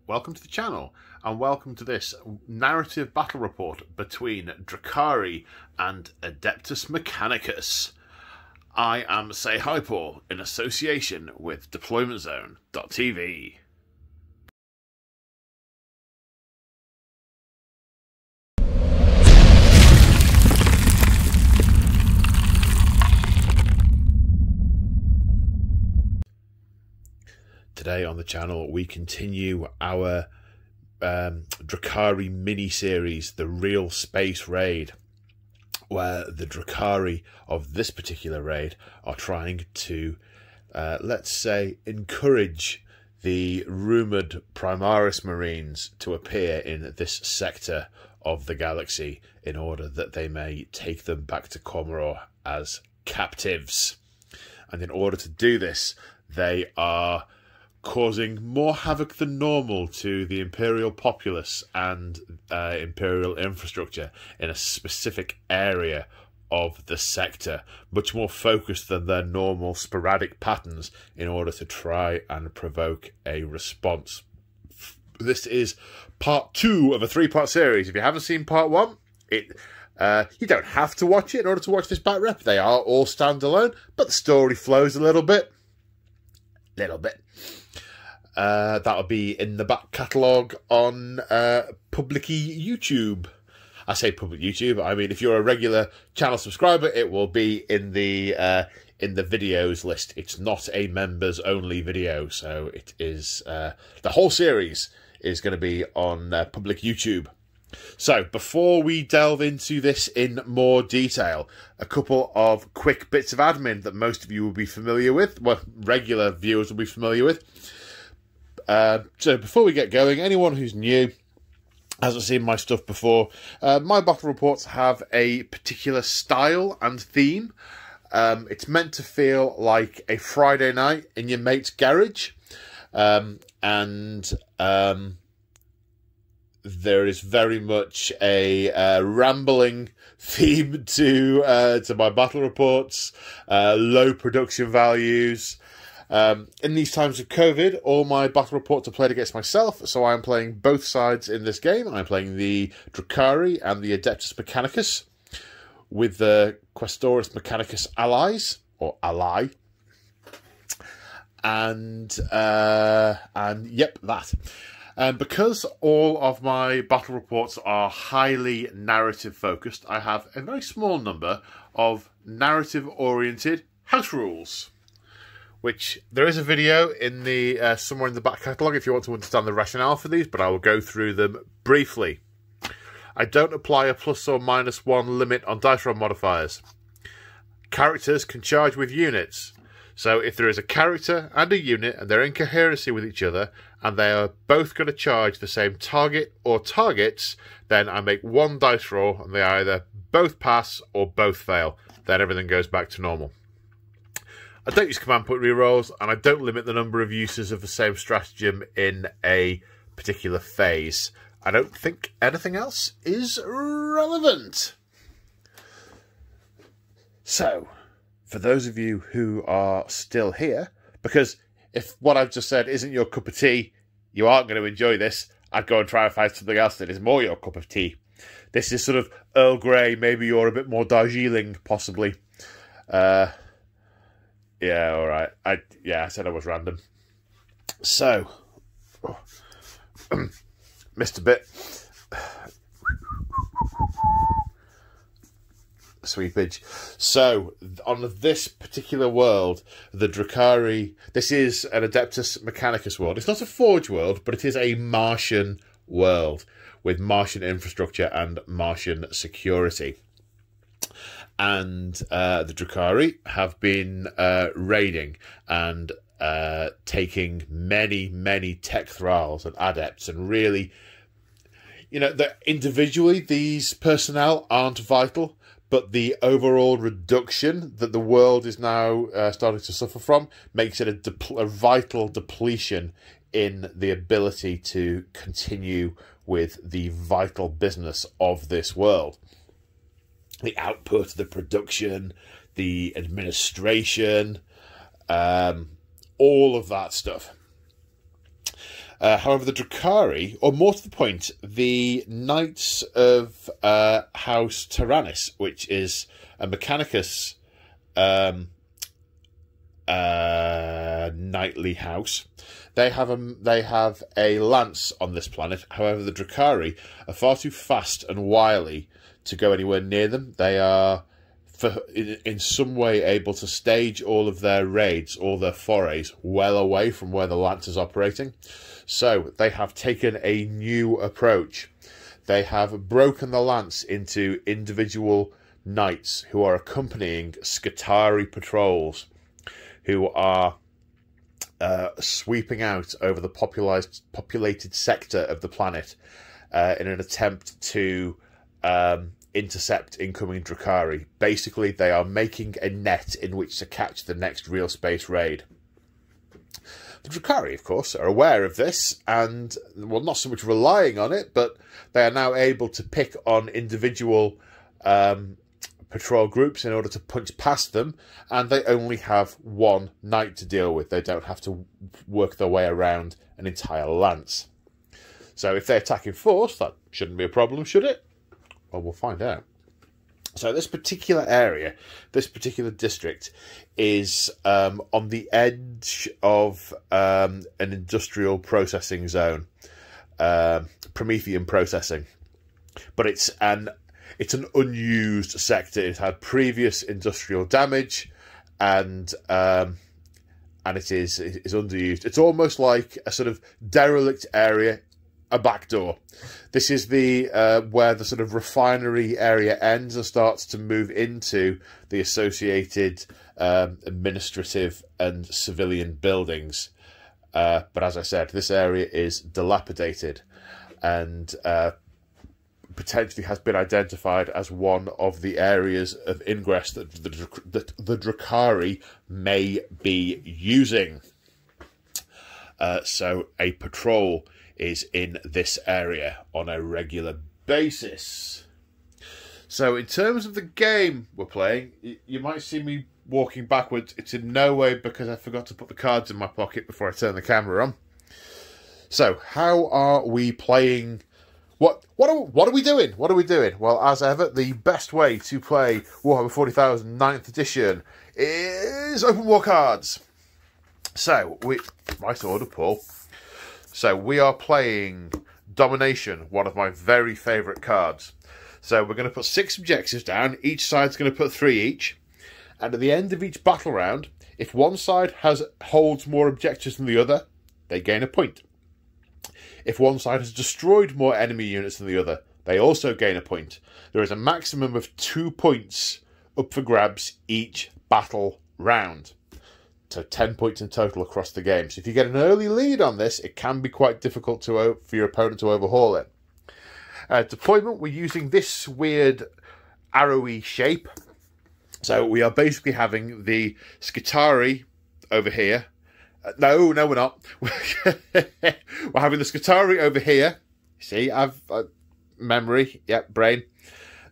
welcome to the channel, and welcome to this narrative battle report between Drukhari and Adeptus Mechanicus. I am Say Hi Paul in association with DeploymentZone.tv. Today on the channel we continue our Drukhari mini-series, the Real Space Raid, where the Drukhari of this particular raid are trying to, let's say, encourage the rumoured Primaris Marines to appear in this sector of the galaxy in order that they may take them back to Commorrogh as captives. And in order to do this, they are causing more havoc than normal to the Imperial populace and Imperial infrastructure in a specific area of the sector, much more focused than their normal sporadic patterns, in order to try and provoke a response. This is part 2 of a 3-part series. If you haven't seen part 1, you don't have to watch it in order to watch this back rep. They are all standalone, but the story flows a little bit. That'll be in the back catalogue on public-y YouTube. I say public YouTube, I mean if you're a regular channel subscriber, it will be in the videos list. It's not a members only video, so it is the whole series is going to be on public YouTube. So before we delve into this in more detail, a couple of quick bits of admin that most of you will be familiar with, well, regular viewers will be familiar with. So before we get going, anyone who's new, hasn't seen my stuff before, my battle reports have a particular style and theme. It's meant to feel like a Friday night in your mate's garage, and there is very much a rambling theme to my battle reports, low production values. In these times of COVID, all my battle reports are played against myself, so I am playing both sides in this game. I'm playing the Drukhari and the Adeptus Mechanicus with the Questoris Mechanicus allies, or ally. And yep, that. Because all of my battle reports are highly narrative focused, I have a very small number of narrative oriented house rules, which there is a video in the somewhere in the back catalogue if you want to understand the rationale for these, but I will go through them briefly. I don't apply a plus or minus 1 limit on dice roll modifiers. Characters can charge with units. So if there is a character and a unit and they're in coherency with each other and they are both going to charge the same target or targets, then I make 1 dice roll and they either both pass or both fail. Then everything goes back to normal. I don't use command point rerolls, and I don't limit the number of uses of the same stratagem in a particular phase. I don't think anything else is relevant. So, for those of you who are still here, because if what I've just said isn't your cup of tea, you aren't going to enjoy this, I'd go and try and find something else that is more your cup of tea. This is sort of Earl Grey, maybe you're a bit more Darjeeling, possibly. Yeah, all right. I said I was random. So, missed a bit. Sweepage. So, on this particular world, the Drukhari, this is an Adeptus Mechanicus world. It's not a Forge world, but it is a Martian world with Martian infrastructure and Martian security. And the Drukhari have been raiding and taking many tech thralls and adepts, and really, you know, individually these personnel aren't vital, but the overall reduction that the world is now starting to suffer from makes it a vital depletion in the ability to continue with the vital business of this world. The output, the production, the administration, all of that stuff. However, the Drukhari, or more to the point, the Knights of House Tyrannus, which is a Mechanicus knightly house, they have a lance on this planet. However, the Drukhari are far too fast and wily to go anywhere near them. They are, in some way, able to stage all of their raids, all their forays, well away from where the lance is operating. So they have taken a new approach. They have broken the lance into individual knights who are accompanying Skitarii patrols, who are sweeping out over the populated sector of the planet in an attempt to intercept incoming Drukhari. Basically, they are making a net in which to catch the next real space raid. The Drukhari, of course, are aware of this and, well, not so much relying on it, but they are now able to pick on individual patrol groups in order to punch past them, and they only have one knight to deal with. They don't have to work their way around an entire lance. So if they attack in force, that shouldn't be a problem, should it? Well, we'll find out. So this particular area, this particular district, is on the edge of an industrial processing zone, Promethean processing. But it's an unused sector. It had previous industrial damage, and it is underused. It's almost like a sort of derelict area, a backdoor. This is the where the sort of refinery area ends and starts to move into the associated administrative and civilian buildings. But as I said, this area is dilapidated and potentially has been identified as one of the areas of ingress that the Drukhari may be using. So a patrol is in this area on a regular basis. So in terms of the game we're playing, you might see me walking backwards. It's in no way because I forgot to put the cards in my pocket before I turn the camera on. So how are we playing? What are we doing? What are we doing? Well, as ever, the best way to play Warhammer 40,000 9th edition is open war cards. So, right order, Paul. So, we are playing Domination, one of my very favourite cards. So, we're going to put 6 objectives down. Each side's going to put 3 each. And at the end of each battle round, if one side holds more objectives than the other, they gain a point. If one side has destroyed more enemy units than the other, they also gain a point. There is a maximum of 2 points up for grabs each battle round. So 10 points in total across the game. So if you get an early lead on this, it can be quite difficult for your opponent to overhaul it. Deployment, we're using this weird arrowy shape. So we are basically having the Skitarii over here. No, we're not. We're having the Skitarii over here. See, I've memory. Yep, brain.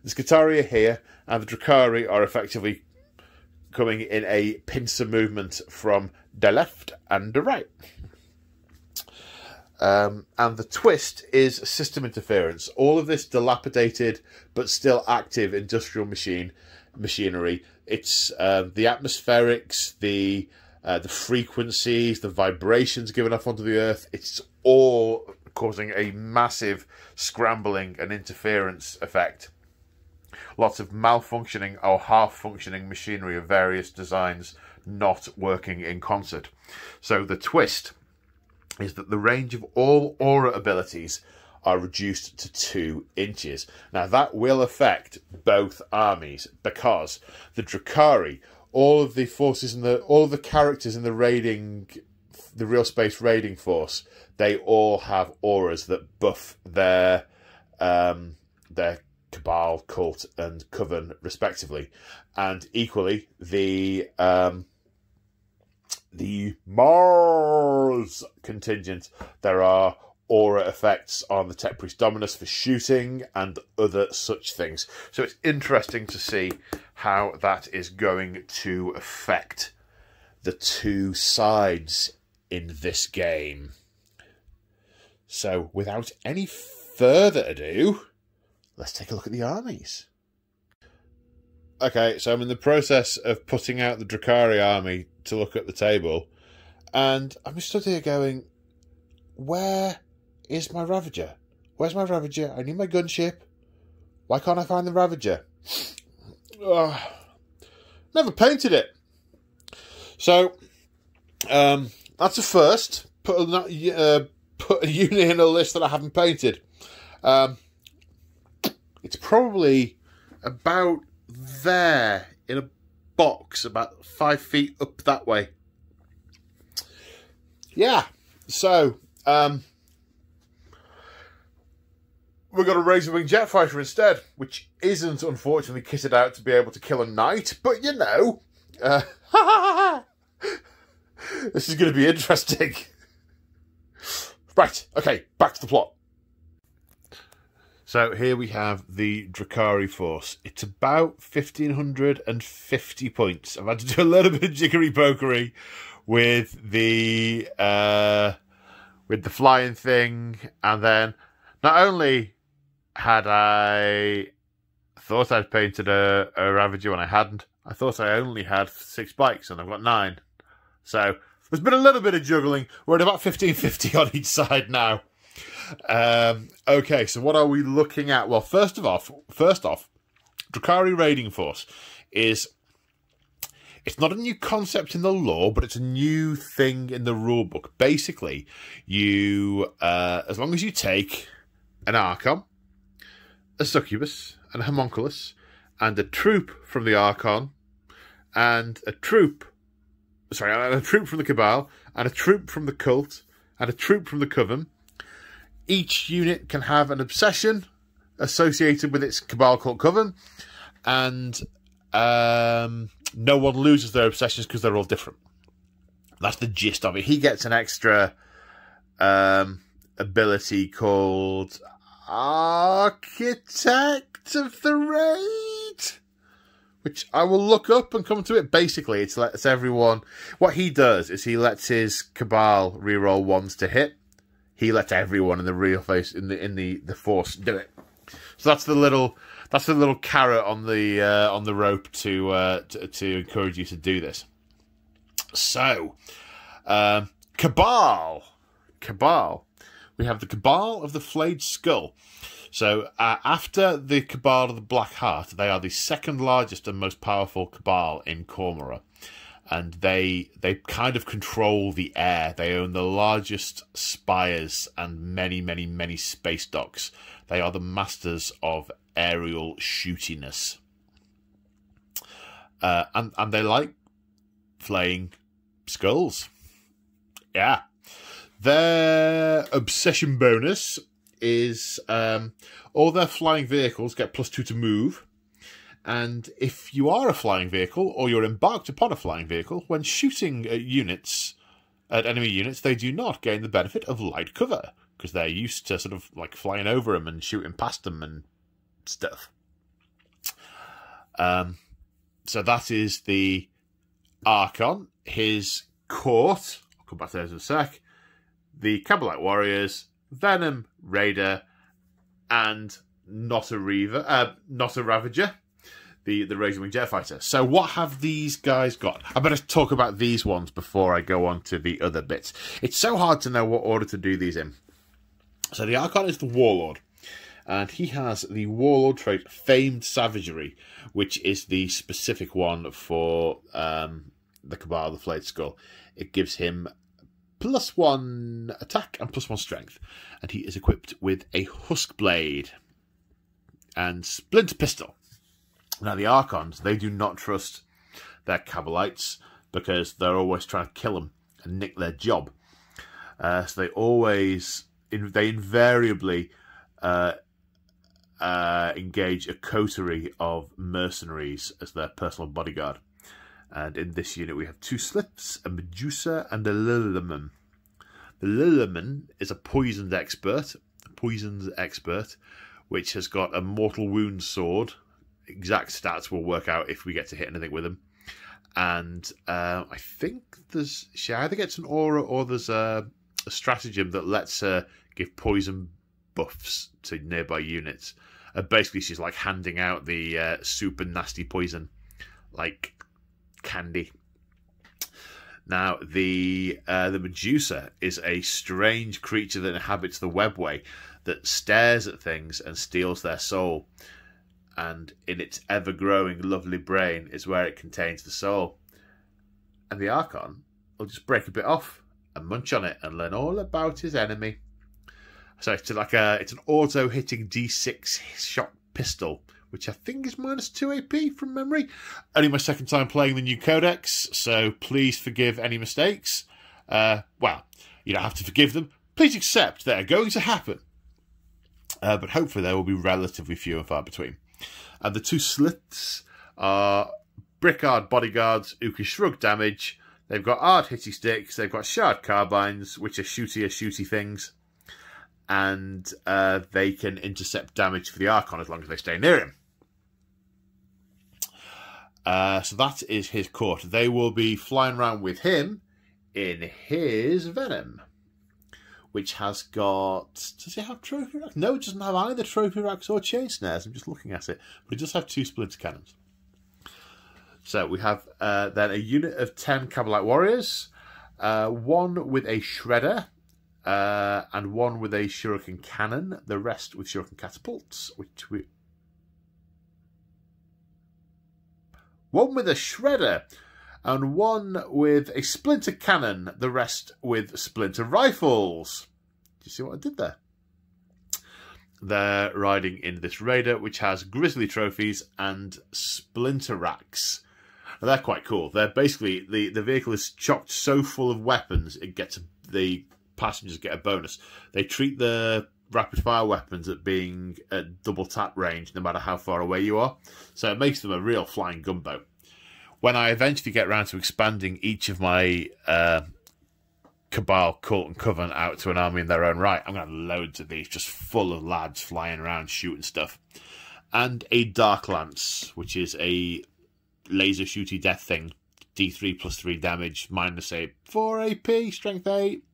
The Skitarii are here, and the Drukhari are effectively coming in a pincer movement from the left and the right. And the twist is system interference. All of this dilapidated but still active industrial machinery. It's the atmospherics, the frequencies, the vibrations given off onto the Earth. It's all causing a massive scrambling and interference effect. Lots of malfunctioning or half-functioning machinery of various designs not working in concert. So the twist is that the range of all aura abilities are reduced to 2 inches. Now that will affect both armies because the Drukhari, all of the forces and all of the characters in the real space raiding force, they all have auras that buff their Cabal, Cult, and Coven respectively, and equally the Mars contingent. There are aura effects on the Tech Priest Dominus for shooting and other such things. So it's interesting to see how that is going to affect the 2 sides in this game. So without any further ado, let's take a look at the armies. Okay, so I'm in the process of putting out the Drukhari army to look at the table, and I'm stood here going, where is my Ravager? Where's my Ravager? I need my gunship. Why can't I find the Ravager? Never painted it. So, that's a first. Put a unit in a list that I haven't painted. It's probably about there in a box, about 5 feet up that way. Yeah, so we've got a razor-wing jet fighter instead, which isn't unfortunately kitted out to be able to kill a knight, but you know, this is going to be interesting. Right, okay, back to the plot. So here we have the Drukhari force. It's about 1,550 points. I've had to do a little bit of jiggery-pokery with the flying thing, and then not only had I thought I'd painted a Ravager when I hadn't, I thought I only had 6 bikes, and I've got 9. So there's been a little bit of juggling. We're at about 1,550 on each side now. Okay, so what are we looking at? Well, first off, Drukhari raiding force is, it's not a new concept in the lore, but it's a new thing in the rulebook. Basically, you, as long as you take an Archon, a Succubus, and a Homunculus, and a troop from the Archon, and a troop from the Cabal, and a troop from the Cult, and a troop from the Coven. Each unit can have an obsession associated with its Cabal, Cult, Coven, and no one loses their obsessions because they're all different. That's the gist of it. He gets an extra ability called Architect of the Raid, which I will look up and come to it. Basically, it lets everyone... What he does is he lets his Cabal reroll 1s to hit. He lets everyone in the real face in the force do it. So that's the little carrot on the rope to encourage you to do this. So, Cabal. We have the Cabal of the Flayed Skull. So after the Cabal of the Black Heart, they are the second largest and most powerful Cabal in Commorrogh. And they kind of control the air. They own the largest spires and many, many, many space docks. They are the masters of aerial shootiness. And they like flaying skulls. Yeah. Their obsession bonus is all their flying vehicles get +2 to move. And if you are a flying vehicle, or you're embarked upon a flying vehicle, when shooting at enemy units, they do not gain the benefit of light cover, because they're used to sort of like flying over them and shooting past them and stuff. So that is the Archon. His court, I'll come back to those in a sec, the Cabalite Warriors, Venom Raider, and not a Ravager, the razor-wing jet fighter. So what have these guys got? I better talk about these ones before I go on to the other bits. It's so hard to know what order to do these in. So the Archon is the Warlord, and he has the Warlord trait Famed Savagery, which is the specific one for the Cabal of the Flayed Skull. It gives him +1 attack and +1 strength, and he is equipped with a Husk Blade and Splinter Pistol. Now, the Archons, they do not trust their Cabalites because they're always trying to kill them and nick their job. So they invariably engage a coterie of mercenaries as their personal bodyguard. And in this unit, we have 2 Slips, a Medusa, and a Liliman. The Liliman is a poisons expert, which has got a mortal wound sword. Exact stats will work out if we get to hit anything with him. And I think she either gets an aura or there's a a stratagem that lets her give poison buffs to nearby units. Basically, she's like handing out the super nasty poison, like candy. Now, the Medusa is a strange creature that inhabits the webway that stares at things and steals their soul. And in its ever-growing lovely brain is where it contains the soul. And the Archon will just break a bit off and munch on it and learn all about his enemy. So it's like it's an auto-hitting D6 shot pistol, which I think is -2 AP from memory. Only my second time playing the new codex, so please forgive any mistakes. Well, you don't have to forgive them. Please accept they're going to happen. But hopefully they will be relatively few and far between. And the two slits are Brickard bodyguards who can shrug damage. They've got hard hitty sticks. They've got shard carbines, which are shooty things. And they can intercept damage for the Archon as long as they stay near him. So that is his court. They will be flying around with him in his Venom, which has got... Does it have trophy racks? No, it doesn't have either trophy racks or chain snares. I'm just looking at it. But it does have 2 splinter cannons. So we have then a unit of 10 Cabalite warriors, one with a shredder, and one with a shuriken cannon. The rest with shuriken catapults, one with a shredder, and one with a splinter cannon. The rest with splinter rifles. Do you see what I did there? They're riding in this raider, which has grizzly trophies and splinter racks. Now, they're quite cool. They're basically the vehicle is chocked so full of weapons it gets the passengers get a bonus. They treat the rapid fire weapons at being at double tap range no matter how far away you are, so it makes them a real flying gunboat. When I eventually get around to expanding each of my Cabal, Cult and Coven out to an army in their own right, I'm going to have loads of these just full of lads flying around shooting stuff. And a Dark Lance, which is a laser shooty death thing, D3 plus 3 damage, -4 AP, strength 8.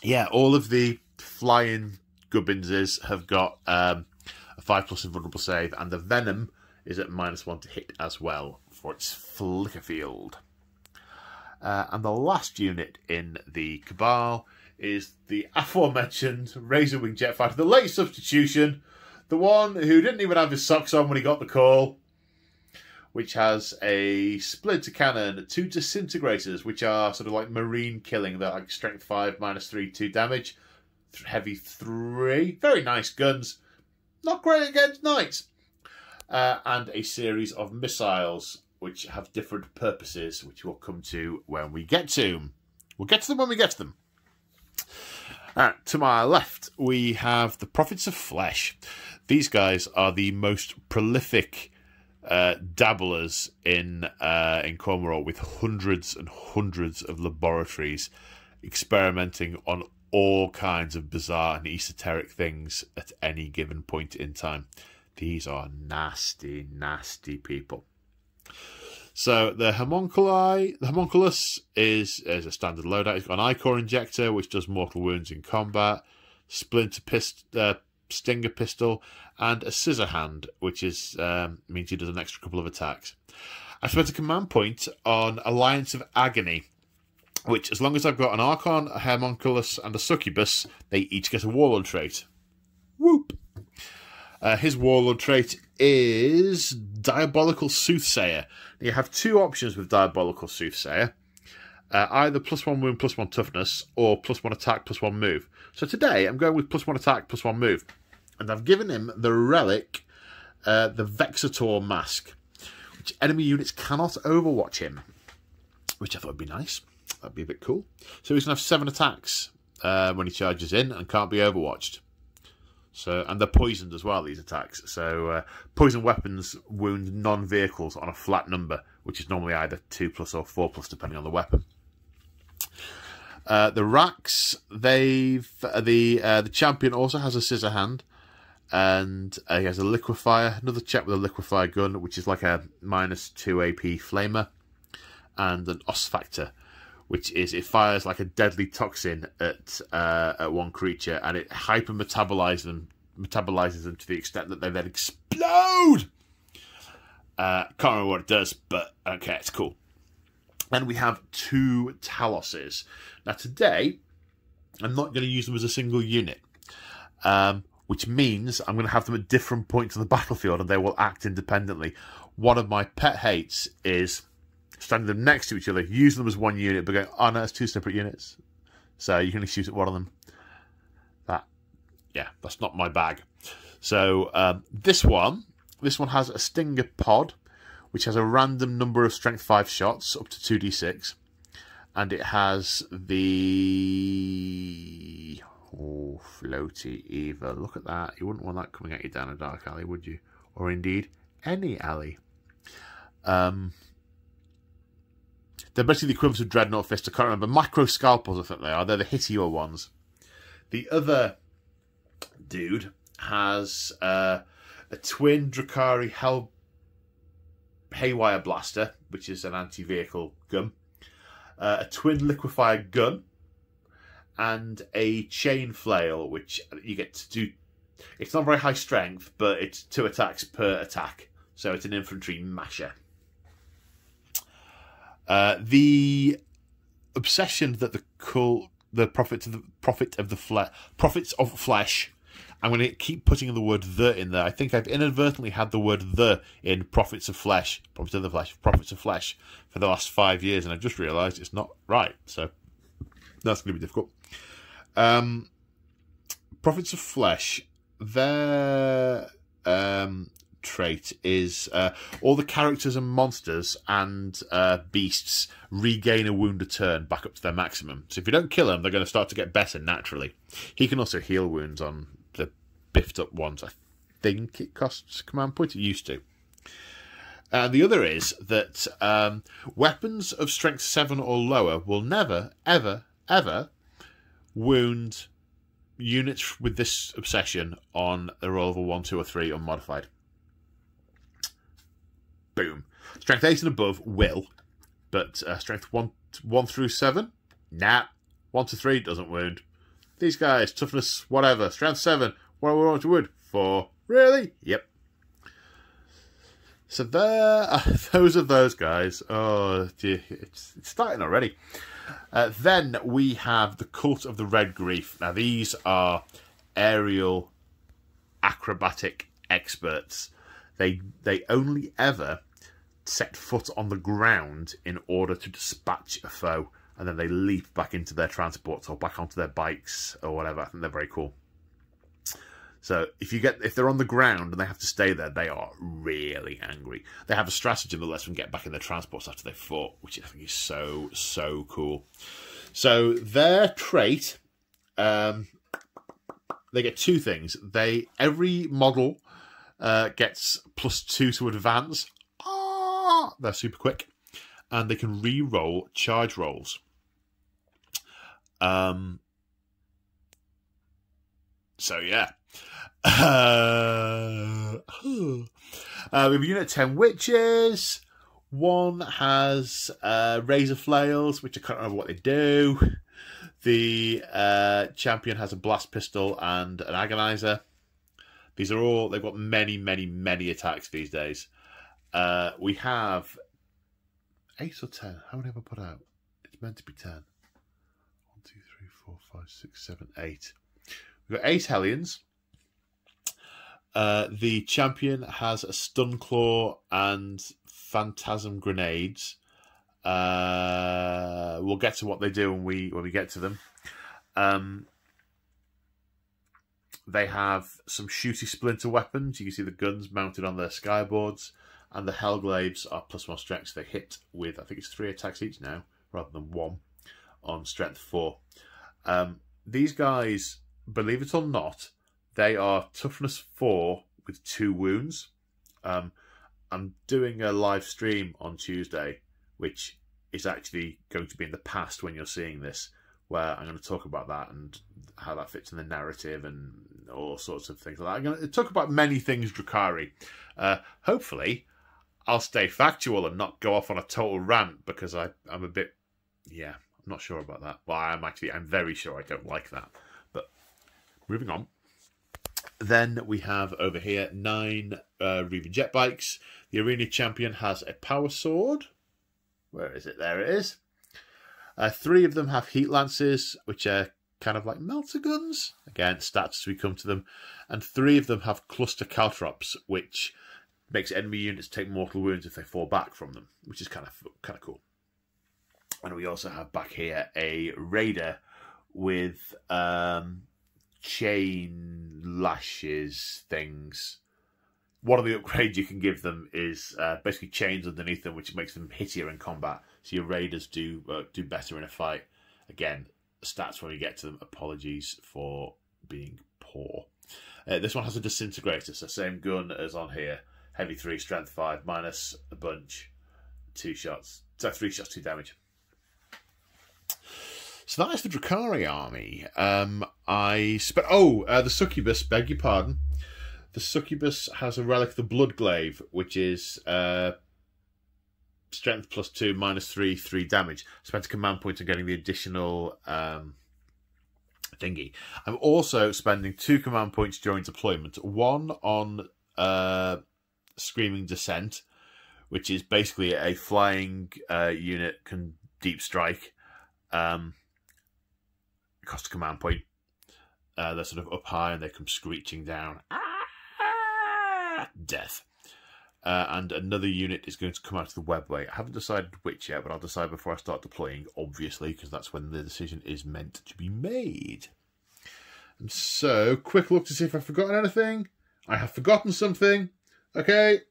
Yeah, all of the flying gubbinses have got a 5+ invulnerable save, and the Venom is at -1 to hit as well for its flicker field. And the last unit in the Cabal is the aforementioned Razorwing Jet Fighter, the late substitution, the one who didn't even have his socks on when he got the call, which has a splinter cannon, 2 disintegrators, which are sort of like marine killing. They're like strength 5, -3, 2 damage, heavy 3. Very nice guns. Not great against knights. And a series of missiles, which have different purposes, which we'll come to when we get to them. We'll get to them when we get to them. To my left, we have the Prophets of Flesh. These guys are the most prolific dabblers in Commorrogh, with hundreds and hundreds of laboratories experimenting on all kinds of bizarre and esoteric things at any given point in time. These are nasty, nasty people. So the Homunculus is a standard loadout. It's got an I-Core injector, which does mortal wounds in combat, stinger pistol, and a scissor hand, which is means he does an extra couple of attacks. I spent a command point on Alliance of Agony, which, as long as I've got an Archon, a Homunculus, and a Succubus, they each get a Warlord trait. Whoop! His Warlord trait is Diabolical Soothsayer. You have 2 options with Diabolical Soothsayer. Either +1 wound, +1 toughness, or +1 attack, +1 move. So today I'm going with +1 attack, +1 move. And I've given him the relic, the Vexator Mask, which enemy units cannot overwatch him, which I thought would be nice. That'd be a bit cool. So he's going to have 7 attacks when he charges in and can't be overwatched. So, and they're poisoned as well, these attacks. So poison weapons wound non-vehicles on a flat number, which is normally either 2+ or 4+, depending on the weapon. The racks, the champion also has a scissor hand, and he has a liquefier, another chap with a liquefier gun, which is like a -2 AP flamer, and an os factor, which is it fires like a deadly toxin at one creature, and it hyper-metabolizes them to the extent that they then explode. Can't remember what it does, but okay, it's cool. And we have 2 Taloses. Now today, I'm not going to use them as a single unit, which means I'm going to have them at different points on the battlefield, and they will act independently. One of my pet hates is standing them next to each other, using them as one unit, but going, oh no, it's 2 separate units. So you can only shoot at one of them. That's not my bag. So this one has a Stinger pod, which has a random number of strength 5 shots, up to 2d6. And it has the... Oh, floaty Eva. Look at that. You wouldn't want that coming at you down a dark alley, would you? Or indeed, any alley. They're basically the equivalent of Dreadnought Fist. I can't remember. Micro Scalpels, I think they are. They're the hittier ones. The other dude has a twin Drukhari Haywire Blaster, which is an anti-vehicle gun, a twin liquefier gun, and a chain flail, which you get to do. It's not very high strength, but it's 2 attacks per attack, so it's an infantry masher. The obsession that the prophets of flesh. I'm going to keep putting the word "the" in there. I think I've inadvertently had the word "the" in Prophets of Flesh for the last 5 years, and I've just realised it's not right. So that's going to be difficult. Prophets of Flesh, their trait is all the characters and monsters and beasts regain a wound a turn back up to their maximum. So if you don't kill them, they're going to start to get better naturally. He can also heal wounds on the biffed up ones. I think it costs a command point. It used to. And the other is that weapons of strength 7 or lower will never, ever, ever wound units with this obsession on a roll of a 1, 2, or 3 unmodified. Boom. Strength 8 and above will, but strength 1 through 7, nah. 1 to 3 doesn't wound. These guys, toughness, whatever. Strength 7, what do we want to wound? 4. Really? Yep. So there, those are those guys. Oh, dear, it's starting already. Then we have the Cult of the Red Grief. Now, these are aerial acrobatic experts. They only ever set foot on the ground in order to dispatch a foe, and then they leap back into their transports or back onto their bikes or whatever. I think they're very cool. So if they're on the ground and they have to stay there, they are really angry. They have a stratagem that lets them get back in their transports after they've fought, which I think is so cool. So their trait, they get 2 things. Every model gets +2 to advance. They're super quick, and they can re-roll charge rolls. So yeah. We have a unit 10 witches. One has razor flails, which I can't remember what they do. The champion has a blast pistol and an agonizer. These are all, they've got many attacks these days. We have 8 or 10. How many have I put out? It's meant to be 10. 1, 2, 3, 4, 5, 6, 7, 8. We've got 8 Hellions. The champion has a stun claw and phantasm grenades. We'll get to what they do when we get to them. They have some shooty splinter weapons. You can see the guns mounted on their skyboards, and the Hellglaives are +1 strength. So they hit with, I think it's 3 attacks each now, rather than 1 on strength 4. These guys, believe it or not, they are toughness 4 with 2 wounds. I'm doing a live stream on Tuesday, which is actually going to be in the past when you're seeing this, where I'm going to talk about that and how that fits in the narrative and all sorts of things like that. I'm going to talk about many things Drukhari. Hopefully, I'll stay factual and not go off on a total rant, because I'm a bit, I'm not sure about that. Well, I'm very sure I don't like that. But moving on. Then we have over here 9 Reaver jet bikes. The arena champion has a power sword. Where is it? There it is. 3 of them have heat lances, which are kind of like melter guns. Again, stats as we come to them. And 3 of them have cluster caltrops, which makes enemy units take mortal wounds if they fall back from them, which is kind of cool. And we also have back here a raider with chain lashes things. One of the upgrades you can give them is basically chains underneath them, which makes them hittier in combat. So your raiders do better in a fight. Again, stats when we get to them. Apologies for being poor. This one has a disintegrator, so same gun as on here. Heavy 3, strength 5, minus a bunch, 2 shots. So 3 shots, 2 damage. So that is the Drukhari army. The succubus, beg your pardon. The succubus has a relic of the Bloodglaive, which is strength +2, -3, 3 damage. Spent a command point on getting the additional thingy. I'm also spending 2 command points during deployment. One on Screaming Descent, which is basically a flying unit can deep strike. Cost a command point. They're sort of up high and they come screeching down. Death. And another unit is going to come out of the webway. I haven't decided which yet, but I'll decide before I start deploying, obviously, because that's when the decision is meant to be made. And so, quick look to see if I've forgotten anything. I have forgotten something. Okay.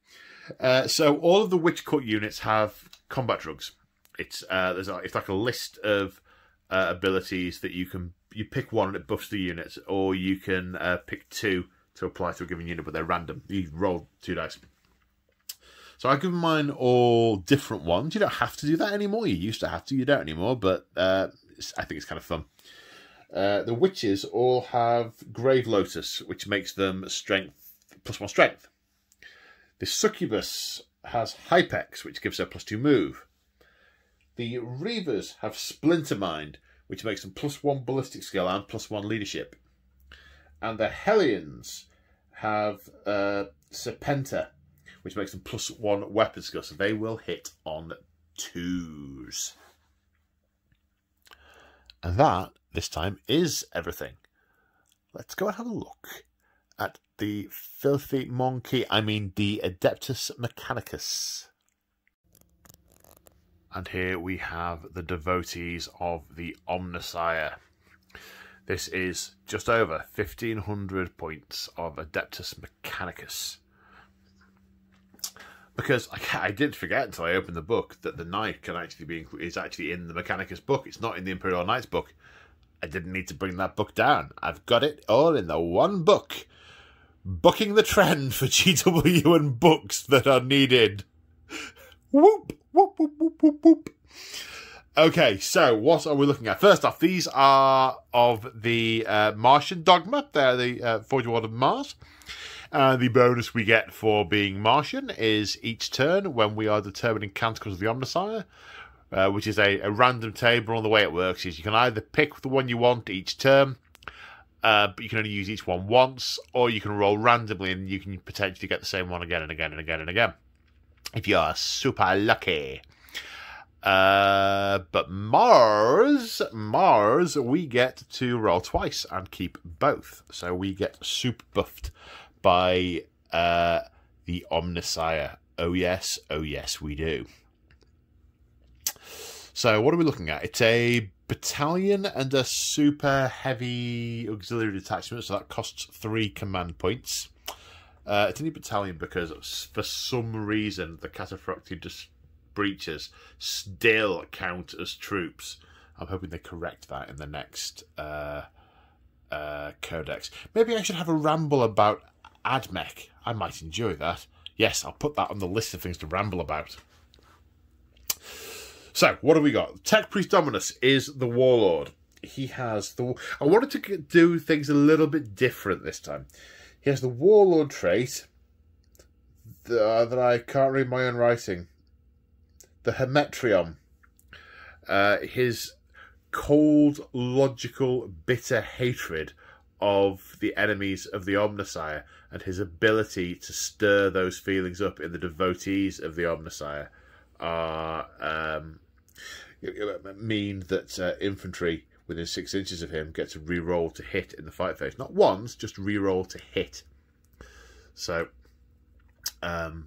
So all of the Witch Cut units have combat drugs. It's like a list of abilities that you pick one and it buffs the units, or you can pick 2 to apply to a given unit, but they're random. You roll 2 dice. So I've given mine all different ones. You don't have to do that anymore. You used to have to. You don't anymore, but I think it's kind of fun. The witches all have Grave Lotus, which makes them strength +1 strength. The succubus has Hypex, which gives her +2 move. The Reavers have Splinter Mind, which makes them +1 ballistic skill and +1 leadership. And the Hellions have Serpenta, which makes them +1 weapon skill, so they will hit on 2s. And that, this time, is everything. Let's go and have a look at the filthy Mon-Keigh, the Adeptus Mechanicus. And here we have the devotees of the Omnissiah. This is just over 1,500 points of Adeptus Mechanicus. Because I did forget until I opened the book that the knight can actually is actually in the Mechanicus book. It's not in the Imperial Knights book. I didn't need to bring that book down. I've got it all in the one book. Bucking the trend for GW and books that are needed. Whoop, whoop, whoop, whoop, whoop, whoop. Okay, so what are we looking at? First off, these are of the Martian Dogma. They're the Forge Ward of Mars. The bonus we get for being Martian is each turn when we are determining Canticles of the Omnissiah, which is a random table. And the way it works is you can either pick the one you want each turn, but you can only use each one once, or you can roll randomly and you can potentially get the same one again and again and again and again, if you are super lucky. But Mars, we get to roll twice and keep both. So we get super buffed by the Omnissiah. Oh yes, we do. So what are we looking at? It's a battalion and a super heavy auxiliary detachment, so that costs 3 command points. It's only battalion because for some reason the Cataphractii breaches still count as troops. I'm hoping they correct that in the next codex. Maybe I should have a ramble about AdMech. I might enjoy that. Yes, I'll put that on the list of things to ramble about. So, what have we got? Tech Priest Dominus is the Warlord. He has the... I wanted to do things a little bit different this time. He has the Warlord trait that I can't read my own writing. The Hemetrion. His cold, logical, bitter hatred of the enemies of the Omnissiah, and his ability to stir those feelings up in the devotees of the Omnissiah mean that infantry within 6 inches of him get to re-roll to hit in the fight phase. Not once, just re-roll to hit. So, I'll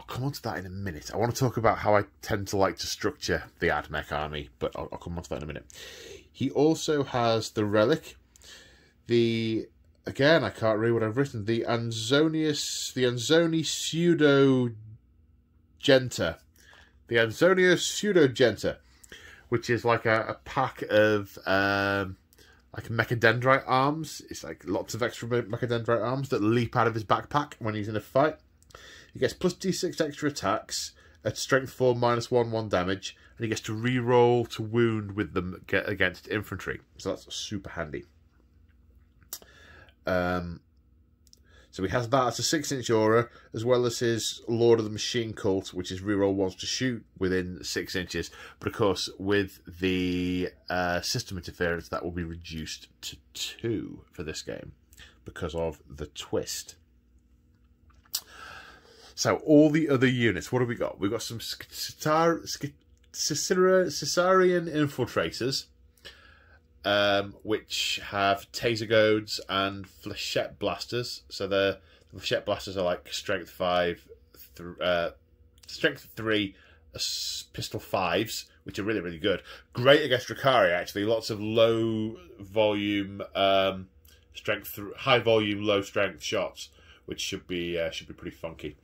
come on to that in a minute. I want to talk about how I tend to like to structure the AdMech army, but I'll come on to that in a minute. He also has the relic, again, I can't read what I've written, the Anzoni Pseudo-Genta. The Anzonia Pseudo-Genta, which is like a pack of like mechadendrite arms. It's like lots of extra mechadendrite arms that leap out of his backpack when he's in a fight. He gets plus d6 extra attacks at strength 4 -1/1 damage, and he gets to re-roll to wound with them against infantry. So that's super handy. So he has that as a 6-inch aura, as well as his Lord of the Machine cult, which is reroll once to shoot within 6 inches. But of course, with the system interference, that will be reduced to 2 for this game because of the twist. So all the other units, what have we got? We've got some Caesarian infiltrators, which have taser goads and flechette blasters. So the flechette blasters are like strength 5, strength 3, pistol 5s, which are really, really good. Great against Drukhari, actually. Lots of low volume, high volume, low strength shots, which should be pretty funky.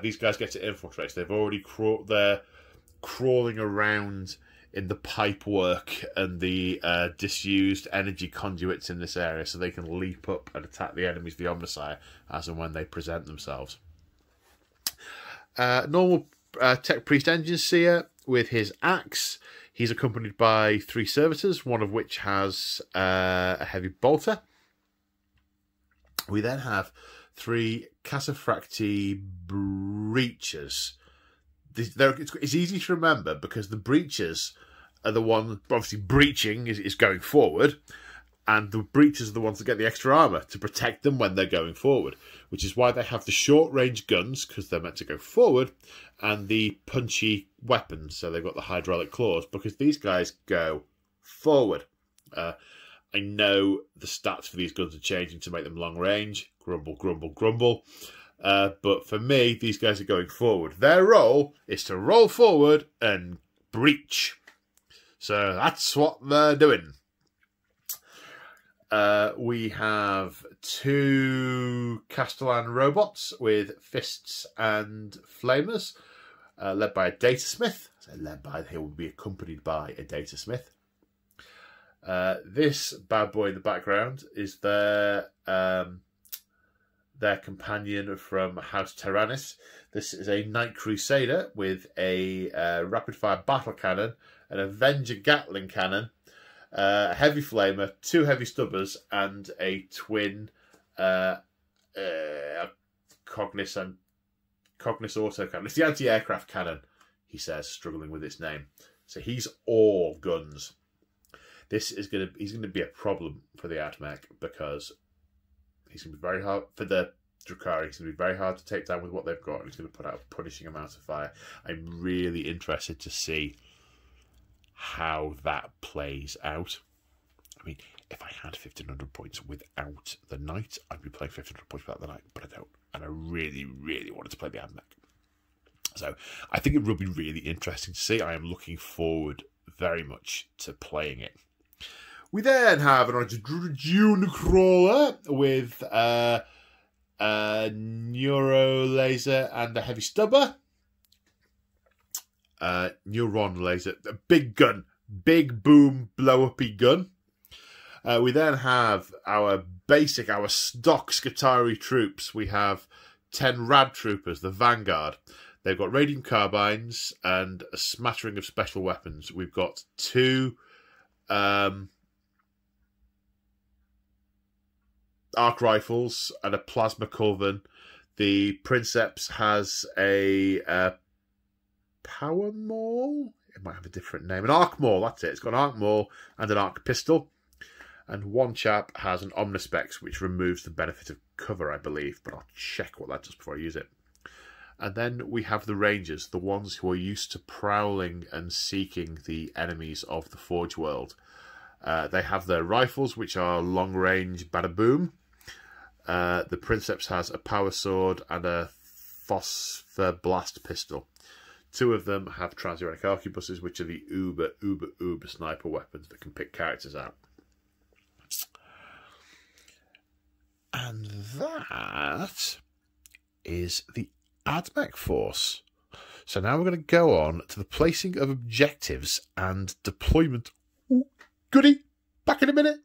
These guys get to infiltrate. So they've already they're crawling around in the pipework and the disused energy conduits in this area, so they can leap up and attack the enemies of the Omnissiah as and when they present themselves. Normal Tech Priest Engine Seer with his axe. He's accompanied by 3 servitors, one of which has a heavy bolter. We then have 3 Casafracti breachers. It's easy to remember because the breachers are the one, obviously breaching is going forward, and the breachers are the ones that get the extra armour to protect them when they're going forward, which is why they have the short-range guns, because they're meant to go forward, and the punchy weapons, so they've got the hydraulic claws, because these guys go forward. I know the stats for these guns are changing to make them long-range. Grumble, grumble, grumble. But for me, these guys are going forward. Their role is to roll forward and breach. So that's what they're doing. We have 2 Castellan robots with fists and flamers, led by a datasmith. So he will be accompanied by a datasmith. This bad boy in the background is their companion from House Tyrannus. This is a Night Crusader with a rapid-fire battle cannon, an Avenger Gatling cannon, a heavy flamer, 2 heavy stubbers, and a twin Cognis autocannon. It's the anti-aircraft cannon, he says, struggling with its name. So he's all guns. He's going to be a problem for the AdMech because he's going to be very hard for the Drukhari. He's going to be very hard to take down with what they've got, and he's going to put out a punishing amount of fire. I'm really interested to see how that plays out. I mean, if I had 1,500 points without the Knight, I'd be playing 1,500 points without the Knight, but I don't. And I really, really wanted to play the AdMech. So I think it will be really interesting to see. I am looking forward very much to playing it. We then have an June Crawler with a Neuro Laser and a Heavy Stubber. Neuron Laser, a big gun, big boom blow-uppy gun. We then have our stock Skitarii troops. We have 10 Rad Troopers, the Vanguard. They've got radium carbines and a smattering of special weapons. We've got 2 arc rifles and a plasma culverin. The Princeps has a power maul. It might have a different name. An arc maul, that's it. It's got an arc maul and an arc pistol. And one chap has an omnispecs, which removes the benefit of cover, I believe. But I'll check what that does before I use it. And then we have the rangers, the ones who are used to prowling and seeking the enemies of the Forge world. They have their rifles, which are long-range bada-boom. The Princeps has a power sword and a phosphor blast pistol. Two of them have transuranic arquebuses, which are the uber sniper weapons that can pick characters out. And that is the AdMech force. So now we're going to go on to the placing of objectives and deployment. Ooh, goody! Back in a minute!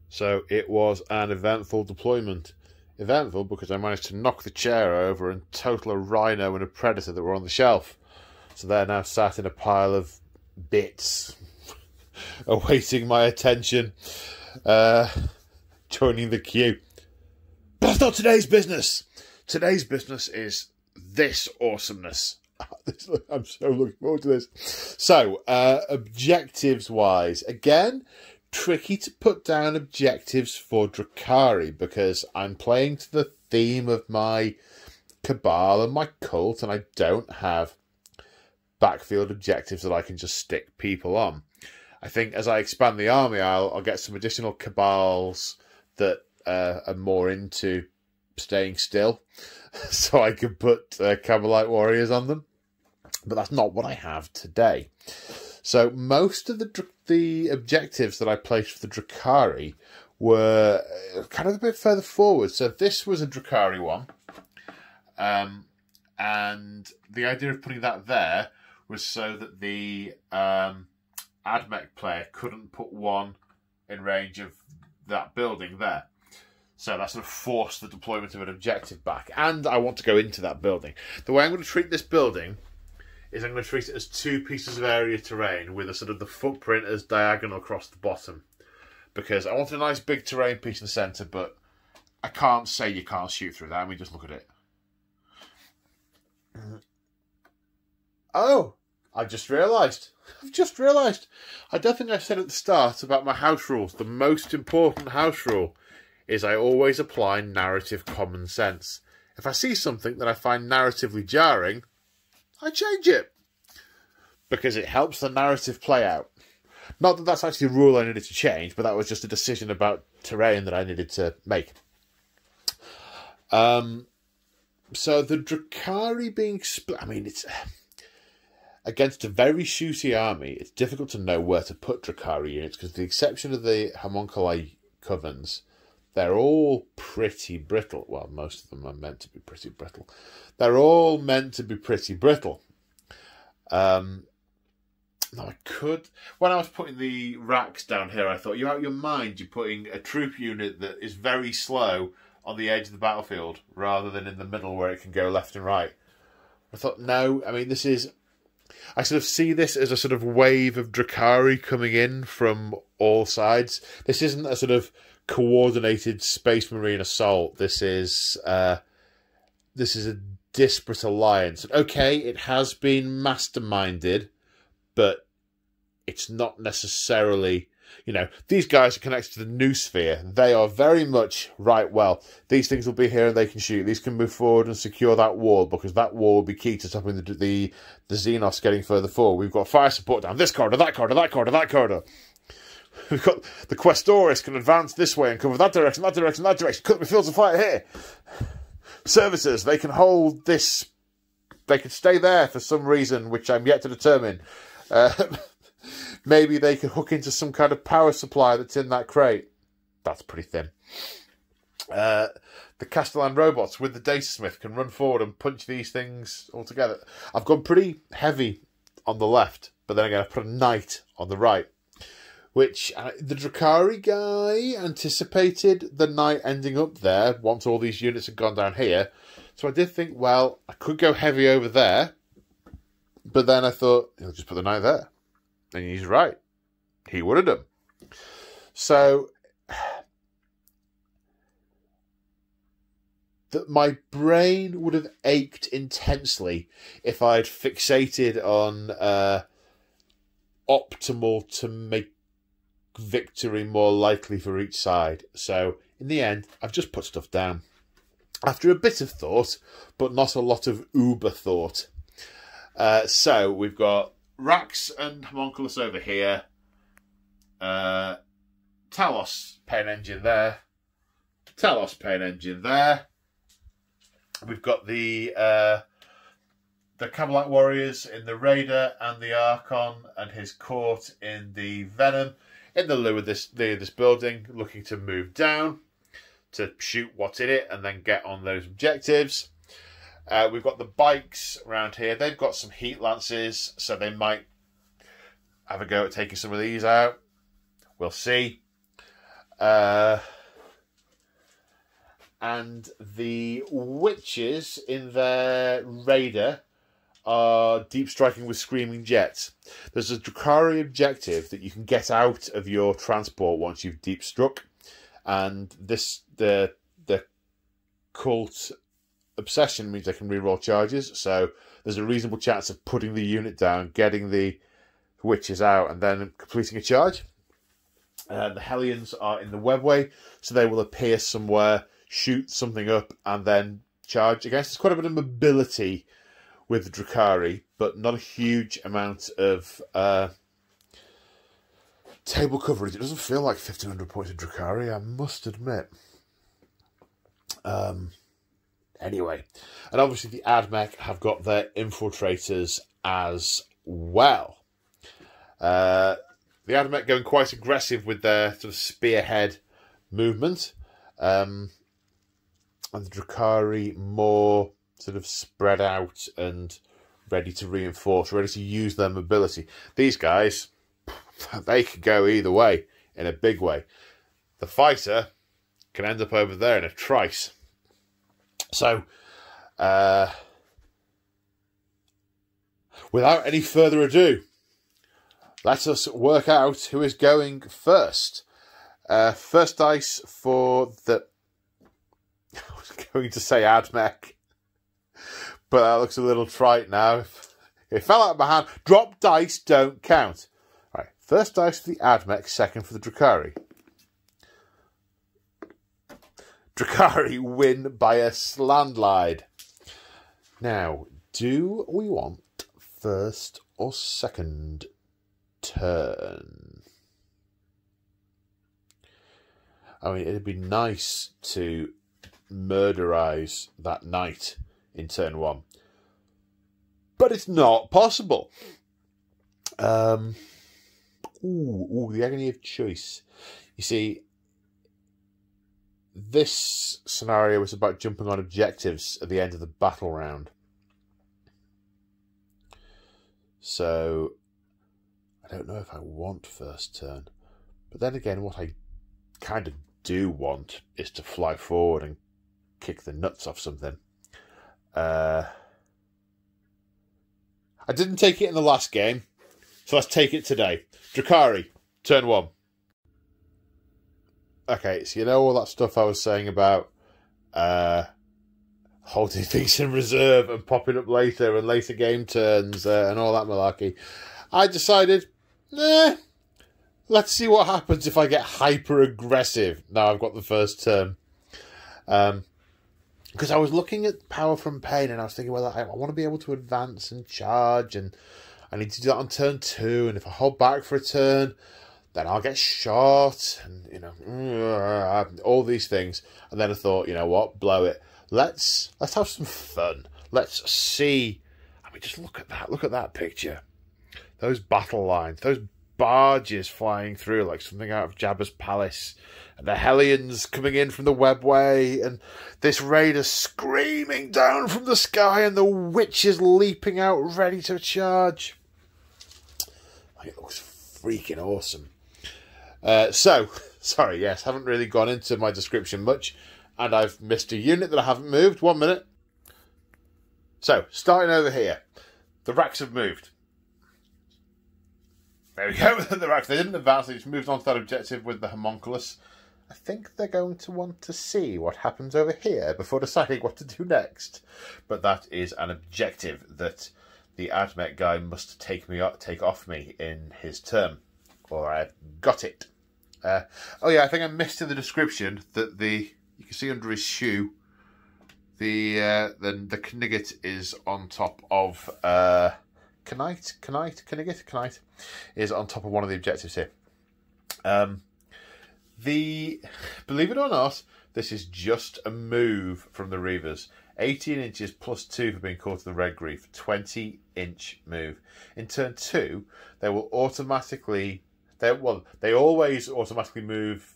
So it was an eventful deployment. Eventful because I managed to knock the chair over and total a rhino and a predator that were on the shelf. So they're now sat in a pile of bits, awaiting my attention, joining the queue. But that's not today's business. Today's business is this awesomeness. I'm so looking forward to this. So, objectives-wise, again, tricky to put down objectives for Drukhari because I'm playing to the theme of my cabal and my cult, and I don't have backfield objectives that I can just stick people on. I think as I expand the army, I'll get some additional cabals that are more into staying still, so I can put Cabalite warriors on them. But that's not what I have today. So most of the objectives that I placed for the Drukhari were kind of a bit further forward. So this was a Drukhari one. And the idea of putting that there was so that the AdMech player couldn't put one in range of that building there. So that sort of forced the deployment of an objective back. And I want to go into that building. The way I'm going to treat this building is I'm going to treat it as two pieces of area terrain with a sort of the footprint as diagonal across the bottom. Because I want a nice big terrain piece in the centre, but I can't say you can't shoot through that. I mean, just look at it. Oh, I've just realised. I don't think I said at the start about my house rules. The most important house rule is I always apply narrative common sense. If I see something that I find narratively jarring, I change it. Because it helps the narrative play out. Not that that's actually a rule I needed to change, but that was just a decision about terrain that I needed to make. So the Drukhari being split... I mean, it's... Against a very shooty army, it's difficult to know where to put Drukhari units, because with the exception of the Homunculus covens, they're all pretty brittle. Well, most of them are meant to be pretty brittle. They're all meant to be pretty brittle. Now, I could... When I was putting the racks down here, I thought, you're out of your mind. You're putting a troop unit that is very slow on the edge of the battlefield, rather than in the middle where it can go left and right. I thought, no, I mean, this is... I sort of see this as a sort of wave of Drukhari coming in from all sides. This isn't a sort of coordinated Space Marine assault. This is a disparate alliance. Okay, it has been masterminded, but it's not necessarily... You know, these guys are connected to the noosphere. They are very much, right, well, these things will be here and they can shoot. These can move forward and secure that wall, because that wall will be key to stopping the Xenos getting further forward. We've got fire support down this corridor, that corridor, that corridor, that corridor. We've got the Questoris can advance this way and cover that direction, that direction, that direction. Cut the fields of fire here. Services, they can hold this. They can stay there for some reason, which I'm yet to determine. Maybe they could hook into some kind of power supply that's in that crate. That's pretty thin. The Castellan robots with the Datasmith can run forward and punch these things all together. I've gone pretty heavy on the left, but then again I've put a knight on the right. Which the Drukhari guy anticipated the knight ending up there once all these units had gone down here. So I did think, well, I could go heavy over there. But then I thought, he'll just put the knight there. And he's right. He would have done. So, that my brain would have ached intensely if I'd fixated on optimal to make victory more likely for each side. So in the end, I've just put stuff down after a bit of thought, but not a lot of uber thought. So we've got Rax and Homunculus over here. Talos pain engine there. Talos pain engine there. We've got the Camelot warriors in the Raider and the Archon and his court in the Venom in the loo of this building, looking to move down to shoot what's in it and then get on those objectives. We've got the bikes around here. They've got some heat lances, so they might have a go at taking some of these out. We'll see. And the witches in their Raider are deep striking with screaming jets. There's a Drukhari objective that you can get out of your transport once you've deep struck, and the cult obsession means they can reroll charges. So there's a reasonable chance of putting the unit down, getting the witches out, and then completing a charge. The Hellions are in the webway, so they will appear somewhere, shoot something up, and then charge against. There's quite a bit of mobility with the Drukhari, but not a huge amount of table coverage. It doesn't feel like 1,500 points of Drukhari, I must admit. Anyway, and obviously the AdMech have got their infiltrators as well. The AdMech going quite aggressive with their sort of spearhead movement. And the Drukhari more sort of spread out and ready to reinforce, ready to use their mobility. These guys, they could go either way in a big way. The fighter can end up over there in a trice. So, without any further ado, let us work out who is going first. First dice for the... I was going to say AdMech, but that looks a little trite now. It fell out of my hand. Drop dice don't count. Right, first dice for the AdMech, second for the Drukhari. Drukhari win by a landslide. Now, do we want first or second turn? I mean, it'd be nice to murderize that knight in turn one, but it's not possible. The agony of choice. You see, this scenario was about jumping on objectives at the end of the battle round. So, I don't know if I want first turn. But then again, what I kind of do want is to fly forward and kick the nuts off something. I didn't take it in the last game, so let's take it today. Drukhari, turn one. Okay, so you know all that stuff I was saying about holding things in reserve and popping up later and later game turns and all that malarkey. I decided, let's see what happens if I get hyper-aggressive. Now I've got the first turn. Because I was looking at power from pain and I was thinking, well, I want to be able to advance and charge, and I need to do that on turn 2, and if I hold back for a turn, then I'll get shot, and, you know, all these things. And then I thought, you know what, blow it. Let's have some fun. Let's see. I mean, just look at that picture. Those battle lines, those barges flying through like something out of Jabba's palace, and the Hellions coming in from the webway, and this Raider screaming down from the sky, and the witches leaping out ready to charge. It looks freaking awesome. So, sorry, yes, haven't really gone into my description much, and I've missed a unit that I haven't moved. 1 minute. So, starting over here, the racks have moved. There we go, the racks. They didn't advance, they just moved on to that objective with the Homunculus. I think they're going to want to see what happens over here before deciding what to do next. But that is an objective that the AdMech guy must take off me in his turn, or I've got it. Oh yeah, I think I missed in the description that you can see under his shoe, the Knigget is on top of Knigget is on top of one of the objectives here. Believe it or not, this is just a move from the Reavers. 18 inches plus 2 for being caught in the red grief. 20-inch move. In turn 2, they will automatically... They always automatically move,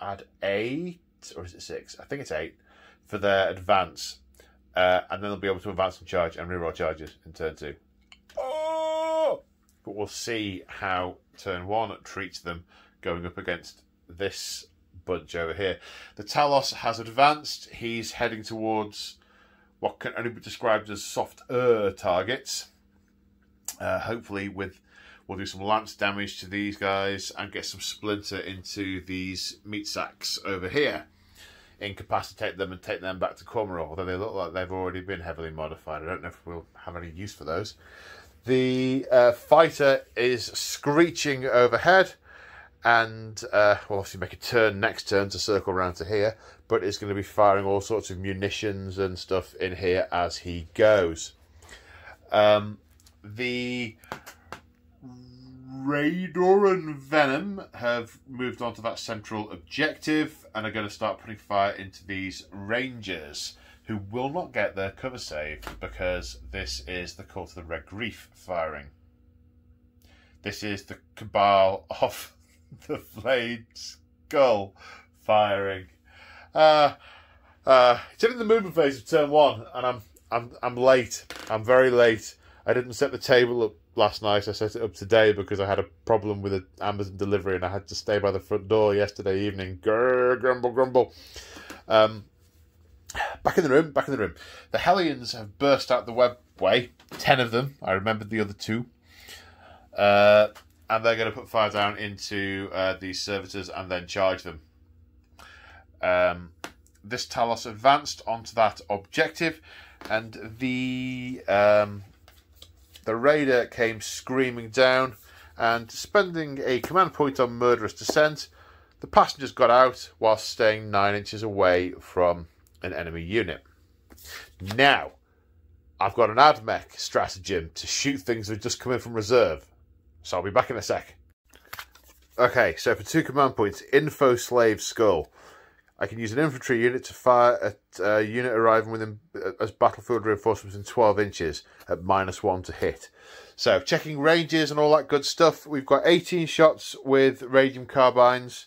add 8, or is it 6? I think it's 8, for their advance. And then they'll be able to advance and charge and reroll charges in turn 2. Oh! But we'll see how turn 1 treats them going up against this bunch over here. The Talos has advanced. He's heading towards what can only be described as soft targets. Hopefully we'll do some lance damage to these guys and get some splinter into these meat sacks over here. Incapacitate them and take them back to Commorrogh, although they look like they've already been heavily modified. I don't know if we'll have any use for those. The fighter is screeching overhead, and we'll obviously make a turn next turn to circle around to here, but it's going to be firing all sorts of munitions and stuff in here as he goes. The Radar and Venom have moved on to that central objective and are going to start putting fire into these Rangers, who will not get their cover save because this is the Cult of the Red Grief firing. This is the Cabal of the Flayed Skull firing. It's in the movement phase of turn 1, and I'm late. I'm very late. I didn't set the table up last night. I set it up today because I had a problem with an Amazon delivery and I had to stay by the front door yesterday evening. Grrr, grumble, grumble. Back in the room. The Hellions have burst out the webway. 10 of them. I remembered the other 2. And they're going to put fire down into these servitors and then charge them. This Talos advanced onto that objective, and the raider came screaming down, and spending a command point on murderous descent, the passengers got out whilst staying 9 inches away from an enemy unit. Now, I've got an AdMech stratagem to shoot things that have just come in from reserve. So I'll be back in a sec. Okay, so for 2 command points, Info Slave Skull. I can use an infantry unit to fire at a unit arriving within as battlefield reinforcements in 12 inches at -1 to hit. So checking ranges and all that good stuff. We've got 18 shots with radium carbines,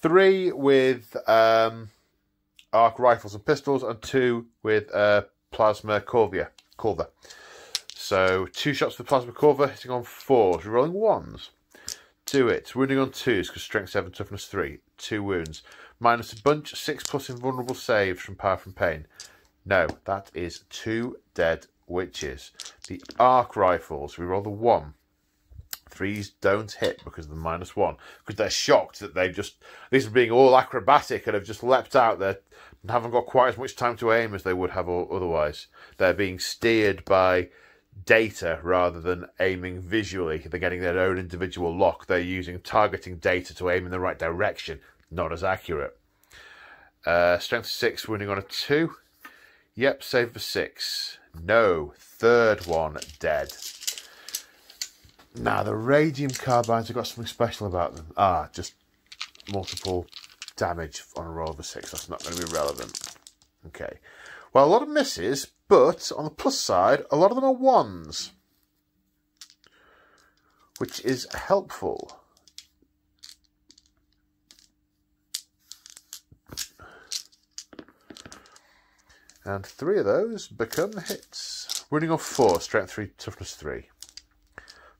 3 with arc rifles and pistols, and 2 with plasma culver. So 2 shots with plasma culver, hitting on 4s, rolling 1s. Do it. Wounding on 2s because strength 7, toughness 3. 2 wounds. Minus a bunch, 6+ invulnerable saves from power from pain. No, that is 2 dead witches. The arc rifles, we roll the 1. 3s don't hit because of the -1. Because they're shocked that these are being all acrobatic and have just leapt out there and haven't got quite as much time to aim as they would have otherwise. They're being steered by data rather than aiming visually. They're getting their own individual lock. They're using targeting data to aim in the right direction. Not as accurate. Strength 6, wounding on a 2. Yep, save for 6. No, 3rd one dead. Now, the radium carbines have got something special about them. Just multiple damage on a roll of a 6. That's not going to be relevant. Okay. Well, a lot of misses, but on the plus side, a lot of them are 1s, which is helpful. And 3 of those become hits. Wounding on 4, strength 3, toughness 3.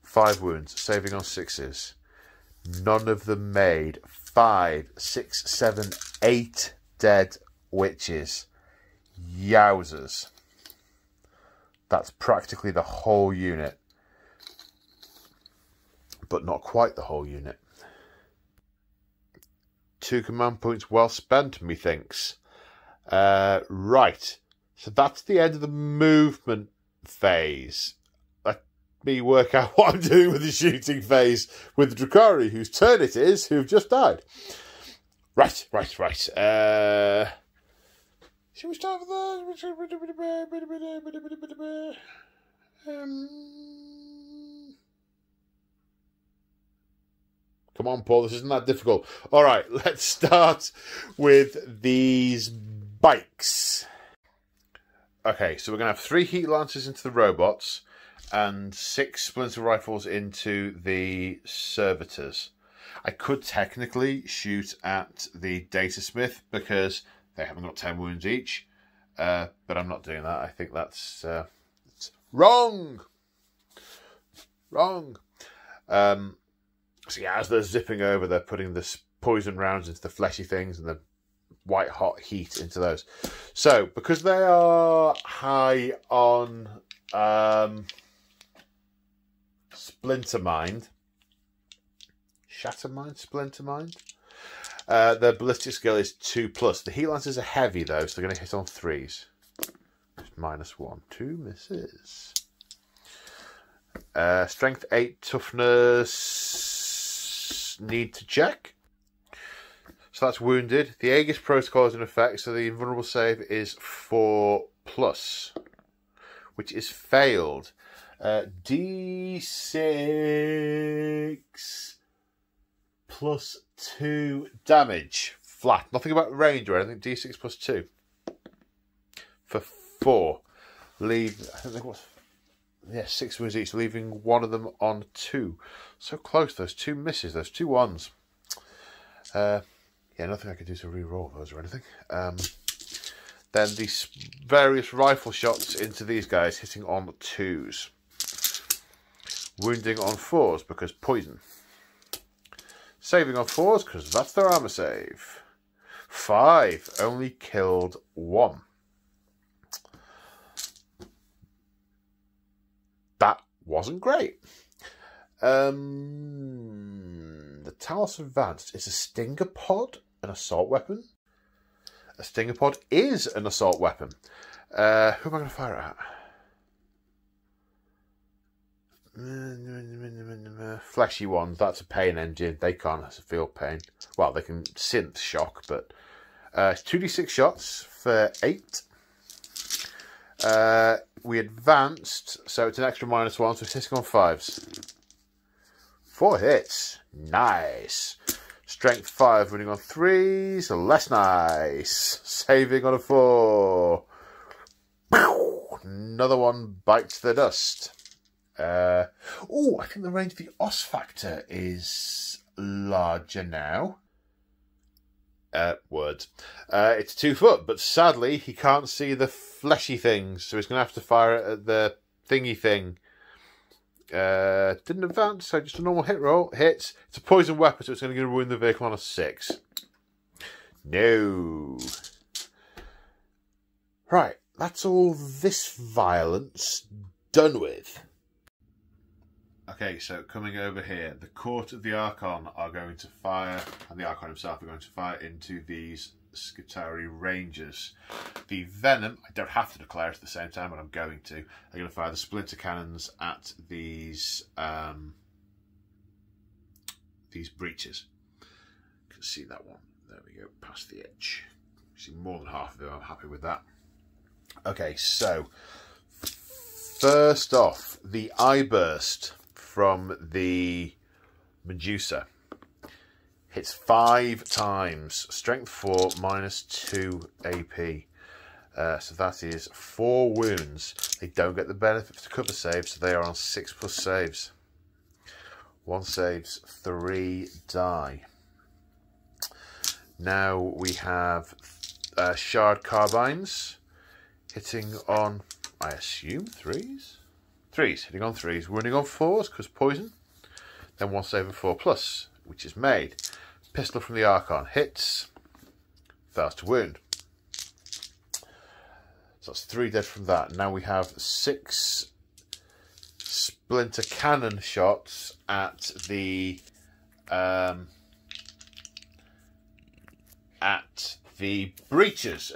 5 wounds, saving on 6s. None of them made. 5, 6, 7, 8 dead witches. Yowzers. That's practically the whole unit. But not quite the whole unit. 2 command points well spent, methinks. Right. So that's the end of the movement phase. Let me work out what I'm doing with the shooting phase with the Drukhari, whose turn it is, who've just died. Right. Should we start with that? Come on, Paul, this isn't that difficult. All right, let's start with these bikes. Okay, so we're going to have 3 heat lancers into the robots and 6 splinter rifles into the servitors. I could technically shoot at the data smith because they haven't got 10 wounds each, but I'm not doing that. I think that's wrong. So yeah, as they're zipping over, they're putting the poison rounds into the fleshy things and the white hot heat into those. So because they are high on Splinter Mind, Shatter Mind, Splinter Mind, their ballistic skill is 2+. The heat lancers are heavy though, so they're going to hit on 3s. -1, 2 misses. Strength 8, toughness. Need to check. So that's wounded. The Aegis protocol is in effect, so the invulnerable save is 4+, which is failed. D6 plus 2 damage. Flat. Nothing about range or anything. D6 plus 2. For 4. Leave, I think what's... Yeah, 6 wounds each, leaving one of them on 2. So close, those 2 misses, those 2 1s. Yeah, nothing I could do to re-roll those or anything. Then these various rifle shots into these guys, hitting on 2s. Wounding on 4s because poison. Saving on 4s because that's their armor save. 5, only killed 1. That wasn't great. The Talos Advanced is a Stinger Pod an assault weapon? A Stinger Pod is an assault weapon. Who am I going to fire it at? Fleshy ones, that's a pain engine. They can't feel pain. Well, they can synth shock, but it's 2d6 shots for 8. We advanced, so it's an extra -1, so it's hitting on 5s. 4 hits. Nice. Strength 5, running on 3s. Less nice. Saving on a 4. Another one bites the dust. Oh, I think the range of the os factor is larger now. Words. It's 2 foot, but sadly he can't see the fleshy things, so he's going to have to fire it at the thingy thing. Didn't advance, so just a normal hit roll. Hits. It's a poison weapon, so it's going to ruin the vehicle on a 6. No. Right, that's all this violence done with. Okay, so coming over here, the Court of the Archon are going to fire, and the Archon himself are going to fire into these Skitarii Rangers. The Venom, I don't have to declare it at the same time, but I'm going to. They're going to fire the Splinter Cannons at these breaches. You can see that one. There we go, past the edge. You see more than half of them, I'm happy with that. Okay, so first off, the Eye Burst from the Medusa hits 5 times. Strength 4, -2 AP. So that is 4 wounds. They don't get the benefit to cover saves, so they are on 6+ saves. 1 saves, 3 die. Now we have Shard Carbines hitting on, I assume, 3s? 3s, hitting on 3s, running on 4s because poison. Then 1 save of 4+, which is made. Pistol from the Archon hits, fails to wound. So that's 3 dead from that. Now we have 6 Splinter Cannon shots at the at the breaches.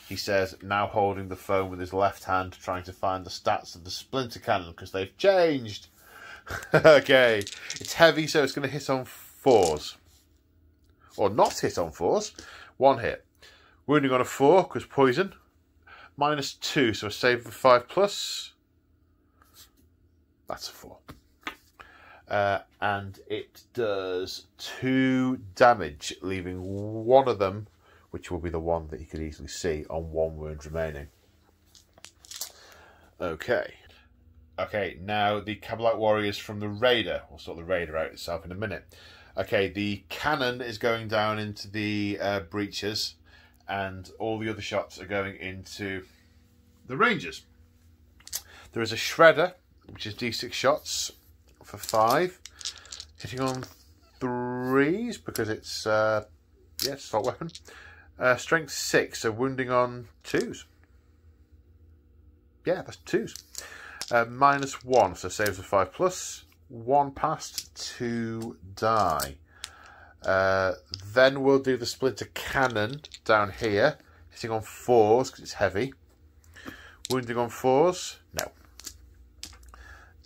He says, now holding the phone with his left hand, trying to find the stats of the splinter cannon because they've changed. Okay, it's heavy, so it's going to hit on 4s. Or not hit on 4s. 1 hit. Wounding on a 4 because poison. -2, so a save of 5+. That's a 4. And it does 2 damage, leaving one of them, which will be the one that you could easily see, on 1 wound remaining. Okay. Okay, now the Cabalite warriors from the Raider. We'll sort the Raider out itself in a minute. Okay, the cannon is going down into the breaches, and all the other shots are going into the Rangers. There is a Shredder, which is D6 shots for 5, hitting on 3s because it's assault weapon. Strength 6, so wounding on 2s. Yeah, that's 2s. -1, so saves of 5+. 1 passed, 2 die. Then we'll do the splinter cannon down here, hitting on 4s because it's heavy. Wounding on 4s, no.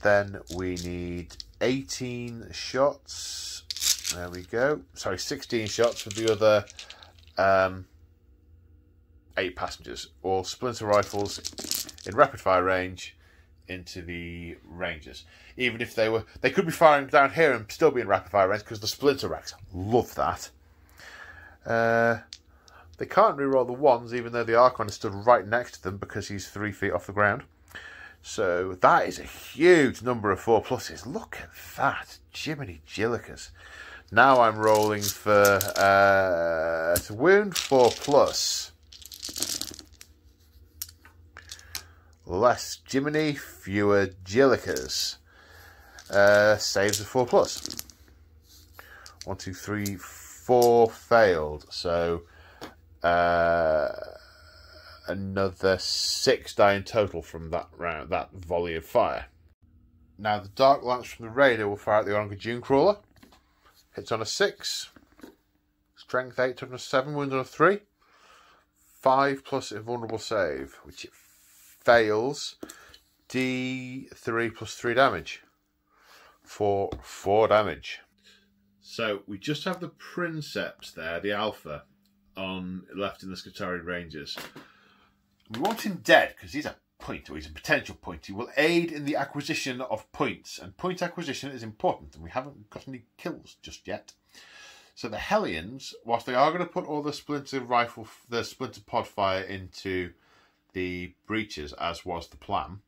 Then we need 18 shots. There we go. Sorry, 16 shots for the other 8 passengers. All splinter rifles in rapid fire range into the Rangers. Even if they could be firing down here and still be in rapid fire range because the splinter racks. Love that. They can't reroll the 1s even though the Archon is stood right next to them because he's 3 feet off the ground. So that is a huge number of 4+. Look at that. Jiminy Jillikers. Now I'm rolling for to wound 4+. Less Jiminy, fewer Jillikers. Saves of 4+. 1, 2, 3, 4 failed. So another 6 die in total from that round, that volley of fire. Now the Dark Lance from the Raider will fire at the Oranga Dune Crawler. Hits on a 6. Strength 8, toughness 7, wounds on a 3. 5+ invulnerable save, which it fails. D3 + 3 damage. For 4 damage. So we just have the Princeps there, the Alpha, on left in the Skitarii Rangers. We want him dead because he's a point, or he's a potential point. He will aid in the acquisition of points, and point acquisition is important, and we haven't got any kills just yet. So the Hellions, whilst they are going to put all the splinter pod fire into the breaches, as was the plan,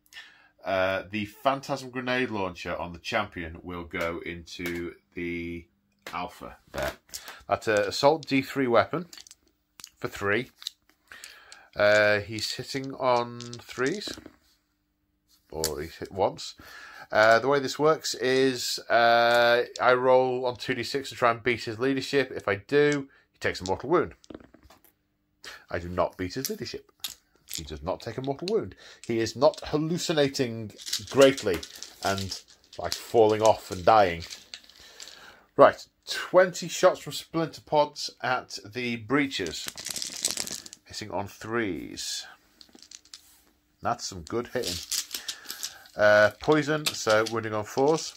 the Phantasm grenade launcher on the champion will go into the Alpha there. That's an assault D3 weapon for 3. He's hitting on 3s, or he's hit once. The way this works is I roll on 2d6 to try and beat his leadership. If I do, he takes a mortal wound. I do not beat his leadership. He does not take a mortal wound. He is not hallucinating greatly and like falling off and dying. Right, 20 shots from splinter pods at the breaches. Hitting on 3s. That's some good hitting. Poison, so wounding on 4s.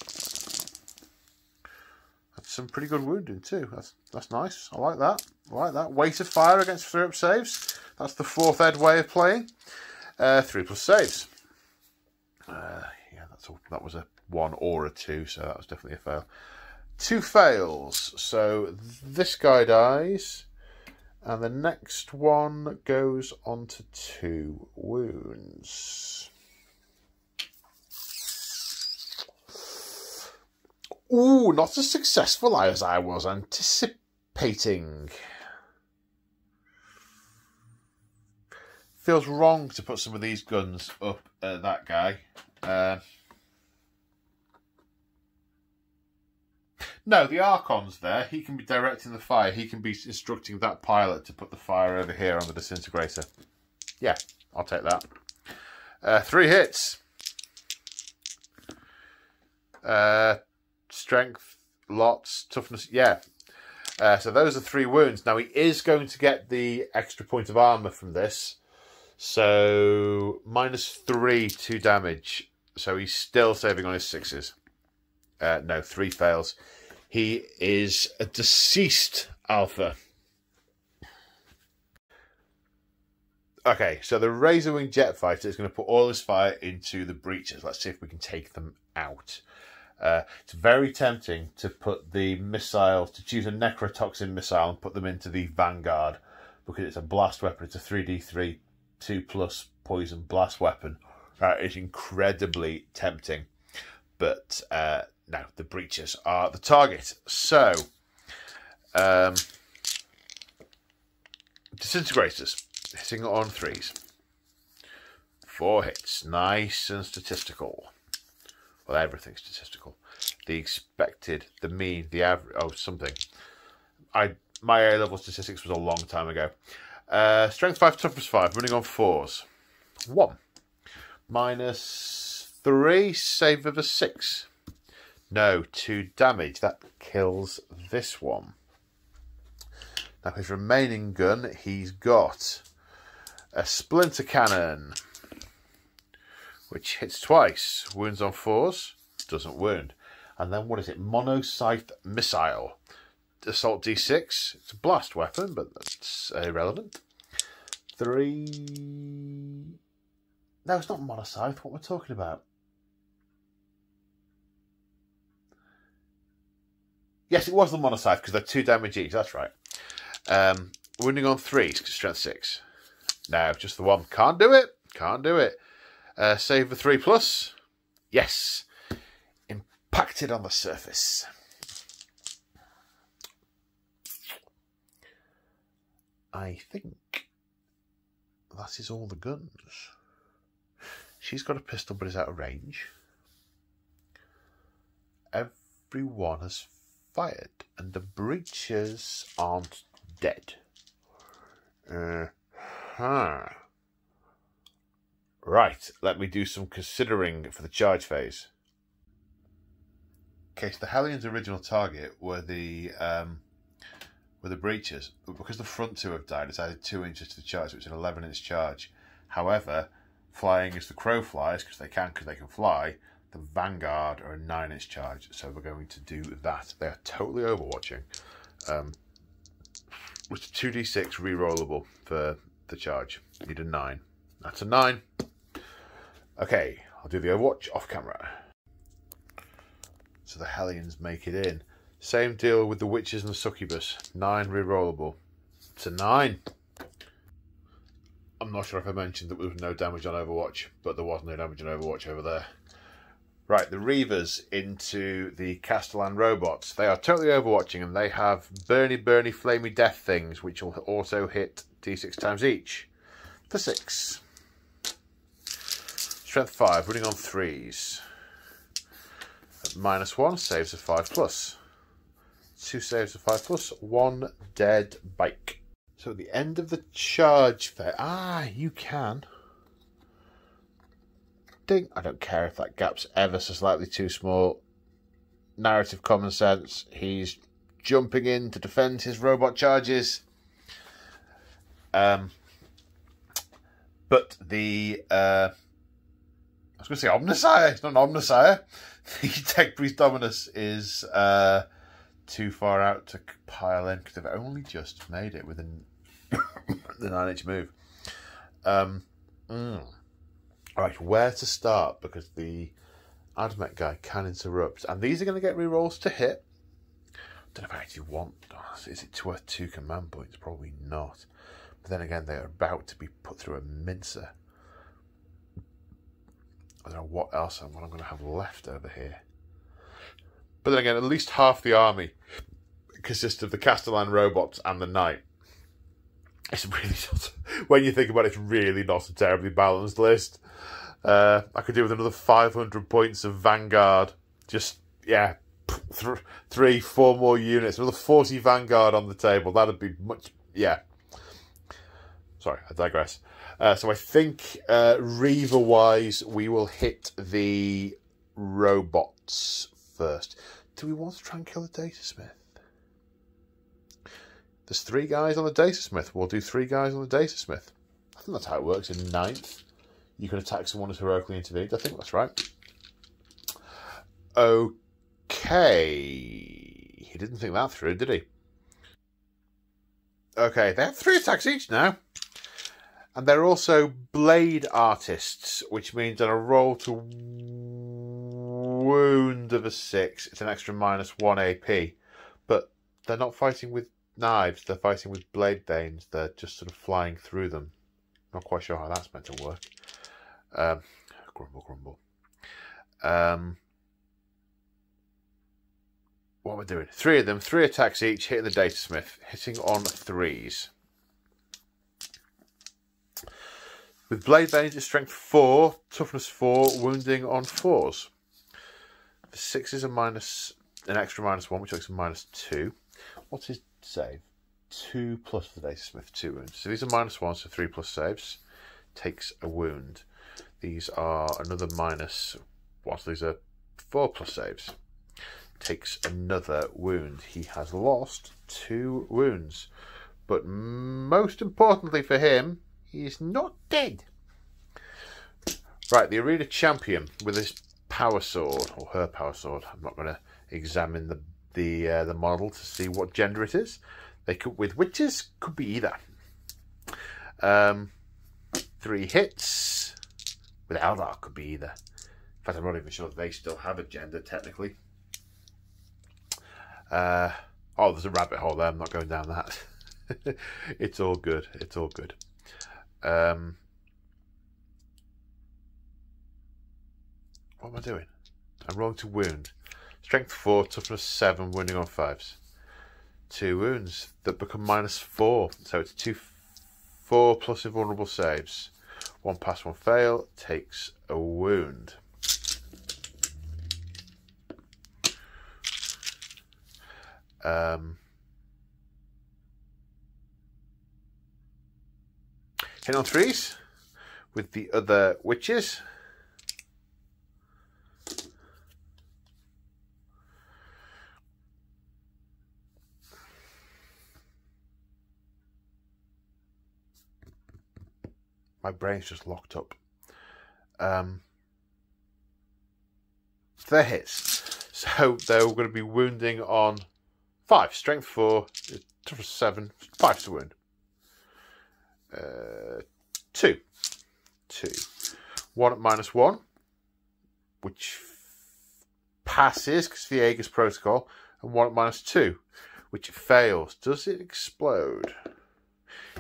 That's some pretty good wounding too. That's nice. I like that. I like that. Weight of fire against 3-up saves. That's the 4th ed way of playing. 3+ saves. Yeah, that was a 1 or a 2, so that was definitely a fail. 2 fails. So this guy dies. And the next one goes on to 2 wounds. Ooh, not as successful as I was anticipating. Feels wrong to put some of these guns up at that guy. No, the Archon's there. He can be directing the fire. He can be instructing that pilot to put the fire over here on the disintegrator. Yeah, I'll take that. 3 hits. Strength, lots, toughness. Yeah. So those are 3 wounds. Now he is going to get the extra point of armor from this. So -3 to damage. So he's still saving on his 6s. No, 3 fails. He is a deceased alpha. Okay, so the Razor Wing Jet Fighter is going to put all his fire into the breaches. Let's see if we can take them out. It's very tempting to put the missile, to choose a necrotoxin missile and put them into the Vanguard, because it's a blast weapon. It's a 3d3, 2+ poison blast weapon. It's incredibly tempting. But no, the breaches are the target. So, disintegrators. Hitting on 3s. 4 hits. Nice and statistical. Well, everything's statistical. The expected, the mean, the average. Oh, something. My A-level statistics was a long time ago. Strength 5, toughness 5. Running on 4s. 1. -3. Save of a 6. No, 2 damage. That kills this one. Now, his remaining gun, he's got a splinter cannon, which hits twice. Wounds on 4s, doesn't wound. And then what is it? Mono-scythe missile. Assault D6. It's a blast weapon, but that's irrelevant. 3. No, it's not mono-scythe. What we're talking about? Yes, it was the mono-scythe because they're 2 damage each. That's right. Wounding on 3s, strength 6. No, just the 1. Can't do it. Can't do it. Save the 3+. Yes. Impacted on the surface. I think that is all the guns. She's got a pistol but is out of range. Everyone has fired and the breaches aren't dead. Right, let me do some considering for the charge phase. Okay, so the Hellions' original target were the breaches, but because the front 2 have died, it's added 2 inches to the charge, so it's an 11-inch charge. However, flying as the crow flies, because they can fly, the Vanguard are a 9-inch charge, so we're going to do that. They are totally overwatching. With 2d6 re-rollable for the charge. Need a 9. That's a 9. Okay, I'll do the Overwatch off camera. So the Hellions make it in. Same deal with the Witches and the Succubus. 9 re-rollable. It's a 9. I'm not sure if I mentioned that there was no damage on Overwatch, but there was no damage on Overwatch over there. Right, the Reavers into the Castellan robots. They are totally overwatching and they have burny, flamey death things, which will also hit d6 times each. For 6. Strength 5, running on 3s. At -1, saves of 5+. 2 saves of 5+, 1 dead bike. So at the end of the charge phase, you can. I don't care if that gap's ever so slightly too small. Narrative common sense. He's jumping in to defend his robot charges. But the I was going to say Omnisire. It's not an Omnisire. The Tech Priest Dominus is too far out to pile in because they've only just made it within the 9-inch move. Right, where to start? Because the AdMech guy can interrupt. And these are going to get rerolls to hit. I don't know if I actually want... Is it worth 2 command points? Probably not. But then again, they're about to be put through a mincer. I don't know what else I'm going to have left over here. But then again, at least half the army consists of the Castellan robots and the Knight. It's really not... When you think about it, it's really not a terribly balanced list. I could do with another 500 points of Vanguard. Just, yeah, 3-4 more units. Another 40 Vanguard on the table. That'd be much, yeah. Sorry, I digress. So I think Reaver-wise, we will hit the robots first. Do we want to try and kill the Datasmith? There's 3 guys on the Datasmith. We'll do 3 guys on the Datasmith. I think that's how it works in 9th. You can attack someone who's heroically intervened. I think that's right. Okay. He didn't think that through, did he? Okay, they have 3 attacks each now. And they're also blade artists, which means on a roll to wound of a 6, it's an extra -1 AP. But they're not fighting with knives, they're fighting with blade banes. They're just sort of flying through them. Not quite sure how that's meant to work. Grumble, grumble. What we're doing? 3 of them, 3 attacks each, hitting the Datasmith, hitting on 3s. With blade banes, it's strength 4, toughness 4, wounding on 4s. The 6 is an extra -1, which makes a -2. What's his save? 2 plus for the Datasmith, 2 wounds. So these are -1, so 3 plus saves. Takes a wound. These are another -1, these are 4 plus saves. Takes another wound. He has lost 2 wounds. But most importantly for him, he is not dead. Right, the arena champion with his power sword, or her power sword. I'm not going to examine the model to see what gender it is. They could, with witches, could be either. 3 hits. With Eldar, could be either. In fact, I'm not even sure that they still have a gender, technically. Oh, there's a rabbit hole there. I'm not going down that. It's all good. It's all good. What am I doing? I'm rolling to wound. Strength 4, toughness 7, wounding on 5s. 2 wounds that become -4. So it's 2 4 plus invulnerable saves. 1 pass, 1 fail. Takes a wound. Hit on 3s with the other witches. My brain's just locked up. They're hits. So they're going to be wounding on 5. Strength 4, toughness 7, 5 to wound. 2. 1 at -1, which passes because the Aegis protocol, and 1 at -2, which fails. Does it explode?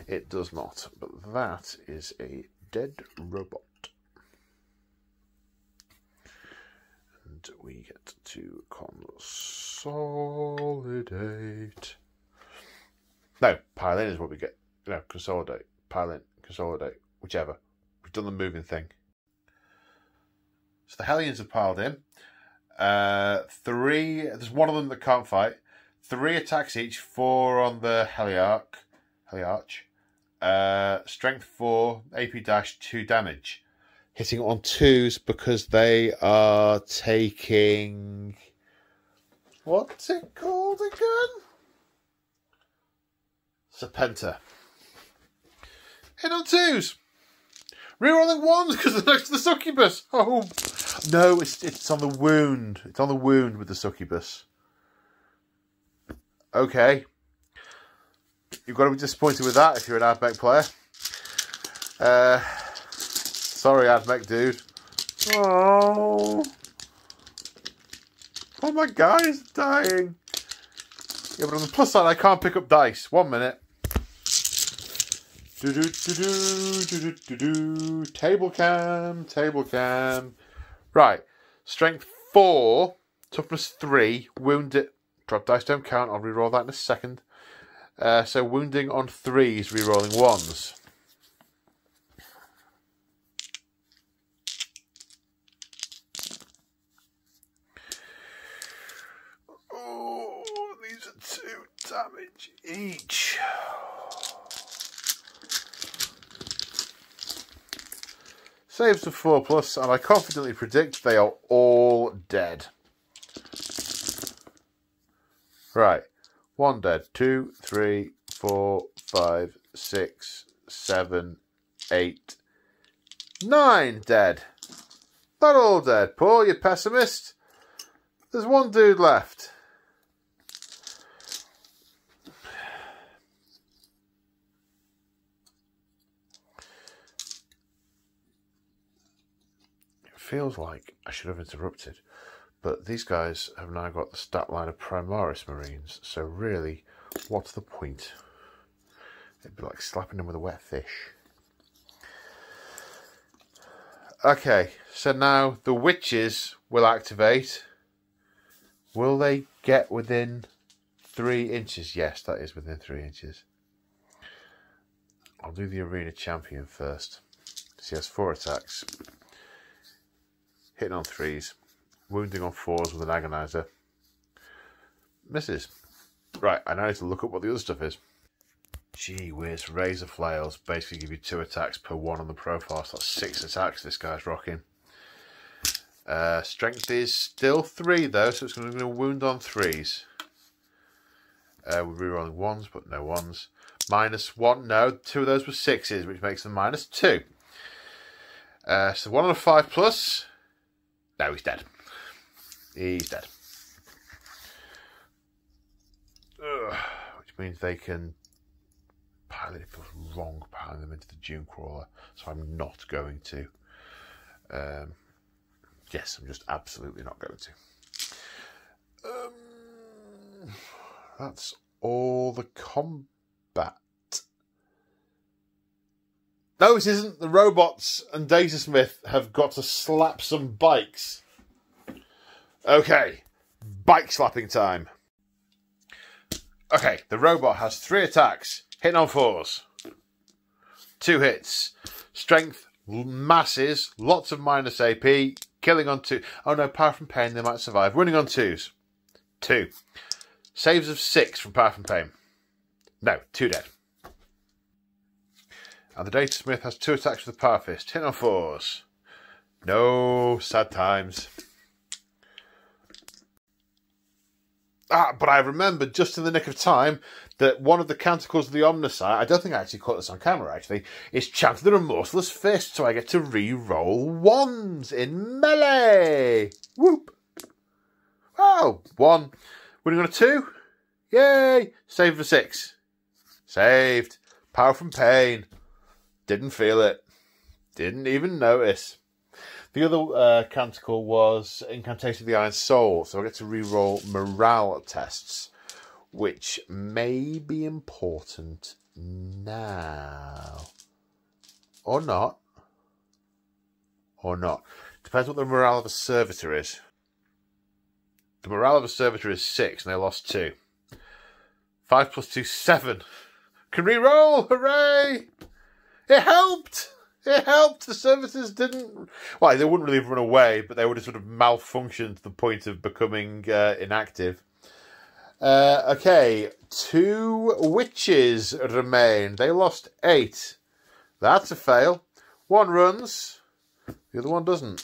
It does not, but that is a dead robot. And we get to consolidate. No, pile in is what we get. No, consolidate. Pile in, consolidate, whichever. We've done the moving thing. So the Hellions have piled in. 3, there's one of them that can't fight. 3 attacks each, 4 on the Heliarch. Strength 4, AP dash, 2 damage. Hitting on 2s because they are taking... What's it called again? Serpenta. Hit on 2s. Rerolling 1s because they're next to the succubus. Oh no, it's on the wound. It's on the wound with the succubus. Okay. You've got to be disappointed with that if you're an AdMech player. Sorry, AdMech dude. Oh, my guy's dying. Yeah, but on the plus side, I can't pick up dice. 1 minute. Table cam. Right. Strength 4, toughness 3, wound it. Drop dice don't count. I'll reroll that in a second. So wounding on 3s, rerolling 1s. Oh, these are 2 damage each. Saves of 4 plus, and I confidently predict they are all dead. Right. 1 dead, 2, 3, 4, 5, 6, 7, 8, 9 dead. Not all dead, Paul, you pessimist. There's one dude left. It feels like I should have interrupted, but these guys have now got the stat line of Primaris Marines, so really, what's the point? It'd be like slapping them with a wet fish. Okay, so now the witches will activate. Will they get within 3 inches? Yes, that is within 3 inches. I'll do the arena champion first. She has 4 attacks. Hitting on 3s. Wounding on 4s with an agonizer. Misses. Right, I now need to look up what the other stuff is. Gee whiz, razor flails basically give you 2 attacks per 1 on the profile, so that's 6 attacks this guy's rocking. Strength is still 3 though, so it's going to wound on 3s. We're rerolling 1s, but no 1s. -1, no, 2 of those were 6s, which makes them -2. So 1 on a 5+. No, he's dead. He's dead. Which means they can pilot. It feels wrong piloting them into the Dune Crawler, so I'm not going to. Yes, I'm just absolutely not going to. That's all the combat. No, it isn't. The robots and Datasmith have got to slap some bikes. Okay, bike slapping time. Okay, the robot has 3 attacks. Hitting on 4s. 2 hits. Strength, masses, lots of minus AP. Killing on 2. Oh no, power from pain, they might survive. Winning on 2s. 2. Saves of 6 from power from pain. No, 2 dead. And the Datasmith has 2 attacks with the Power Fist. Hitting on 4s. No, sad times. But I remembered just in the nick of time that one of the canticles of the Omnisci, I don't think I actually caught this on camera actually, is Chant of the Remorseless Fist, so I get to re-roll 1s in melee. Whoop. Oh, 1. Winning on a 2. Yay. Save for 6. Saved. Power from pain. Didn't feel it. Didn't even notice. The other canticle was Incantation of the Iron Soul, so I get to re-roll morale tests, which may be important now. Or not. Or not. Depends what the morale of a servitor is. The morale of a servitor is 6, and they lost 2. 5 + 2, 7. Can re-roll! Hooray! It helped! It helped. The servitors didn't... Well, they wouldn't really have run away, but they would have sort of malfunctioned to the point of becoming inactive. Okay, 2 witches remain. They lost 8. That's a fail. 1 runs. The other one doesn't.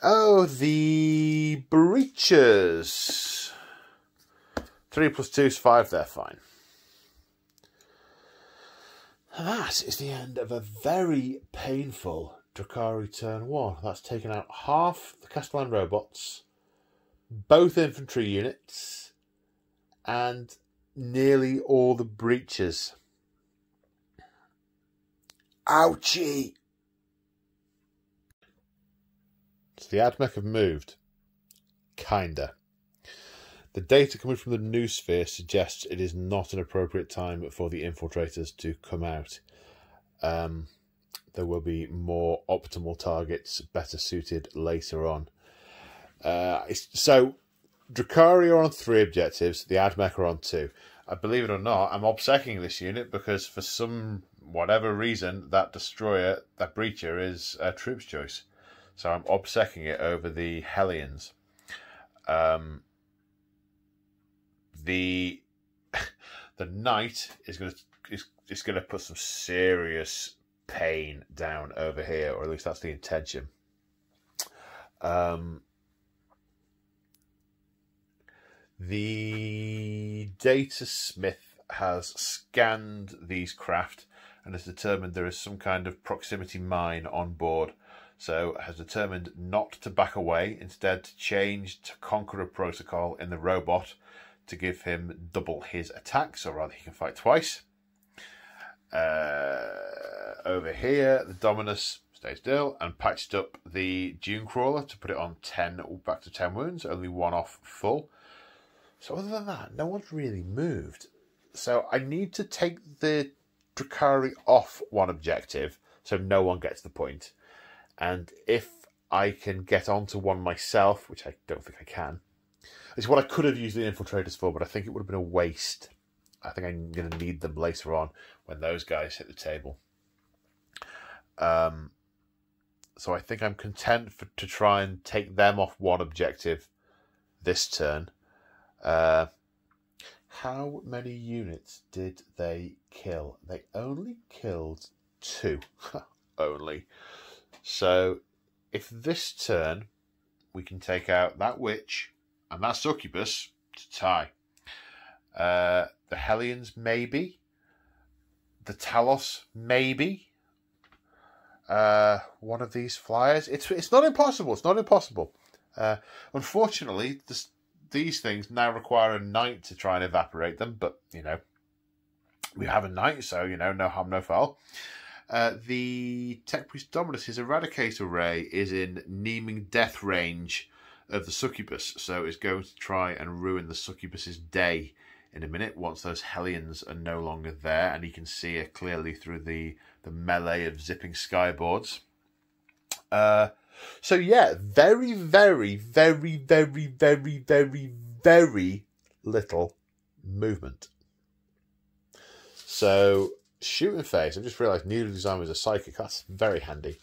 Oh, the breachers. 3 + 2 is 5. They're fine. That is the end of a very painful Drukhari turn 1. That's taken out half the Castellan robots, both infantry units, and nearly all the breaches. Ouchie! So the AdMech have moved. Kinda. The data coming from the new sphere suggests it is not an appropriate time for the infiltrators to come out. There will be more optimal targets, better suited later on. So, Drukhari are on 3 objectives, the AdMech are on 2. Believe it or not, I'm obsecking this unit because for some, whatever reason, that destroyer, that breacher is a troops choice. So I'm obsecking it over the Hellions. The knight is going to put some serious pain down over here, or at least that's the intention. The data smith has scanned these craft and has determined there is some kind of proximity mine on board. So has determined not to back away, instead to change to Conqueror protocol in the robot to give him double his attacks, or rather he can fight twice. Over here, the Dominus stays still and patched up the Dune Crawler to put it on 10, back to 10 wounds, only one off full. So other than that, no one's really moved. So I need to take the Drukhari off one objective so no one gets the point. And if I can get onto one myself, which I don't think I can, it's what I could have used the infiltrators for, but I think it would have been a waste. I think I'm going to need them later on when those guys hit the table. So I think I'm content to try and take them off one objective this turn. How many units did they kill? They only killed 2. Only. So if this turn we can take out that witch and that succubus to tie. The Hellions maybe. The Talos maybe. One of these flyers. It's not impossible. It's not impossible. Unfortunately, these things now require a knight to try and evaporate them. But, you know, we have a knight, so, you know, no harm, no foul. The Tech Priest Dominus, his Eradicator Ray is in Neeming death range of the Succubus. So it's going to try and ruin the Succubus's day in a minute once those Hellions are no longer there. And he can see it clearly through the melee of zipping skyboards. So yeah, very, very, very, very, very, very, very little movement. So shooting phase, I've just realised neither design was a psychic. That's very handy.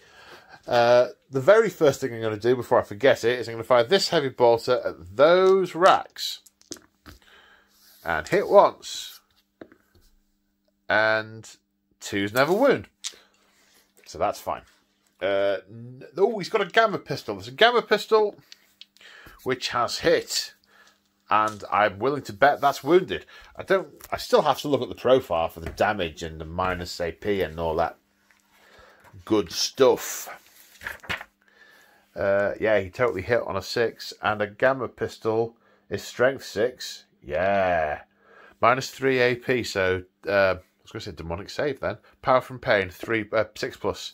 The very first thing I'm going to do before I forget it is I'm going to fire this heavy bolter at those racks. And hit once. And 2's never wound. So that's fine. Oh, he's got a gamma pistol. There's a gamma pistol which has hit. And I'm willing to bet that's wounded. I still have to look at the profile for the damage and the minus AP and all that good stuff. Yeah, he totally hit on a 6. And a gamma pistol is strength 6. Yeah. Minus 3 AP. So, I was going to say demonic save then. Power from pain, 6 plus.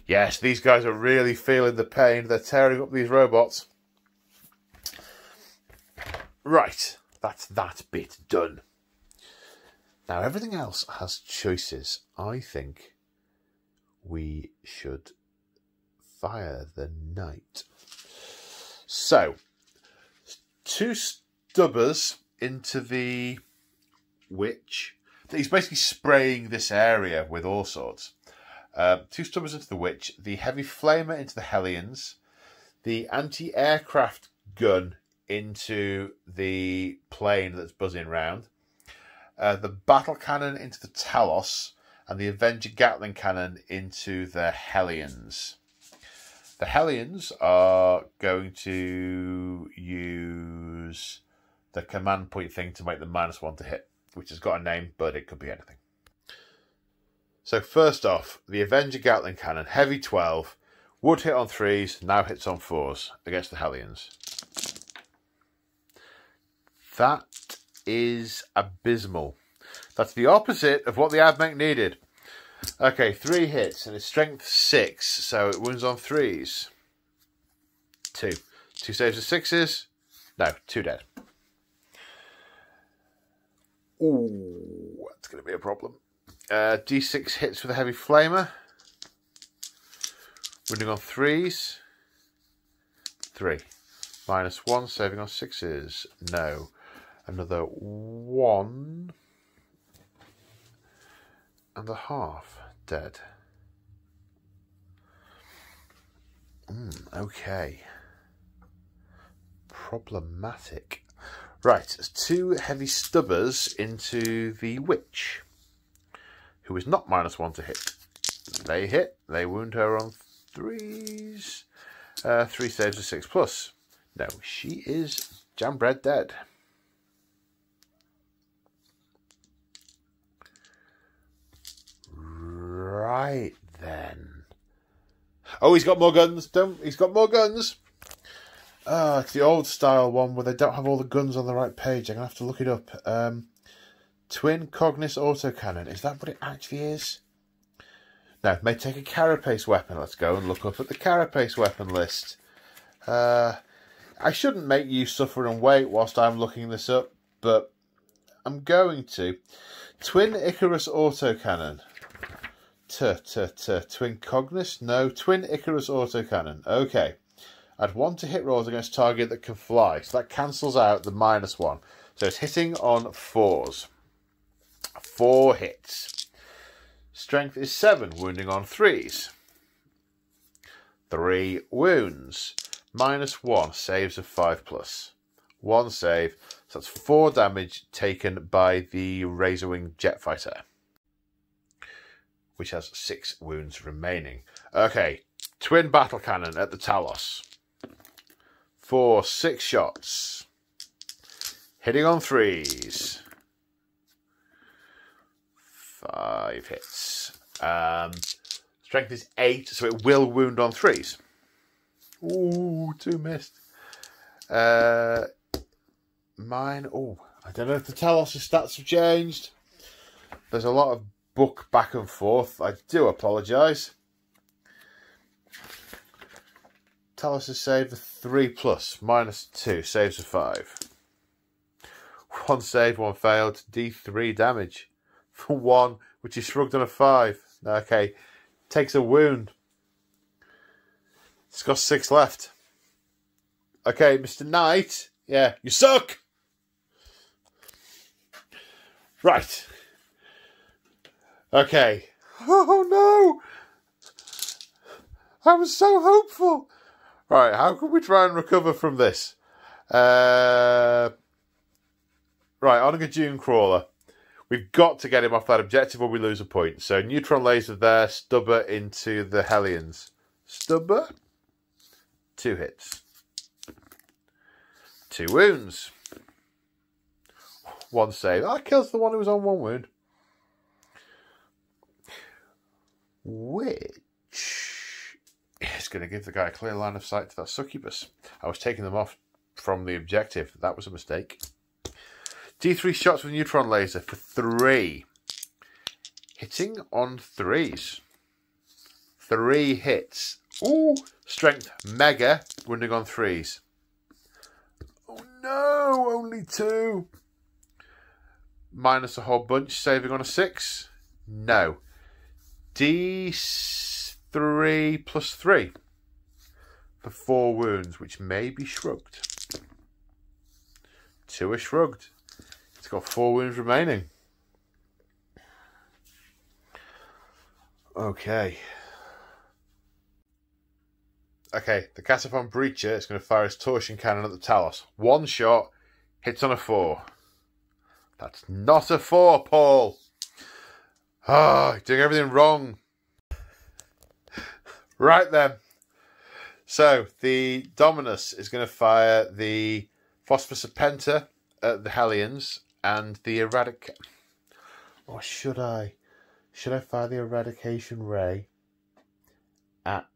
Yes, these guys are really feeling the pain. They're tearing up these robots. Right, that's that bit done. Now, everything else has choices. I think we should fire the knight. So, 2 stubbers into the witch. He's basically spraying this area with all sorts. 2 stubbers into the witch. The heavy flamer into the Hellions. The anti-aircraft gun into the plane that's buzzing round. The battle cannon into the Talos. And the Avenger Gatling cannon into the Hellions. The Hellions are going to use the command point thing to make them -1 to hit, which has got a name, but it could be anything. So first off, the Avenger Gatling cannon, heavy 12, would hit on 3s, now hits on 4s against the Hellions. That is abysmal. That's the opposite of what the AdMech needed. Okay, 3 hits, and it's strength 6, so it wounds on 3s. 2. 2 saves of 6s. No, 2 dead. Ooh, that's going to be a problem. D6 hits with a heavy flamer. Wounding on 3s. 3. -1, saving on 6s. No. Another 1.5 dead. Okay. Problematic. Right, 2 heavy stubbers into the witch, who is not -1 to hit. They hit. They wound her on 3s. 3 saves of 6 plus. No, she is jam bread dead. Right then. Oh, he's got more guns. He's got more guns. Ah, it's the old style one where they don't have all the guns on the right page. I'm going to have to look it up. Twin Cognis autocannon. Is that what it actually is? No, it may take a carapace weapon. Let's go and look up at the carapace weapon list. I shouldn't make you suffer and wait whilst I'm looking this up, but I'm going to. Twin Icarus autocannon. Twin Cognis? No, Twin Icarus autocannon. Okay. Add 1 to hit rolls against target that can fly. So that cancels out the -1. So it's hitting on 4s. 4 hits. Strength is 7, wounding on 3s. 3 wounds. -1, saves of 5+. 1 save. So that's 4 damage taken by the Razorwing jet fighter, which has 6 wounds remaining. Okay, twin battle cannon at the Talos. For 6 shots. Hitting on 3s. 5 hits. Strength is 8, so it will wound on 3s. Ooh, 2 missed. Mine, oh, I don't know if the Talos' stats have changed. There's a lot of book back and forth. I do apologise. Talos has saved a 3+, -2, saves a 5. 1 save, 1 failed, D3 damage. For 1, which is shrugged on a 5. Okay, takes a wound. It's got 6 left. Okay, Mr. Knight. Yeah, you suck! Right. Okay. Oh no! I was so hopeful. Right, how can we try and recover from this? Right, Onaga Dune Crawler. We've got to get him off that objective or we lose a point. So neutron laser there, stubber into the Hellions. Stubber? 2 hits. 2 wounds. 1 save. That kills the one who was on 1 wound. Which is going to give the guy a clear line of sight to that succubus. I was taking them off from the objective. That was a mistake. D3 shots with neutron laser for 3. Hitting on 3s. 3 hits. Ooh, strength mega, wounding on 3s. Oh no, only 2. Minus a whole bunch, saving on a 6. No. D3 plus 3 for 4 wounds, which may be shrugged. 2 are shrugged. It's got 4 wounds remaining. Okay. Okay, the Casapon Breacher is going to fire his torsion cannon at the Talos. 1 shot, hits on a 4. That's not a 4, Paul. Ah, doing everything wrong. Right then. So, the Dominus is going to fire the Phosphor Serpenta at the Hellions and the Or should I? Should I fire the Eradication Ray at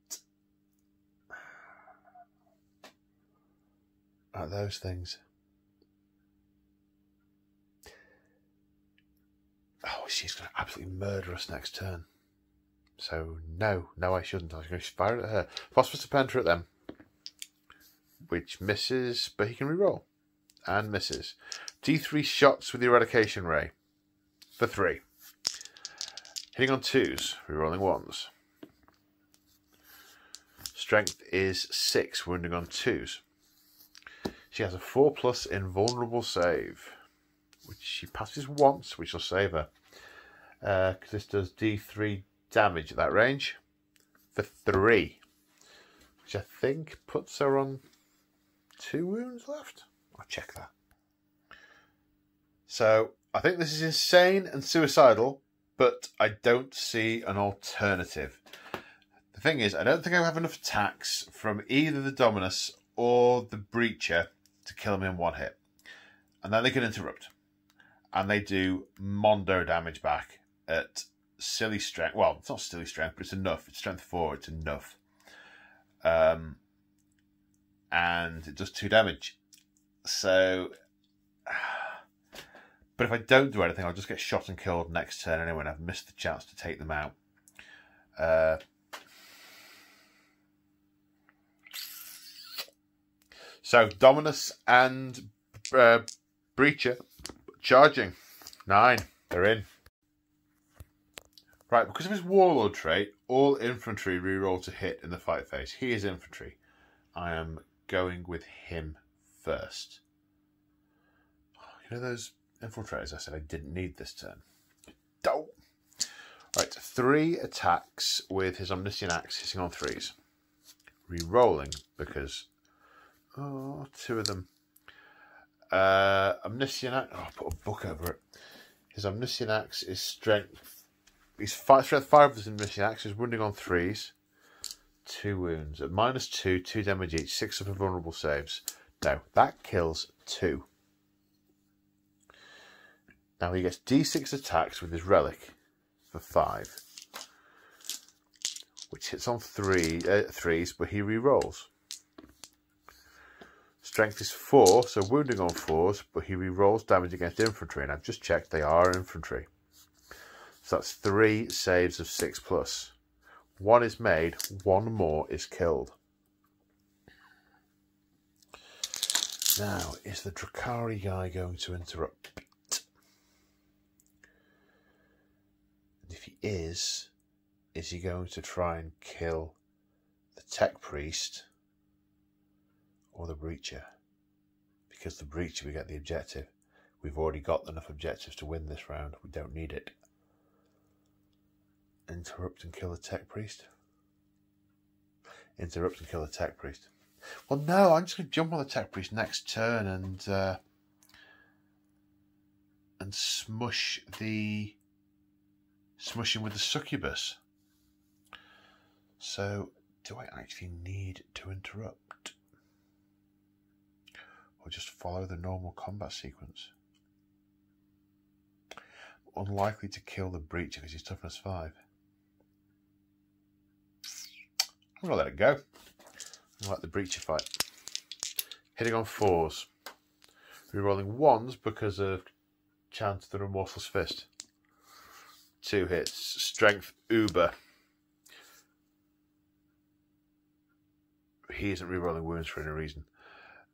those things? Oh, she's going to absolutely murder us next turn. So, no, I shouldn't. I was going to fire it at her. Phosphor Serpenta at them. Which misses, but he can reroll. And misses. D3 shots with the Eradication Ray. For 3. Hitting on 2s, rerolling 1s. Strength is 6, wounding on 2s. She has a 4+ invulnerable save, which she passes once, which will save her. Because this does D3 damage at that range for 3, which I think puts her on 2 wounds left. I'll check that. So I think this is insane and suicidal, but I don't see an alternative. The thing is, I don't think I have enough attacks from either the Dominus or the Breacher to kill him in 1 hit. And then they can interrupt. And they do mondo damage back at silly strength. Well, it's not silly strength, but it's enough. It's strength 4. It's enough. And it does 2 damage. So, but if I don't do anything, I'll just get shot and killed next turn anyway, and I've missed the chance to take them out. So, Dominus and Breacher charging. 9. They're in. Right, because of his Warlord trait, all infantry reroll to hit in the fight phase. He is infantry. I am going with him first. You know those infiltrators I said I didn't need this turn? Don't. Right, 3 attacks with his Omniscient Axe hitting on 3s. Re-rolling because... Oh, 2 of them. Omniscient Axe... Oh, I'll put a book over it. His Omniscient Axe is strength... He's strength 5 with his Omniscient Axe. He's wounding on 3s. 2 wounds. At -2, 2 damage each. 6 of invulnerable saves. No, that kills 2. Now he gets D6 attacks with his relic for 5, which hits on 3s, but he re-rolls. Strength is 4, so wounding on 4s, but he re-rolls damage against infantry, and I've just checked they are infantry. So that's 3 saves of 6+. 1 is made, 1 more is killed. Now, is the Drukhari guy going to interrupt? And if he is he going to try and kill the Tech Priest or the Breacher? Because the Breacher, we get the objective. We've already got enough objectives to win this round. We don't need it. Interrupt and kill the Tech Priest? Interrupt and kill the Tech Priest. Well, no, I'm just going to jump on the Tech Priest next turn and smush him with the Succubus. So, do I actually need to interrupt? Or just follow the normal combat sequence? Unlikely to kill the Breacher because he's toughness 5. I'm going to let it go. I like the Breacher fight. Hitting on 4s. Rerolling 1s because of Chance the Remorseless Fist. 2 hits. Strength Uber. He isn't rerolling wounds for any reason.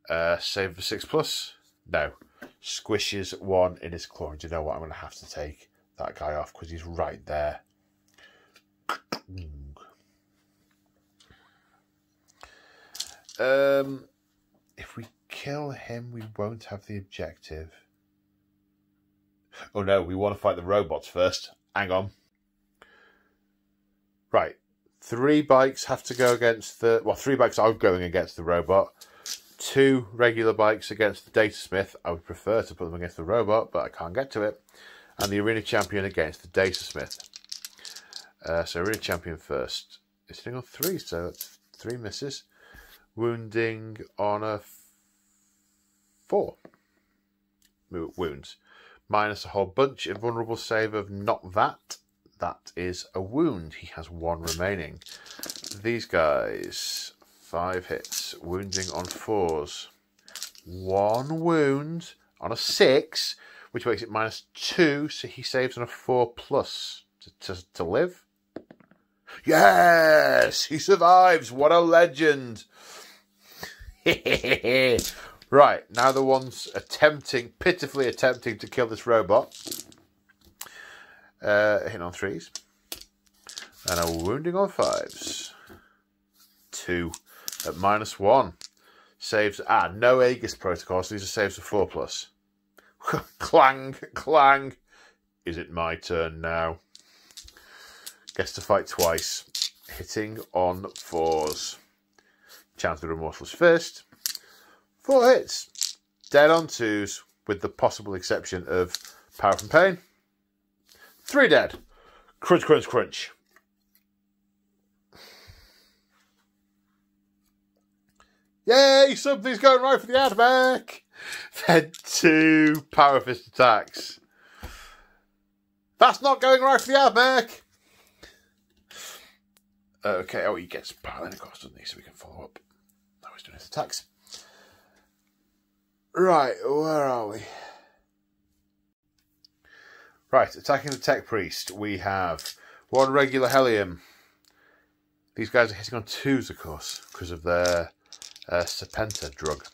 Save for 6+. No. Squishes 1 in his claw. Do you know what? I'm going to have to take that guy off because he's right there. If we kill him, we won't have the objective. Oh no, we want to fight the robots first. Hang on. Right. 3 bikes have to go against the... Well, 3 bikes are going against the robot. 2 regular bikes against the Datasmith. I would prefer to put them against the robot, but I can't get to it. And the Arena Champion against the Datasmith. So Arena Champion first. It's hitting on 3, so that's 3 misses. Wounding on a 4. Wounds. Minus a whole bunch. Invulnerable save of not that. That is a wound. He has 1 remaining. These guys, 5 hits. Wounding on 4s. 1 wound on a 6, which makes it -2, so he saves on a 4+ to live. Yes! He survives! What a legend! Right, now the ones pitifully attempting to kill this robot. Hitting on 3s. And a wounding on 5s. 2 at -1. Saves. No Aegis protocol, so these are saves of 4+. Clang, clang. Is it my turn now? Gets to fight twice. Hitting on 4s. Chance the Remorseless Fist. 4 hits. Dead on 2s, with the possible exception of Power from Pain. 3 dead. Crunch, crunch, crunch. Yay! Something's going right for the AdMech. Then 2 Power Fist attacks. That's not going right for the AdMech! Okay, oh, he gets piling across, doesn't he? So we can follow up. Now he's doing his attacks. Right, where are we? Right, attacking the Tech Priest, we have one regular Hellion. These guys are hitting on 2s, of course, because of their Serpenta drug.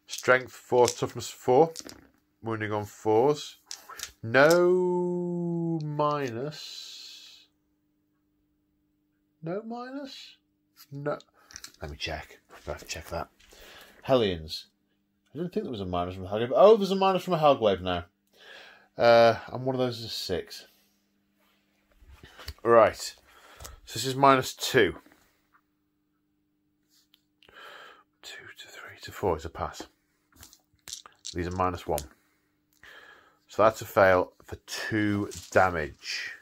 Strength 4, toughness 4, wounding on 4s. No minus. No minus? No. Let me check. I have to check that. Hellions. I didn't think there was a minus from a Hellglaive. Oh, there's a minus from a Hellglaive now. And one of those is a 6. Right. So this is minus 2. 2 to 3 to 4 is a pass. These are minus 1. So that's a fail for 2 damage.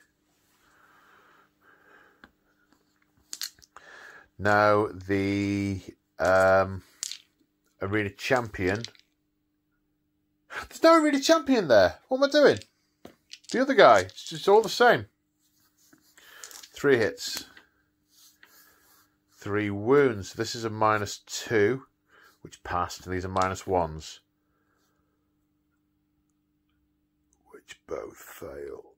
Now the Arena Champion. There's no Arena Champion there. What am I doing? The other guy. It's just all the same. 3 hits. 3 wounds. This is a minus 2, which passed, and these are minus 1s, which both fail.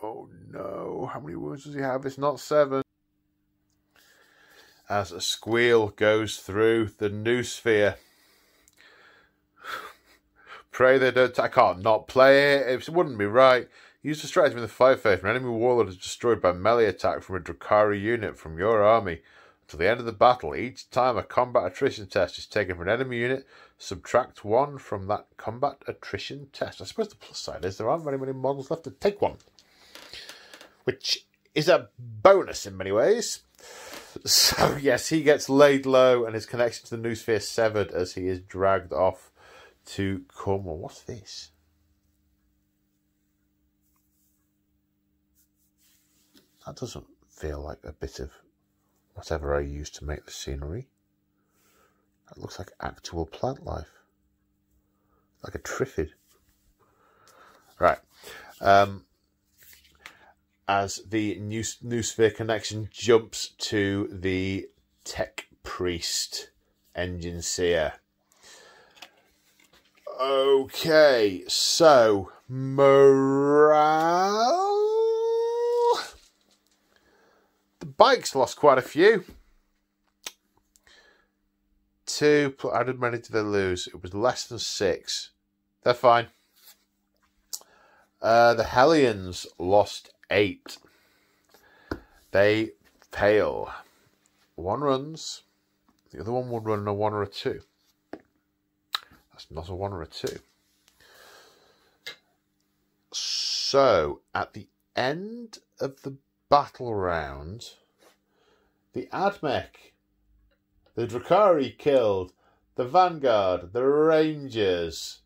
Oh no. How many wounds does he have? It's not 7. As a squeal goes through the noosphere. Pray they don't. I can't not play it. It wouldn't be right. Use the stratagem in the 5 phase. An enemy warlord is destroyed by melee attack from a Drukhari unit from your army. Until the end of the battle, each time a combat attrition test is taken from an enemy unit, subtract 1 from that combat attrition test. I suppose the plus side is there aren't very many models left to take 1, which is a bonus in many ways. So yes, he gets laid low and his connection to the noosphere severed as he is dragged off to Commorrogh. What's this? That doesn't feel like a bit of whatever I used to make the scenery. That looks like actual plant life. Like a triffid. Right. As the noosphere connection jumps to the Tech Priest engine seer. Okay, so morale. The bikes lost quite a few. 2, how many did they lose? It was less than 6. They're fine. The Hellions lost 8. They fail. 1 runs. The other one would run a 1 or a 2. That's not a 1 or a 2. So, at the end of the battle round, the AdMech, the Drukhari killed the Vanguard, the Rangers,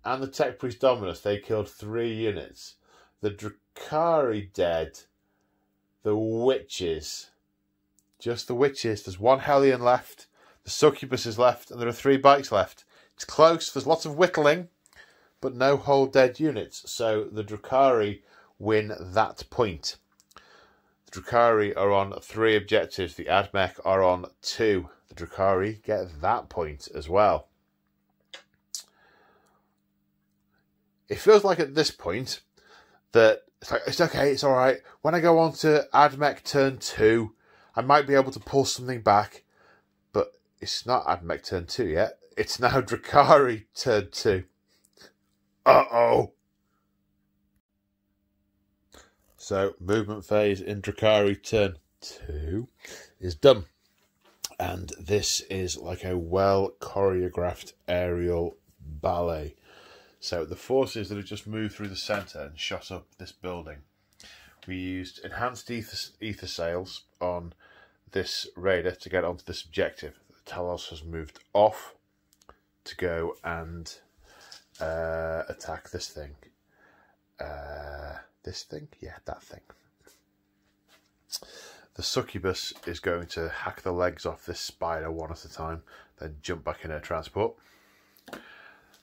and the Tech Priest Dominus. They killed 3 units. The Drukhari dead. The Witches. Just the Witches. There's 1 Hellion left. The Succubus is left. And there are 3 bikes left. It's close. There's lots of whittling. But no whole dead units. So the Drukhari win that point. The Drukhari are on 3 objectives. The AdMech are on 2. The Drukhari get that point as well. It feels like at this point that it's like, it's okay, it's all right. When I go on to AdMech turn 2, I might be able to pull something back. But it's not AdMech turn 2 yet. It's now Drukhari turn 2. Uh-oh. So, movement phase in Drukhari turn 2 is done. And this is like a well-choreographed aerial ballet. So the forces that have just moved through the centre and shot up this building. We used enhanced ether sails on this raider to get onto this objective. Talos has moved off to go and attack this thing. This thing? Yeah, that thing. The Succubus is going to hack the legs off this spider 1 at a time, then jump back in air transport.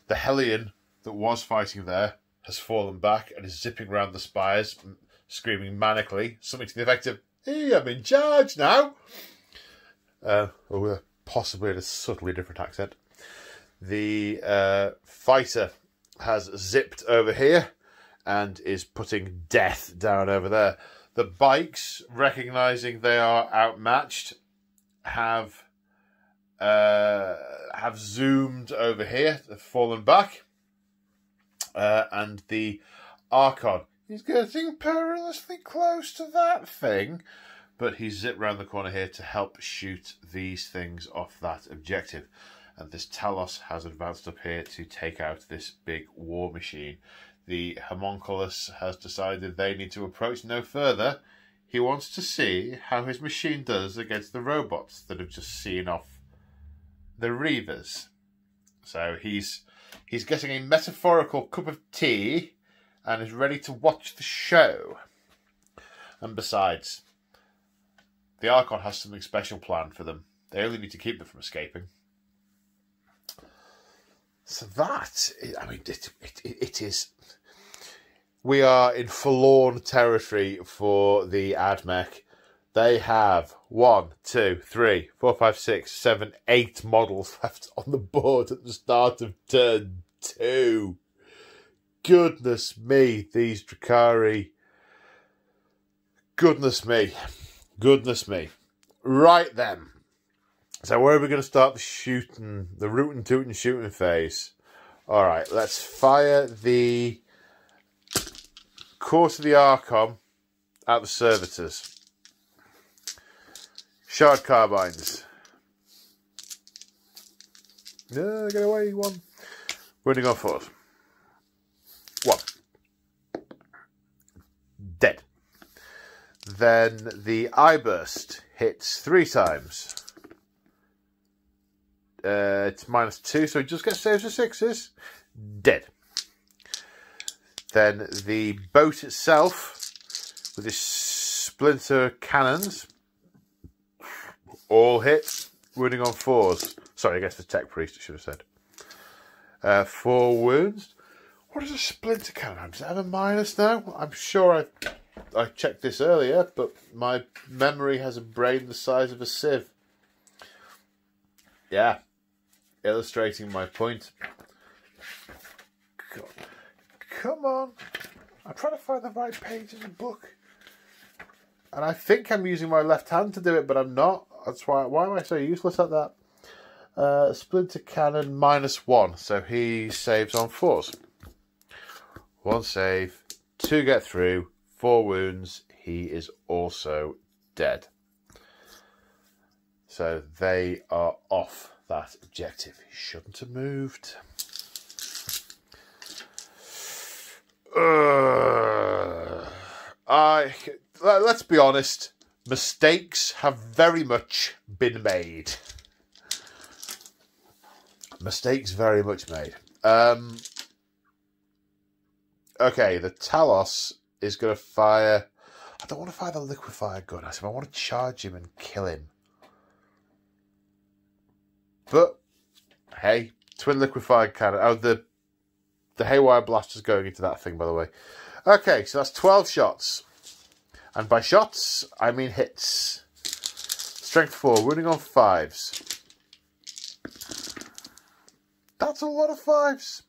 The Hellion that was fighting there has fallen back and is zipping round the spires, screaming manically, something to the effect of, "Hey, I'm in charge now!" Or possibly in a subtly different accent. The fighter has zipped over here and is putting death down over there. The bikes, recognising they are outmatched, have zoomed over here, they've fallen back. And the Archon, he's getting perilously close to that thing, but he's zipped round the corner here to help shoot these things off that objective. And this Talos has advanced up here to take out this big war machine. The Homunculus has decided they need to approach no further. He wants to see how his machine does against the robots that have just seen off the Reavers. So he's getting a metaphorical cup of tea and is ready to watch the show. And besides, the Archon has something special planned for them. They only need to keep them from escaping. So that, I mean, it is... We are in forlorn territory for the AdMech. They have 1, 2, 3, 4, 5, 6, 7, 8 models left on the board at the start of turn 2. Goodness me, these Drukhari. Goodness me. Goodness me. Right then. So where are we going to start the rootin' tootin' shooting phase? Alright, let's fire the course of the Archon at the servitors. Shard carbines. No, get away, 1. Running on 4. 1. Dead. Then the eye burst hits 3 times. It's -2, so it just gets saves for 6s. Dead. Then the boat itself, with its splinter cannons, all hit, running on 4s. Sorry, I guess the tech priest, I should have said. 4 wounds. What is a splinter cannon? Does it have a minus now? I'm sure I checked this earlier, but my memory has a brain the size of a sieve. Yeah, illustrating my point. God. Come on. I'm trying to find the right page in the book. And I think I'm using my left hand to do it, but I'm not. That's why am I so useless at that? Splinter cannon -1. So he saves on 4s. 1 save, 2 get through, 4 wounds. He is also dead. So they are off that objective. He shouldn't have moved. Let's be honest. Mistakes have very much been made. Mistakes very much made. Okay, the Talos is going to fire... I don't want to fire the liquefier gun. I want to charge him and kill him. But, hey, twin liquefied cannon. Oh, the haywire blaster's going into that thing, by the way. Okay, so that's 12 shots. And by shots, I mean hits. Strength 4, running on 5s. That's a lot of 5s.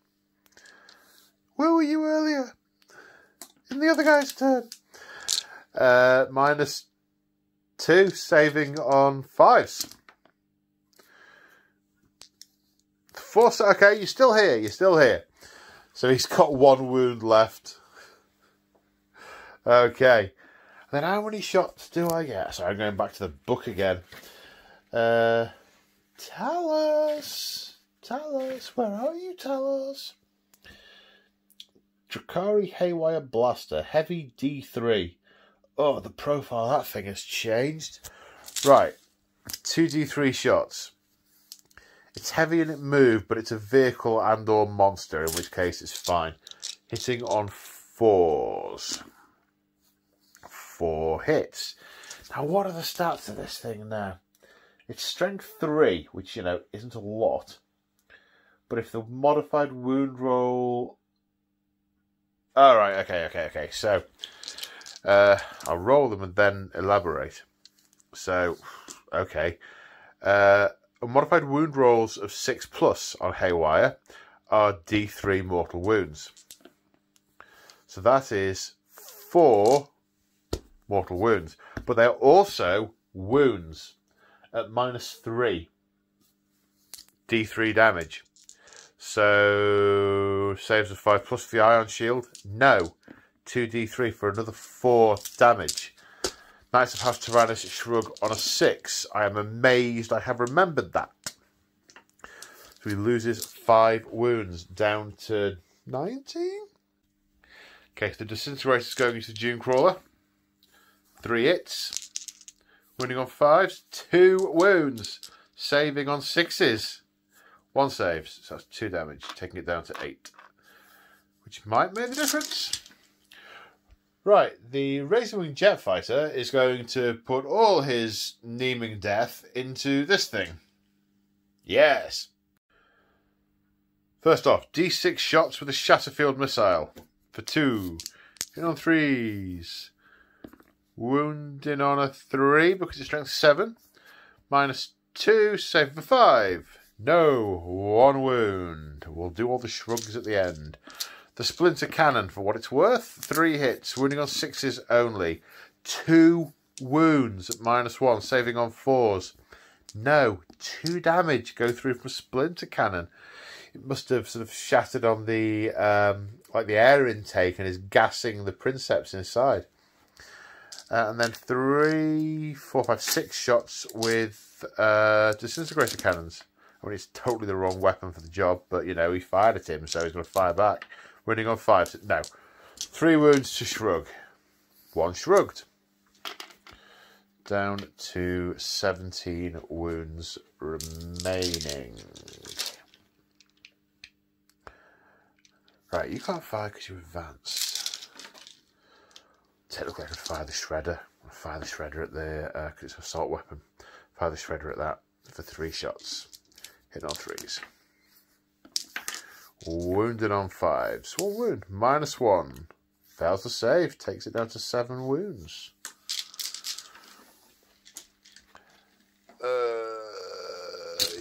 Where were you earlier? In the other guy's turn. -2, saving on 5s. 4, okay, you're still here, you're still here. So he's got 1 wound left. Okay. Then how many shots do I get? Sorry, I'm going back to the book again. Talos, where are you, Talos? Drukhari Haywire Blaster, heavy D3. Oh, the profile of that thing has changed. Right, 2D3 shots. It's heavy and it moves, but it's a vehicle and or monster, in which case it's fine. Hitting on 4s. 4 hits. Now, what are the stats of this thing now? It's strength 3, which, you know, isn't a lot. But if the modified wound roll All right. Okay. So I'll roll them and then elaborate. So, okay. Modified wound rolls of 6+ on Haywire are D3 mortal wounds. So that is 4 mortal wounds. But they're also wounds at -3 D3 damage. So saves of 5+ for the ion shield. No. 2d3 for another 4 damage. Knights of House Tyrannus shrug on a 6. I am amazed I have remembered that. So he loses 5 wounds down to 19. Okay, so the Disintegrator is going into Dunecrawler. 3 hits. Wounding on 5s. 2 wounds. Saving on 6s. 1 saves. So that's 2 damage. Taking it down to 8. Which might make the difference. Right, the Razorwing Jet Fighter is going to put all his Neeming Death into this thing. Yes. First off, D6 shots with a Shatterfield missile for 2. Hit on 3s. Wounding on a 3 because it's strength 7. -2, save for 5. No, 1 wound. We'll do all the shrugs at the end. The Splinter Cannon, for what it's worth, 3 hits, wounding on 6s only. 2 wounds at -1, saving on 4s. No, 2 damage go through from a Splinter Cannon. It must have sort of shattered on the like the air intake and is gassing the Princeps inside. And then 3, 4, 5, 6 shots with Disintegrator Cannons. I mean, it's totally the wrong weapon for the job, but, you know, he fired at him, so he's going to fire back. Wounding on 5. No. 3 wounds to shrug. 1 shrugged. Down to 17 wounds remaining. Right, you can't fire because you advanced. Technically, I could fire the Shredder. I'll fire the Shredder at the... because it's an assault weapon. Fire the Shredder at that for 3 shots. Hit on 3s. Wounded on 5s. 1 wound. -1. Fails to save. Takes it down to 7 wounds.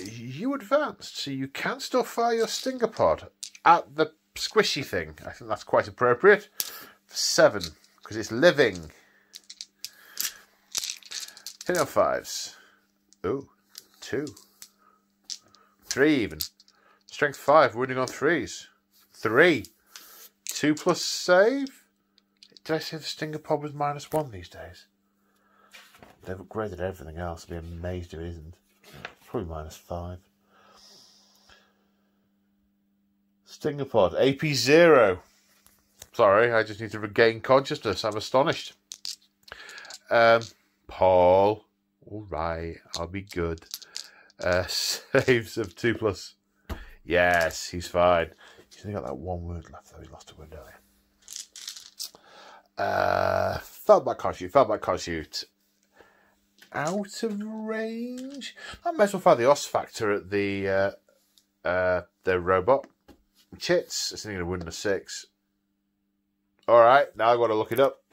You advanced, so you can still fire your Stinger Pod at the squishy thing. I think that's quite appropriate. For 7, because it's living. Hit on 5s. Ooh, 2. 3 even. Strength 5, wounding on 3s. 3. 2+ save? Did I say the Stinger Pod was -1 these days? They've upgraded everything else. I'd be amazed if it isn't. Probably -5. Stinger Pod, AP 0. Sorry, I just need to regain consciousness. I'm astonished. Paul. Alright, I'll be good. Saves of 2+. Yes, he's fine. He's only got that 1 wound left, though. He lost a wound earlier. Felt back conshoot. Out of range. I might as well fire the Os Factor at the robot. Chits. It's only going to wound a 6. Alright, now I've got to look it up.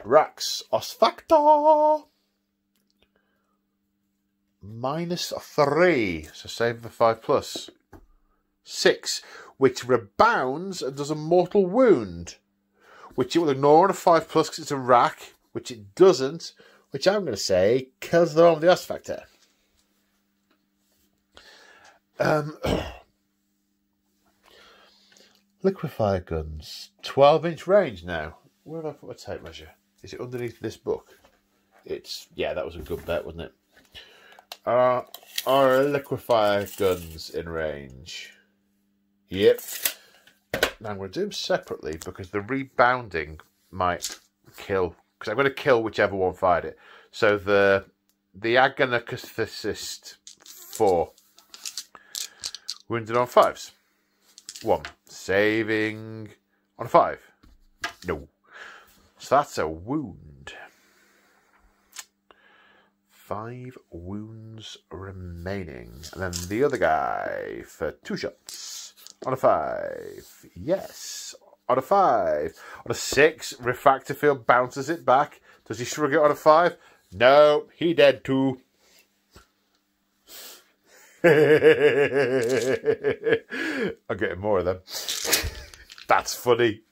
Rax. Os Factor. -3. So save for 5+. 6. Which rebounds and does a mortal wound. Which it will ignore on a 5+ because it's a rack. Which it doesn't. Which I'm going to say kills the arm of the Os Factor. Liquefier guns. 12-inch range now. Where have I put my tape measure? Is it underneath this book? It's... Yeah, that was a good bet, wasn't it? Are liquefier guns in range? Yep. Now I'm going to do them separately because the rebounding might kill. Because I'm going to kill whichever one fired it. So the Aganacathicist 4. Wounded on 5s. 1. Saving on a 5. No. So that's a wound. 5 wounds remaining. And then the other guy for 2 shots. On a 5. Yes. On a 5. On a 6, refractor field bounces it back. Does he shrug it on a 5? No, he dead too. I'm getting more of them. That's funny.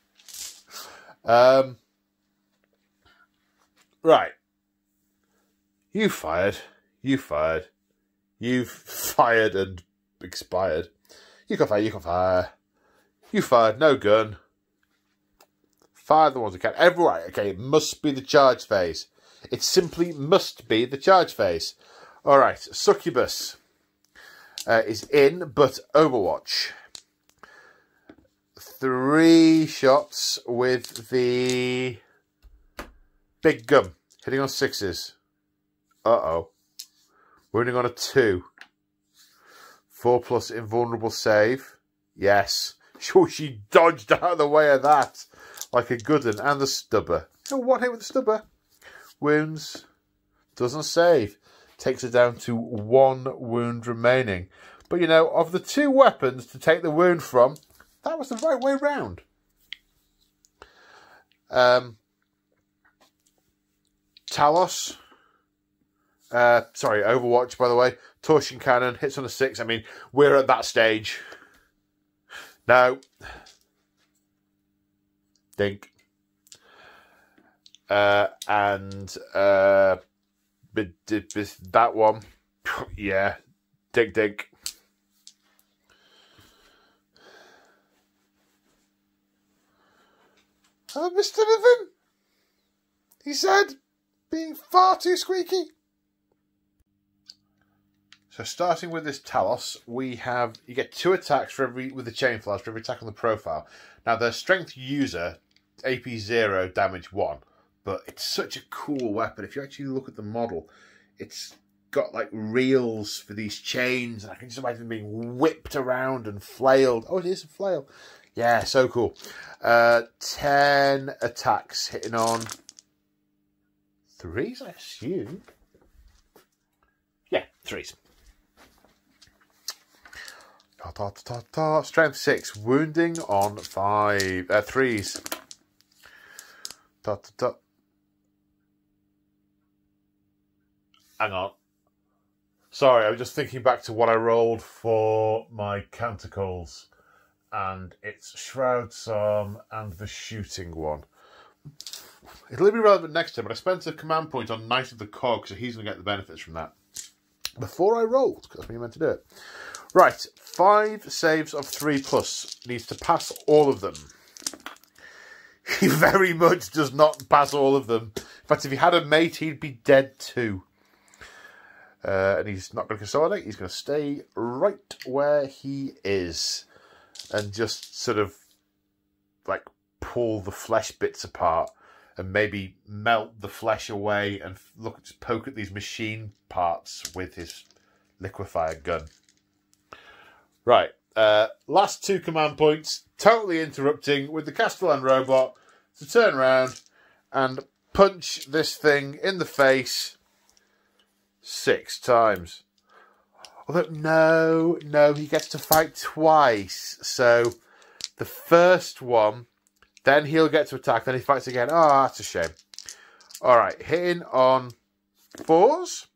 Right. You fired. You fired. You've fired and expired. You can fire. You can fire. You fired. No gun. Fire the ones who can. Everyone. Okay, it must be the charge phase. It simply must be the charge phase. All right. Succubus is in, but Overwatch. 3 shots with the big gun. Hitting on 6s. Uh-oh. Wounding on a 2. 4+ invulnerable save. Yes. Sure, she dodged out of the way of that. Like a good one. And the stubber. Oh, one hit with the stubber. Wounds. Doesn't save. Takes her down to 1 wound remaining. But, you know, of the 2 weapons to take the wound from, that was the right way round. Talos. Sorry, Overwatch, by the way. Torsion cannon, hits on a 6. I mean, we're at that stage. No. Dink. And that one. Yeah. Dink, dink. Mr. Niven, he said, being far too squeaky. So starting with this Talos, you get 2 attacks for with the chain flash for every attack on the profile. Now their strength user, AP 0, damage 1, but it's such a cool weapon. If you actually look at the model, it's got like reels for these chains, and I can just imagine them being whipped around and flailed. Oh, it is a flail. Yeah, so cool. 10 attacks hitting on 3s, I assume. Yeah, 3s. Strength 6, wounding on 3s. Hang on. Sorry, I was just thinking back to what I rolled for my countercalls. And it's Shroud Psalm and the shooting one. It'll be relevant next time, but I spent a command point on Knight of the Cog, so he's going to get the benefits from that. Before I rolled, because that's when you meant to do it. Right, 5 saves of 3+. Needs to pass all of them. He very much does not pass all of them. In fact, if he had a mate, he'd be dead too. And he's not going to consolidate. He's going to stay right where he is. And just sort of like pull the flesh bits apart and maybe melt the flesh away and poke at these machine parts with his liquefier gun. Right, last 2 command points, totally interrupting with the Castellan robot to turn around and punch this thing in the face 6 times. Although, no, he gets to fight twice. So, the first one, then he'll get to attack, then he fights again. Oh, that's a shame. Alright, hitting on 4s.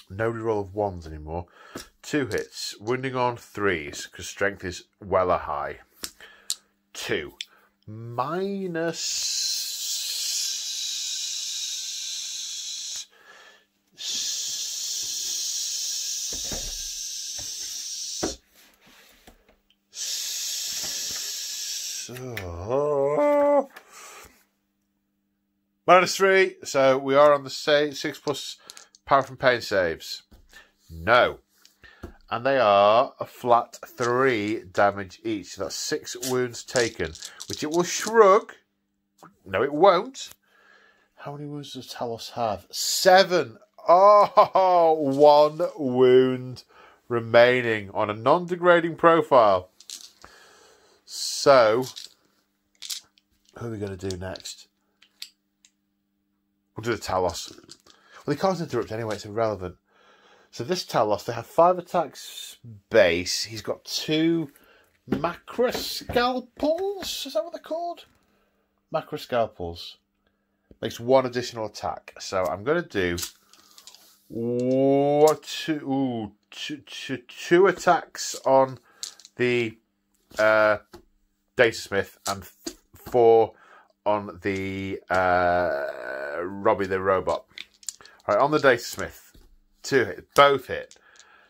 No reroll of 1s anymore. 2 hits. Wounding on 3s, because strength is well a high. 2. Minus... -3, so we are on the 6+ power from pain saves. No. And they are a flat 3 damage each. So that's 6 wounds taken, which it will shrug. No, it won't. How many wounds does Talos have? 7. Oh, 1 wound remaining on a non-degrading profile. So, who are we going to do next? We'll do the Talos. Well, they can't interrupt anyway, it's irrelevant. So this Talos, they have 5 attacks base. He's got 2 macroscalpels. Is that what they're called? Macroscalpels. Makes one additional attack. So I'm going to do two attacks on the Datasmith and 4 on the Robbie the robot. All right, on the Datasmith, 2 hit, both hit.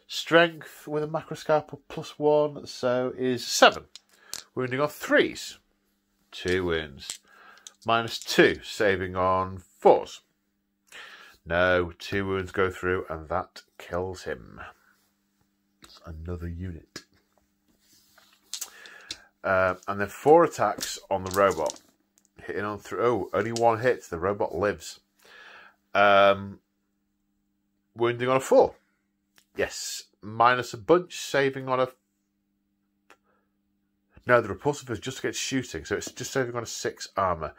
Strength with a macroscalpel +1, so is 7. Wounding on 3s, 2 wounds. -2, saving on 4s. No, 2 wounds go through, and that kills him. It's another unit. And then 4 attacks on the robot. Hitting on only 1 hit. The robot lives. Wounding on a 4. Yes. Minus a bunch, saving on a... No, the repulsive is just against shooting, so it's just saving on a 6 armour.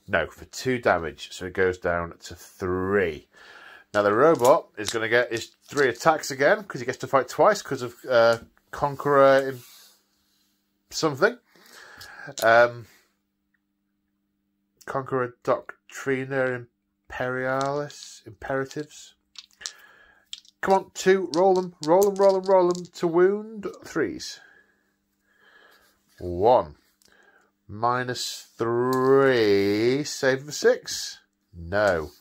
No, for 2 damage, so it goes down to 3. Now the robot is going to get his 3 attacks again, because he gets to fight twice because of Conqueror in something. Conqueror Doctrina Imperialis Imperatives. Come on, 2, roll them to wound 3s. 1. -3, save for 6. No.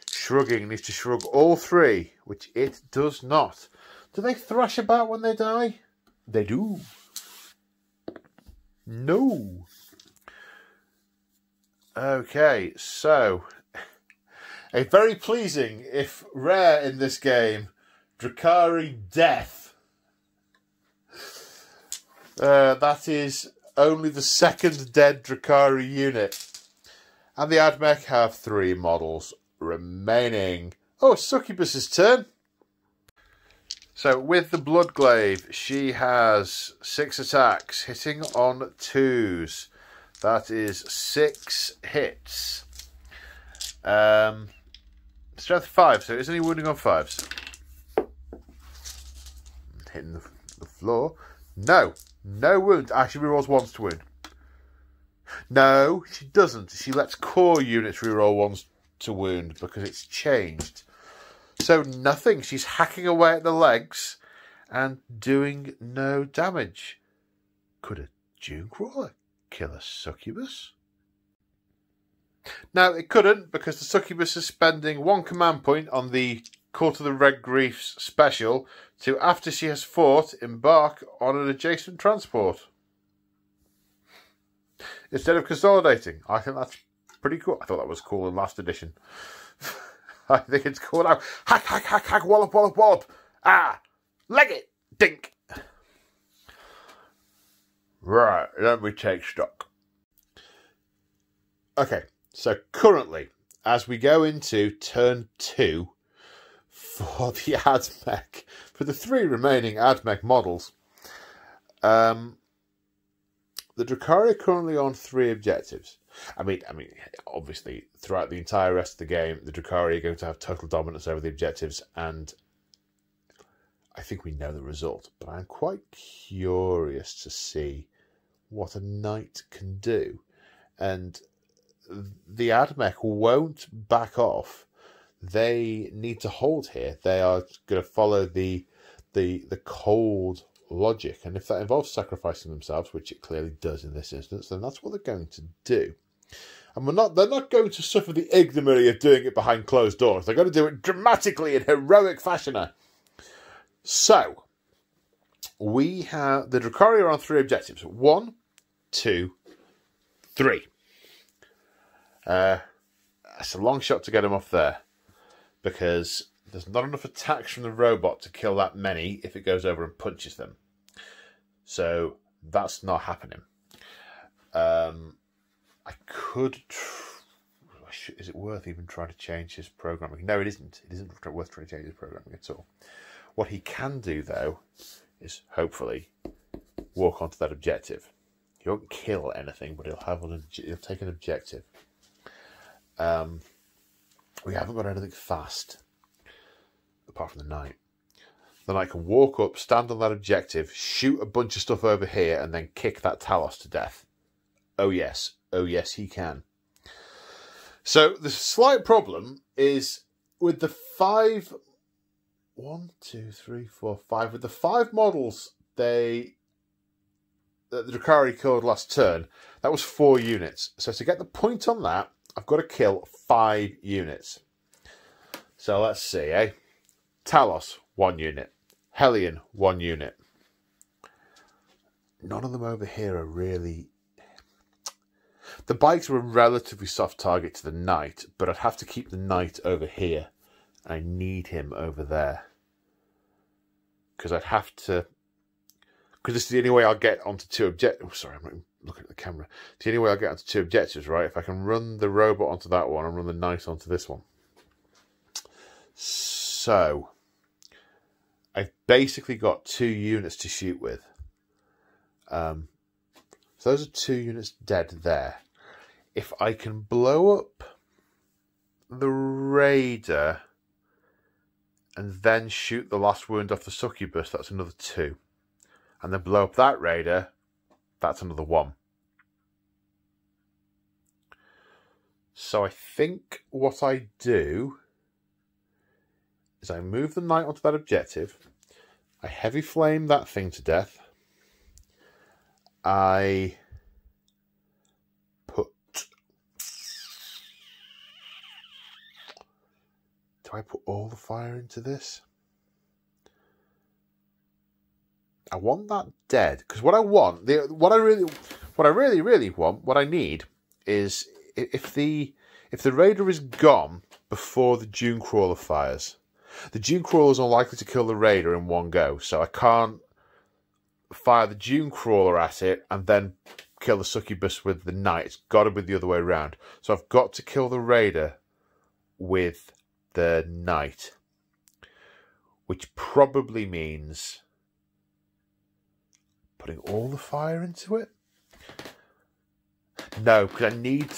Shrugging needs to shrug all 3, which it does not. Do they thrash about when they die? They do. No. Okay, so a very pleasing, if rare in this game, Drukhari death. That is only the 2nd dead Drukhari unit. And the AdMech have 3 models remaining. Oh, it's Succubus's turn. So with the Bloodglaive, she has 6 attacks, hitting on 2s. That is 6 hits. Strength 5, so it's only wounding on 5s. Hitting the floor. No wounds. She rerolls 1s to wound. No, she doesn't. She lets core units reroll 1s to wound because it's changed. So nothing. She's hacking away at the legs and doing no damage. Could a Dune Crawler kill a Succubus? No, it couldn't, because the Succubus is spending 1 command point on the Court of the Red Griefs special to, after she has fought, embark on an adjacent transport. Instead of consolidating. I think that's pretty cool. I thought that was cool in last edition. I think it's cool now. Hack, hack, hack, hack, wallop, wallop, wallop. Ah! Leg it! Dink! Right, let me take stock. Okay, so currently, as we go into turn 2 for the AdMech, for the 3 remaining AdMech models, the Drukhari are currently on 3 objectives. I mean, obviously, throughout the entire rest of the game, the Drukhari are going to have total dominance over the objectives, and I think we know the result. But I'm quite curious to see what a knight can do. And the AdMech won't back off. They need to hold here. They are going to follow the cold logic, and if that involves sacrificing themselves, which it clearly does in this instance, then that's what they're going to do. And they're not going to suffer the ignominy of doing it behind closed doors. They're going to do it dramatically in heroic fashion. So we have the Drukhari are on 3 objectives: 1, 2, 3. It's a long shot to get them off there, because there's not enough attacks from the robot to kill that many if it goes over and punches them. So that's not happening. I could... Is it worth even trying to change his programming? No, it isn't. It isn't worth trying to change his programming at all. What he can do, though, is hopefully walk onto that objective. He won't kill anything, but he'll take an objective. We haven't got anything fast, apart from the knight. then I can walk up, stand on that objective, shoot a bunch of stuff over here, and then kick that Talos to death. Oh yes, he can. So the slight problem is with the 5... 1, 2, 3, 4, 5. With the 5 models that the Drukhari killed last turn, that was 4 units. So to get the point on that, I've got to kill 5 units. So let's see, eh? Talos, 1 unit. Hellion, 1 unit. None of them over here are really... The bikes are a relatively soft target to the knight, but I'd have to keep the knight over here. I need him over there. Because I'd have to... Because this is the only way I'll get onto 2 objectives. Oh, sorry, I'm not looking at the camera. It's the only way I'll get onto 2 objectives, right? If I can run the robot onto that one and run the knight onto this one. So, I've basically got 2 units to shoot with. So those are 2 units dead there. If I can blow up the raider and then shoot the last wound off the succubus, that's another 2. And then blow up that raider, that's another 1. So I think what I do is I move the knight onto that objective, I heavy flame that thing to death, I put... Do I put all the fire into this? I want that dead, because what I want, what I really want, what I need is if the raider is gone before the Dune Crawler fires. The Dune Crawler is unlikely to kill the raider in one go, so I can't fire the Dune Crawler at it and then kill the succubus with the knight. It's got to be the other way around. So I've got to kill the raider with the knight, which probably means putting all the fire into it. No, because I need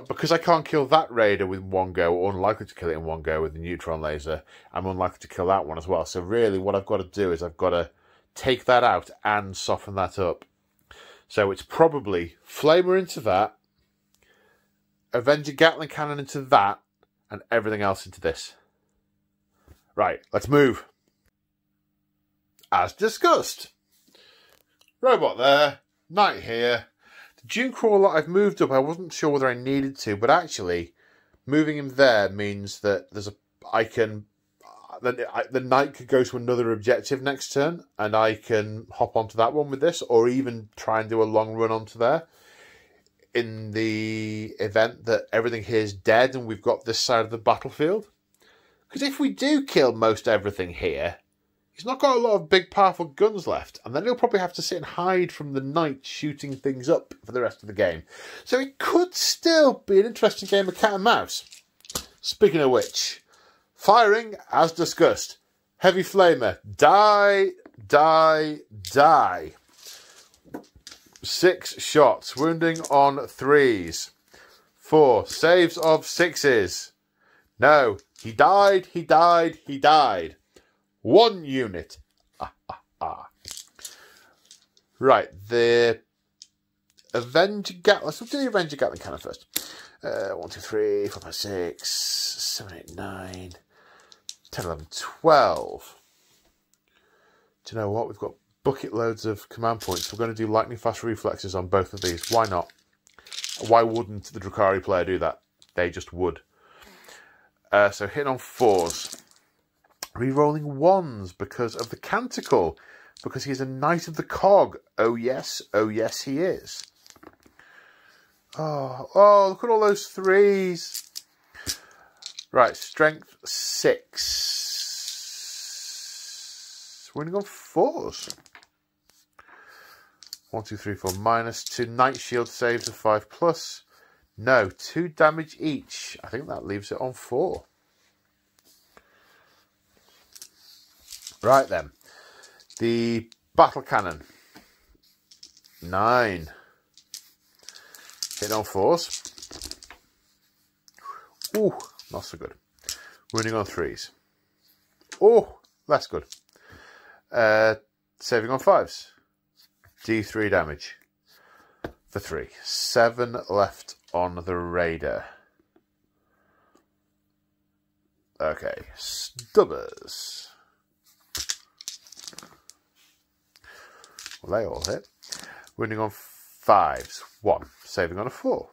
because I can't kill that raider with one go, or unlikely to kill it in one go with the neutron laser. I'm unlikely to kill that one as well. So really, what I've got to do is I've got to take that out and soften that up. So it's probably Flamer into that, Avenger Gatling Cannon into that, and everything else into this. Right, let's move. As discussed. Robot there, knight here. The Dune Crawler I've moved up. I wasn't sure whether I needed to, but actually moving him there means that there's the knight could go to another objective next turn, and I can hop onto that one with this, or even try and do a long run onto there. In the event that everything here is dead and we've got this side of the battlefield. Because if we do kill most everything here, he's not got a lot of big powerful guns left, and then he'll probably have to sit and hide from the knight shooting things up for the rest of the game. So it could still be an interesting game of cat and mouse. Speaking of which, firing as discussed. Heavy flamer, die, die, die. 6 shots, wounding on 3s. 4 saves of 6s. No, he died, he died, he died. 1 unit. Right, the Avenger Gatling. Let's do the Avenger Gatling Cannon first. 1, 2, 3, 4, 5, 6, 7, 8, 9, 10, 11, 12. Do you know what? We've got bucket loads of command points. We're going to do lightning fast reflexes on both of these. Why not? Why wouldn't the Drukhari player do that? They just would. So hitting on 4s. Rerolling 1s because of the Canticle. Because he's a Knight of the Cog. Oh yes he is. Oh, look at all those 3s. Right, strength 6. Winning on 4s. 1, 2, 3, 4, -2. Knight shield saves of 5+. No, 2 damage each. I think that leaves it on 4. Right then. The battle cannon. 9. Hitting on 4s. Ooh, not so good. Wounding on 3s. Oh, that's good. Saving on 5s. D3 damage. For 3. 7 left on the raider. Okay, stubbers. Well, they all hit. Wounding on 5s. 1. Saving on a 4.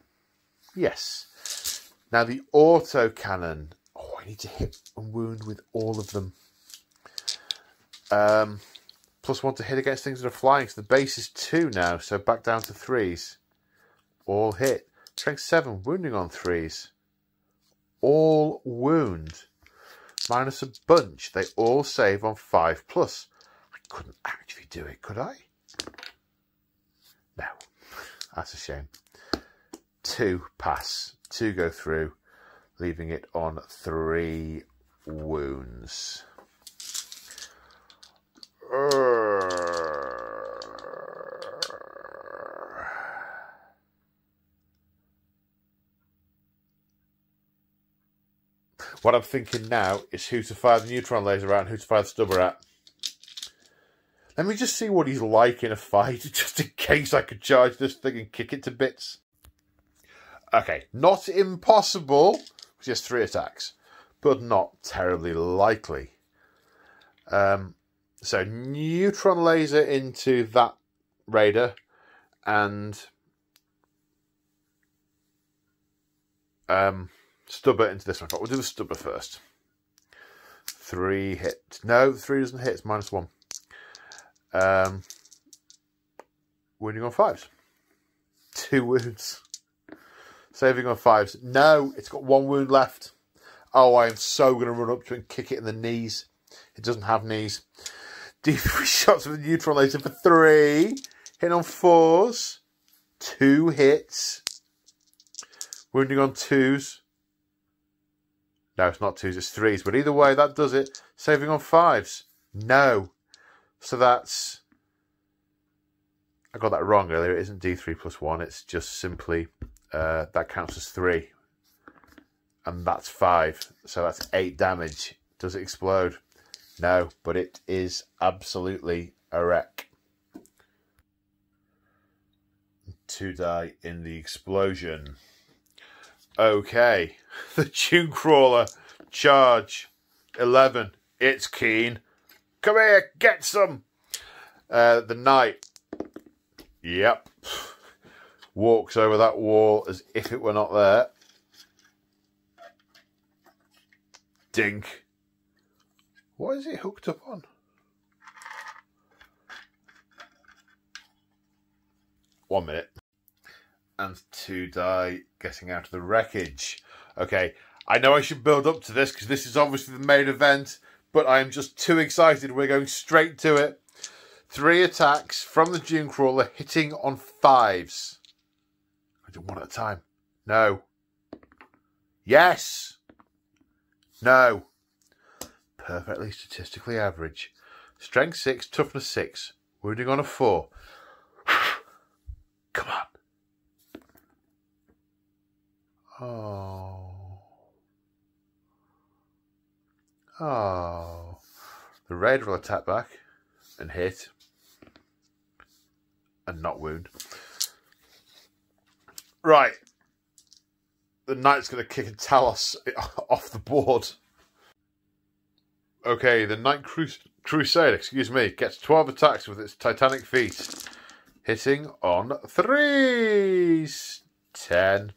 Yes. Now the auto cannon. Oh, I need to hit and wound with all of them. +1 to hit against things that are flying. So the base is 2 now. So back down to 3s. All hit. Strength 7. Wounding on 3s. All wound. Minus a bunch. They all save on 5+. I couldn't actually do it, could I? No. That's a shame. 2 pass. 2 go through. Leaving it on 3 wounds. What I'm thinking now is who to fire the neutron laser at and who to fire the stubber at. Let me just see what he's like in a fight, just in case I could charge this thing and kick it to bits. Okay, not impossible, which has 3 attacks, but not terribly likely. So neutron laser into that raider and stubber into this one. We'll do the stubber first. 3 hit. No, 3 doesn't hit. It's -1. Wounding on 5s. 2 wounds. Saving on 5s. No, it's got 1 wound left. Oh, I am so going to run up to it and kick it in the knees. It doesn't have knees. D3 shots with the neutron laser for 3. Hit on 4s. 2 hits. Wounding on 2s. No, it's not 2s, it's 3s. But either way, that does it. Saving on 5s. No. So that's... I got that wrong earlier. It isn't D3 +1. It's just simply... that counts as 3. And that's 5. So that's 8 damage. Does it explode? No, but it is absolutely a wreck. 2 die in the explosion. Okay. The Dune Crawler. Charge. 11. It's keen. Come here, get some. The Knight. Yep. Walks over that wall as if it were not there. Dink. What is it hooked up on? 1 minute. And 2 die getting out of the wreckage. Okay, I know I should build up to this because this is obviously the main event, but I am just too excited. We're going straight to it. 3 attacks from the Dune Crawler hitting on 5s. I do 1 at a time. No. Yes. No. Perfectly statistically average. Strength 6, toughness 6. Wounding on a 4. Come on. Oh. Oh. The Raider will attack back and hit. And not wound. Right. The Knight's going to kick a Talos off the board. Okay, the Knight Crusader, gets 12 attacks with its titanic feet. Hitting on 3s. 10.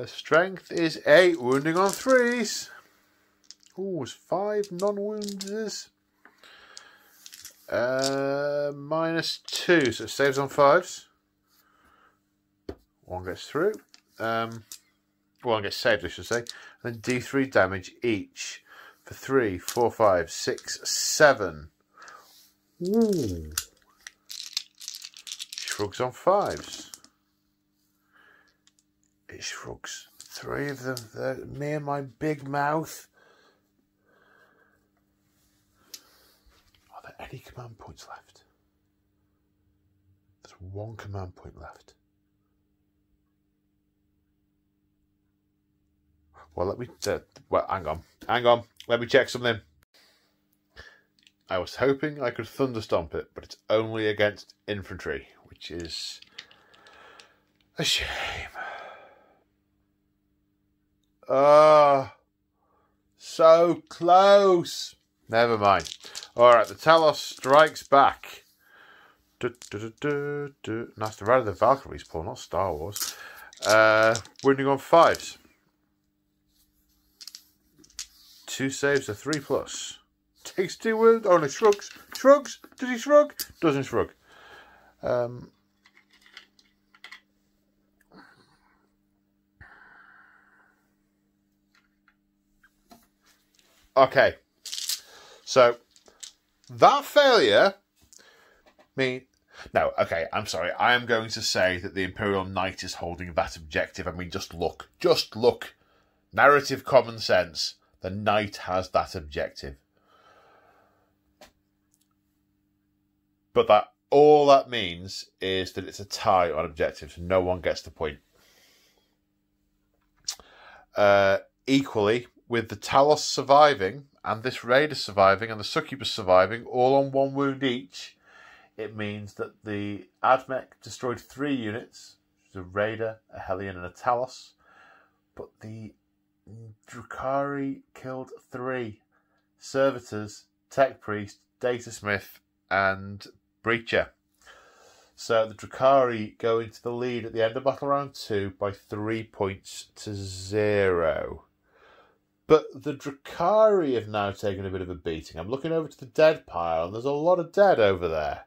Strength is 8. Wounding on 3s. Ooh, it's 5 non-wounders. -2, so it saves on 5s. 1 gets through. 1 gets saved, I should say. And then D3 damage each for 3, 4, 5, 6, 7. Ooh. Shrugs on 5s. It shrugs 3 of them. They're near my big mouth. Are there any command points left? There's 1 command point left. Well, hang on. Let me check something. I was hoping I could thunderstomp it, but it's only against infantry, which is a shame. Ah, so close. Never mind. All right, the Talos strikes back. That's the Ride of the Valkyries, Paul, not Star Wars. Wounding on 5s. 2 saves, a 3+. Takes 2 wounds. Oh, no, shrugs. Shrugs. Does he shrug? Doesn't shrug. Okay. So, that failure... No, okay, I'm sorry. I am going to say that the Imperial Knight is holding that objective. I mean, just look. Just look. Narrative common sense. The Knight has that objective. But all that means is that it's a tie on objectives. No one gets the point. Equally, with the Talos surviving, and this Raider surviving, and the Succubus surviving, all on 1 wound each, it means that the AdMech destroyed 3 units. A Raider, a Hellion, and a Talos. But the Drukhari killed 3 Servitors, Tech Priest, Datasmith, and Breacher. So the Drukhari go into the lead at the end of Battle Round 2 by 3 points to 0. But the Drukhari have now taken a bit of a beating. I'm looking over to the dead pile, and there's a lot of dead over there.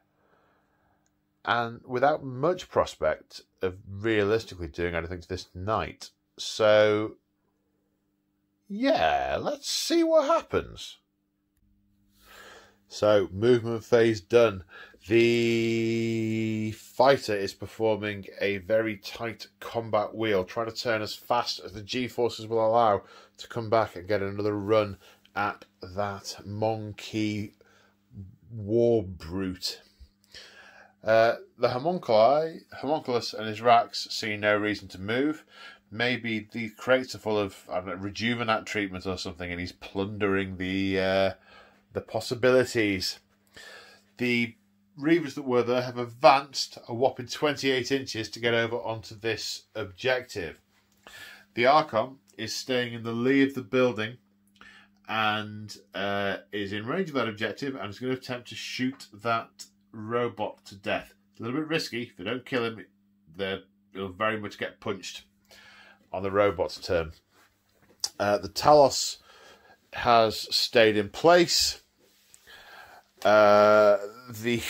And without much prospect of realistically doing anything to this Knight. So, yeah, let's see what happens. So, movement phase done. The fighter is performing a very tight combat wheel, trying to turn as fast as the G-forces will allow to come back and get another run at that Mon-Keigh war brute. The Homunculus and his racks see no reason to move. Maybe the crates are full of, I don't know, rejuvenate treatment or something, and he's plundering the possibilities. The Reavers that were there have advanced a whopping 28 inches to get over onto this objective. The Archon is staying in the lee of the building and is in range of that objective and is going to attempt to shoot that robot to death. It's a little bit risky. If they don't kill him, he'll very much get punched on the robot's turn. The Talos has stayed in place. The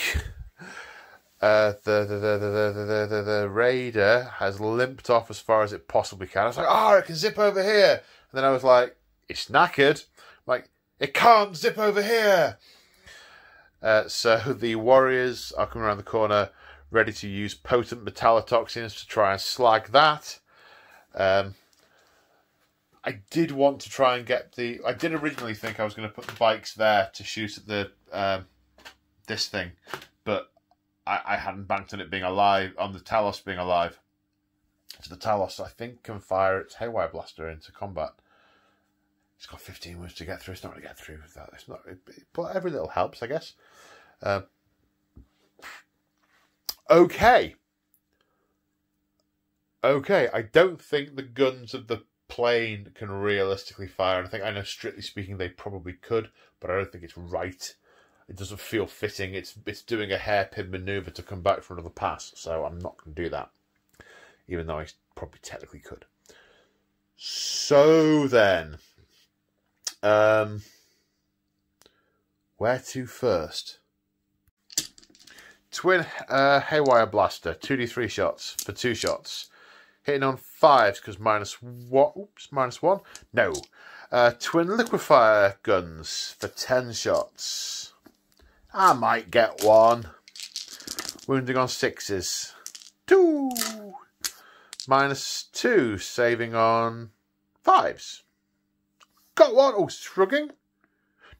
Raider has limped off as far as it possibly can. I was like, oh, it can zip over here. And then I was like, it's knackered. I'm like, it can't zip over here. So the warriors are coming around the corner, ready to use potent metallotoxins to try and slag that. I did want to try and get the... I did originally think I was going to put the bikes there to shoot at the this thing, but I hadn't banked on it being alive, on the Talos being alive. So the Talos, I think, can fire its Haywire Blaster into combat. It's got 15 wounds to get through. It's not going to get through with that. It's not, but every little helps, I guess. Okay. I don't think the guns of the plane can realistically fire anything. I know, strictly speaking, they probably could, but I don't think it's right. It doesn't feel fitting. It's doing a hairpin manoeuvre to come back for another pass, so I'm not going to do that, even though I probably technically could. So then, where to first? Twin Haywire Blaster, 2d3 shots for 2 shots. Hitting on 5s because -1. No. Twin Liquefier Guns for 10 shots. I might get 1. Wounding on 6s. 2. -2, saving on 5s. Got 1. Oh, shrugging.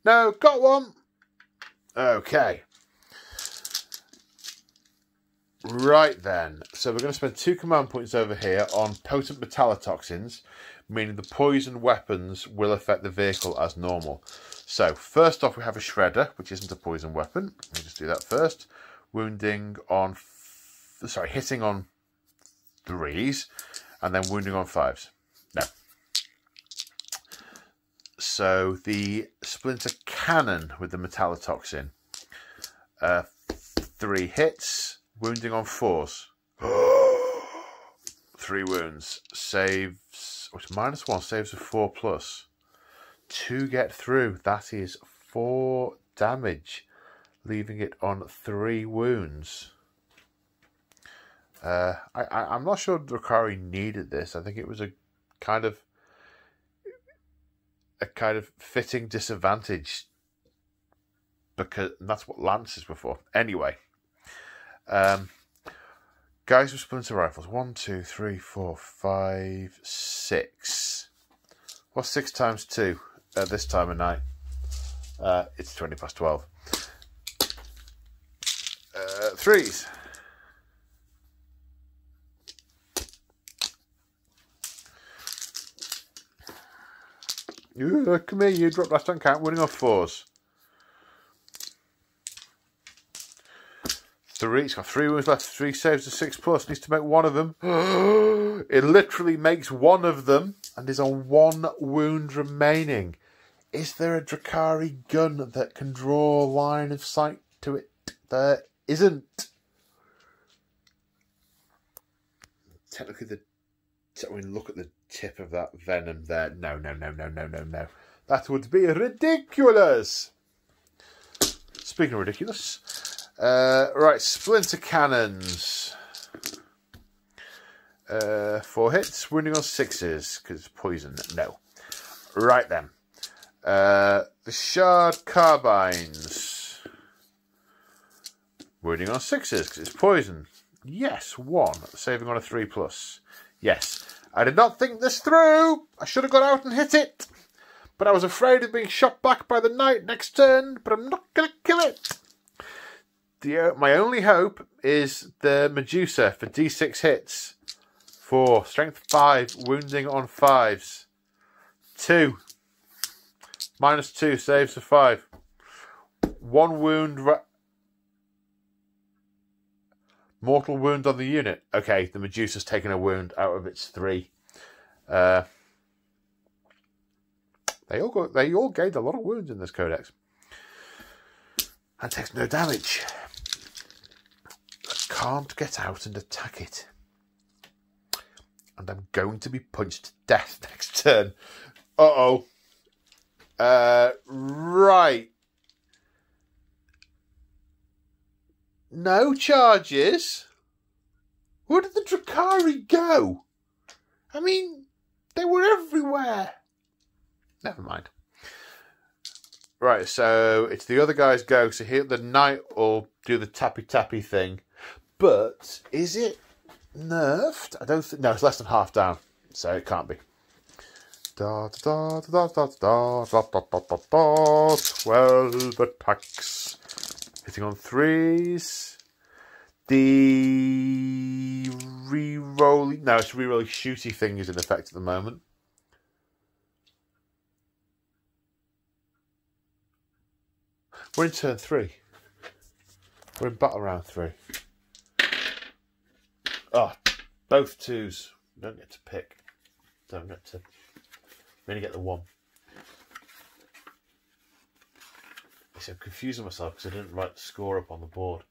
No, got 1. Okay. Right then, so we're going to spend 2 command points over here on potent metallotoxins, meaning the poison weapons will affect the vehicle as normal. So, first off, we have a shredder, which isn't a poison weapon. Let me just do that first. Wounding on... Sorry, hitting on 3s, and then wounding on 5s. No. So, the splinter cannon with the metallotoxin. 3 hits, wounding on 4s. 3 wounds. Saves... Oh, it's -1, saves of 4+. To get through, that is 4 damage, leaving it on 3 wounds. I'm not sure Drukhari needed this. I think it was a kind of fitting disadvantage, because that's what lances were for. Anyway, guys with splinter rifles. 1, 2, 3, 4, 5, 6. What's 6 times 2 at this time of night? It's 20 past 12. 3s. Come here, you drop last on count, winning off 4s. 3, it's got 3 wounds left, 3 saves of 6+, needs to make 1 of them. It literally makes 1 of them and is on 1 wound remaining. Is there a Drukhari gun that can draw line of sight to it? There isn't. Technically, when you look at the tip of that venom there, no. That would be ridiculous. Speaking of ridiculous, right, splinter cannons. 4 hits, wounding on 6s, because it's poison. No. Right then. The shard carbines. Wounding on 6s, because it's poison. Yes, 1. Saving on a 3+. Yes. I did not think this through. I should have gone out and hit it. But I was afraid of being shot back by the knight next turn. But I'm not going to kill it. My only hope is the Medusa for D6 hits. 4. Strength 5. Wounding on 5s. 2. -2. Saves for 5. 1 wound... Mortal wound on the unit. Okay, the Medusa's taken a wound out of its 3. They all gained a lot of wounds in this codex. And takes no damage. I can't get out and attack it. And I'm going to be punched to death next turn. Uh-oh. Right. No charges? Where did the Drukhari go? I mean, they were everywhere. Never mind. Right, so it's the other guy's go. So here the knight will do the tappy thing. But is it nerfed? I don't think. No, it's less than half down. So it can't be. 12 attacks. Hitting on 3s. The re-rolling... No, it's re-rolling shooty thing is in effect at the moment. We're in turn 3. We're in battle round 3. Oh, both 2s. Don't get to pick. Don't get to... We only get the 1. I'm confusing myself because I didn't write the score up on the board.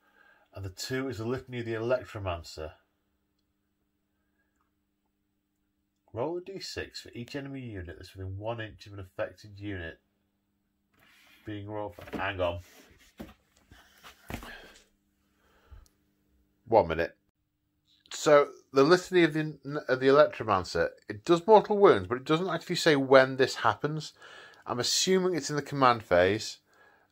And the 2 is the Litany of the Electromancer. Roll a d6 for each enemy unit that's within 1 inch of an affected unit being rolled for... Hang on. 1 minute. So, the Litany of the Electromancer, it does mortal wounds, but it doesn't actually say when this happens. I'm assuming it's in the command phase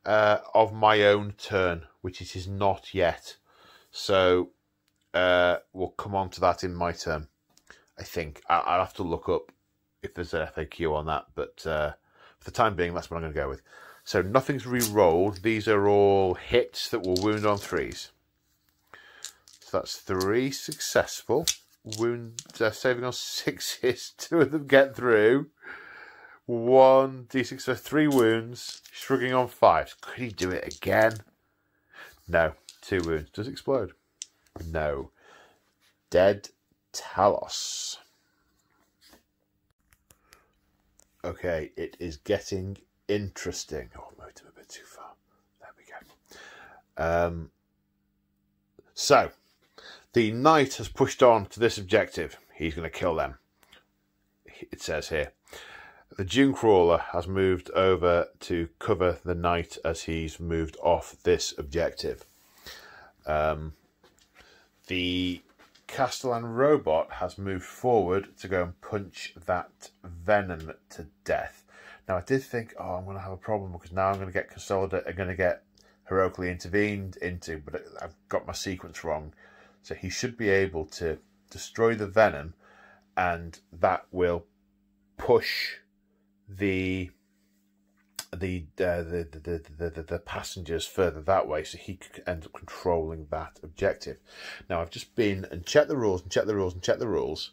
of my own turn, which it is not yet. So, we'll come on to that in my turn, I think. I'll have to look up if there's an FAQ on that, but for the time being, that's what I'm going to go with. So, nothing's re-rolled. These are all hits that will wound on 3s. So that's 3 successful. Wound saving on 6s. 2 of them get through. 1d6 for 3 wounds. Shrugging on 5. Could he do it again? No. 2 wounds. Does it explode? No. Dead Talos. Okay, it is getting interesting. Oh, I moved him a bit too far. There we go. So, the knight has pushed on to this objective. He's going to kill them. It says here. The Dune Crawler has moved over to cover the knight as he's moved off this objective. The Castellan robot has moved forward to go and punch that venom to death. Now, I did think, oh, I'm going to have a problem because now I'm going to get consolidated. I'm going to get heroically intervened into, but I've got my sequence wrong. So he should be able to destroy the venom, and that will push the passengers further that way, so he could end up controlling that objective. Now, I've just been and checked the rules and checked the rules and checked the rules.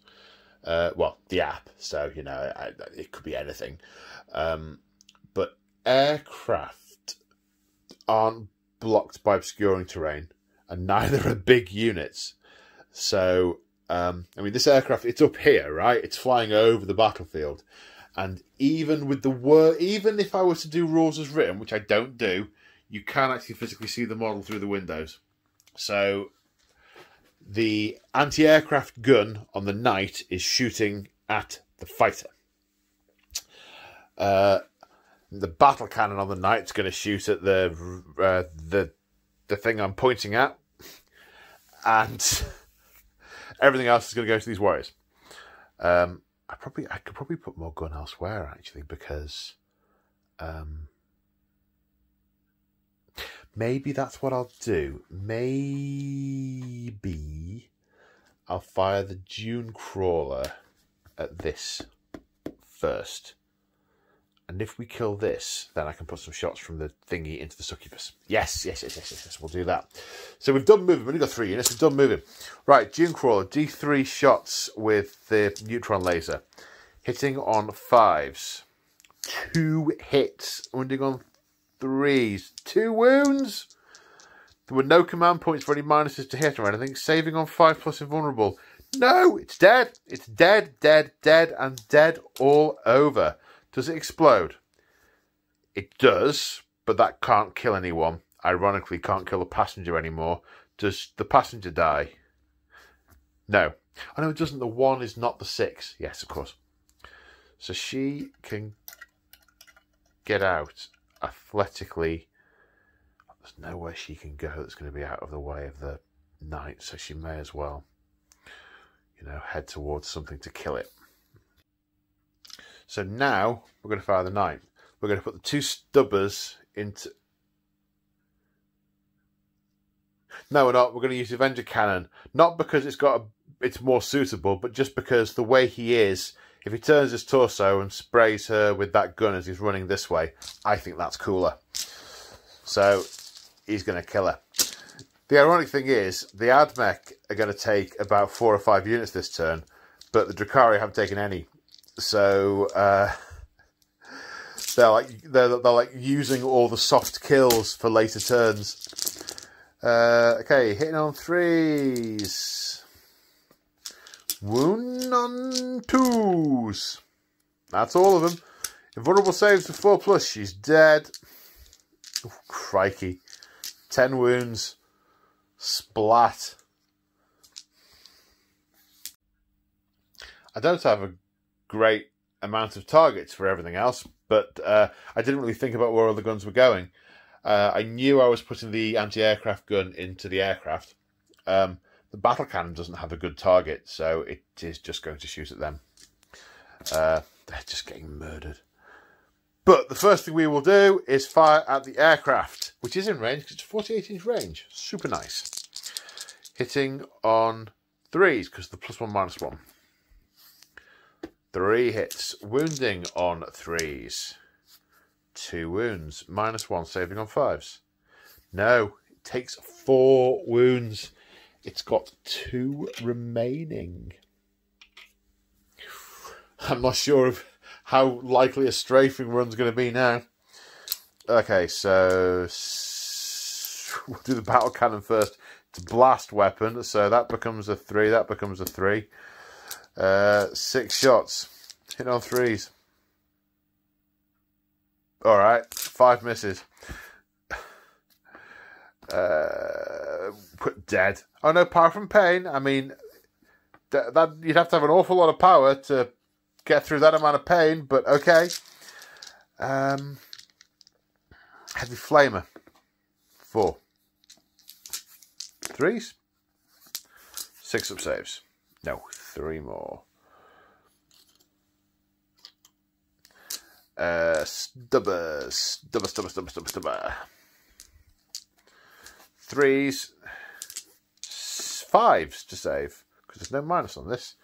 Well, the app, so you know it could be anything. But aircraft aren't blocked by obscuring terrain, and neither are big units. So, I mean, this aircraft, it's up here, right? It's flying over the battlefield. And even with even if I were to do rules as written, which I don't do, you can actually physically see the model through the windows. So the anti-aircraft gun on the knight is shooting at the fighter. The battle cannon on the knight's going to shoot at the thing I'm pointing at, and everything else is going to go to these warriors. I could probably put more gun elsewhere, actually, because maybe that's what I'll do. Maybe I'll fire the Dune Crawler at this first. And if we kill this, then I can put some shots from the thingy into the succubus. Yes. We'll do that. So we've done moving. We've only got 3 units. We've done moving. Right, Dune Crawler, D3 shots with the neutron laser. Hitting on 5s. 2 hits. Wounding on 3s. 2 wounds. There were no command points for any minuses to hit or anything. Saving on 5 plus invulnerable. No, it's dead. It's dead, and dead all over. Does it explode? It does, but that can't kill anyone. Ironically, can't kill a passenger anymore. Does the passenger die? No. Oh, no, it doesn't. The 1 is not the 6. Yes, of course. So she can get out athletically. There's nowhere she can go that's going to be out of the way of the knight, so she may as well, head towards something to kill it. So now we're going to fire the knight. We're going to put the 2 stubbers into... No, we're not. We're going to use the Avenger Cannon. Not because it's more suitable, but just because the way he is, if he turns his torso and sprays her with that gun as he's running this way, I think that's cooler. So he's going to kill her. The ironic thing is, the AdMech are going to take about 4 or 5 units this turn, but the Drukhari haven't taken any. So they're like using all the soft kills for later turns. Okay, hitting on 3s. Wound on 2s. That's all of them. Invulnerable saves for 4+. She's dead. Oh, crikey. 10 wounds. Splat. I don't have a great amount of targets for everything else, but I didn't really think about where all the guns were going. I knew I was putting the anti-aircraft gun into the aircraft. The battle cannon doesn't have a good target, so it is just going to shoot at them. They're just getting murdered. But the first thing we will do is fire at the aircraft, which is in range, because it's 48-inch range. Super nice. Hitting on 3s, because the +1, -1. 3 hits. Wounding on 3s. 2 wounds. -1, saving on 5s. No, it takes 4 wounds. It's got 2 remaining. I'm not sure of how likely a strafing run's going to be now. Okay, so we'll do the battle cannon first. It's a blast weapon, so that becomes a 3. That becomes a 3. 6 shots. Hit on 3s. Alright, 5 misses. Dead. Oh no, power from pain. I mean, that you'd have to have an awful lot of power to get through that amount of pain, but okay. Heavy flamer. 4. 3s. 6 up saves. No, 3 more. Stubber. 3s. 5s to save, because there's no minus on this.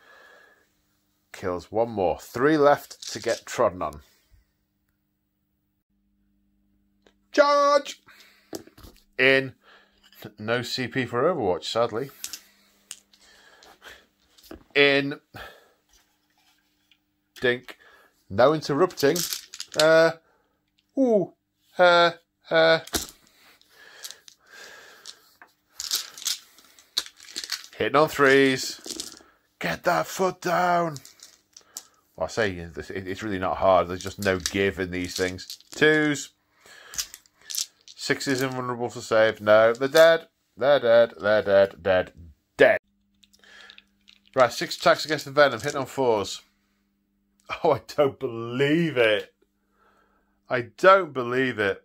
Kills 1 more. 3 left to get trodden on. Charge! In. No CP for Overwatch, sadly. In. Dink. No interrupting. Hitting on 3s. Get that foot down. Well, I say it's really not hard. There's just no give in these things. 2s. 6s invulnerable to save. No, they're dead. They're dead. They're dead. Dead. Dead. Right, 6 attacks against the Venom. Hitting on 4s. Oh, I don't believe it. I don't believe it.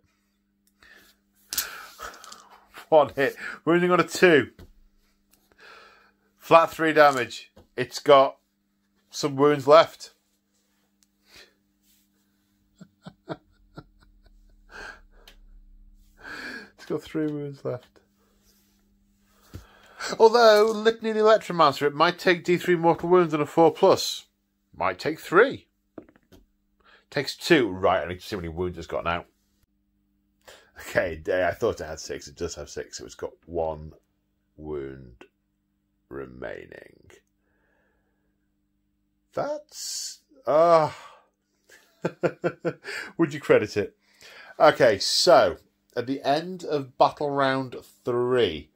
1 hit. Wounding on a 2. Flat 3 damage. It's got some wounds left. It's got 3 wounds left. Although, Litany of the Electromancer, it might take D3 mortal wounds on a 4+. Might take 3. Takes 2. Right, I need to see how many wounds it's got now. Okay, I thought it had 6. It does have 6. So it's got 1 wound remaining. That's... Would you credit it? Okay, so at the end of battle round 3,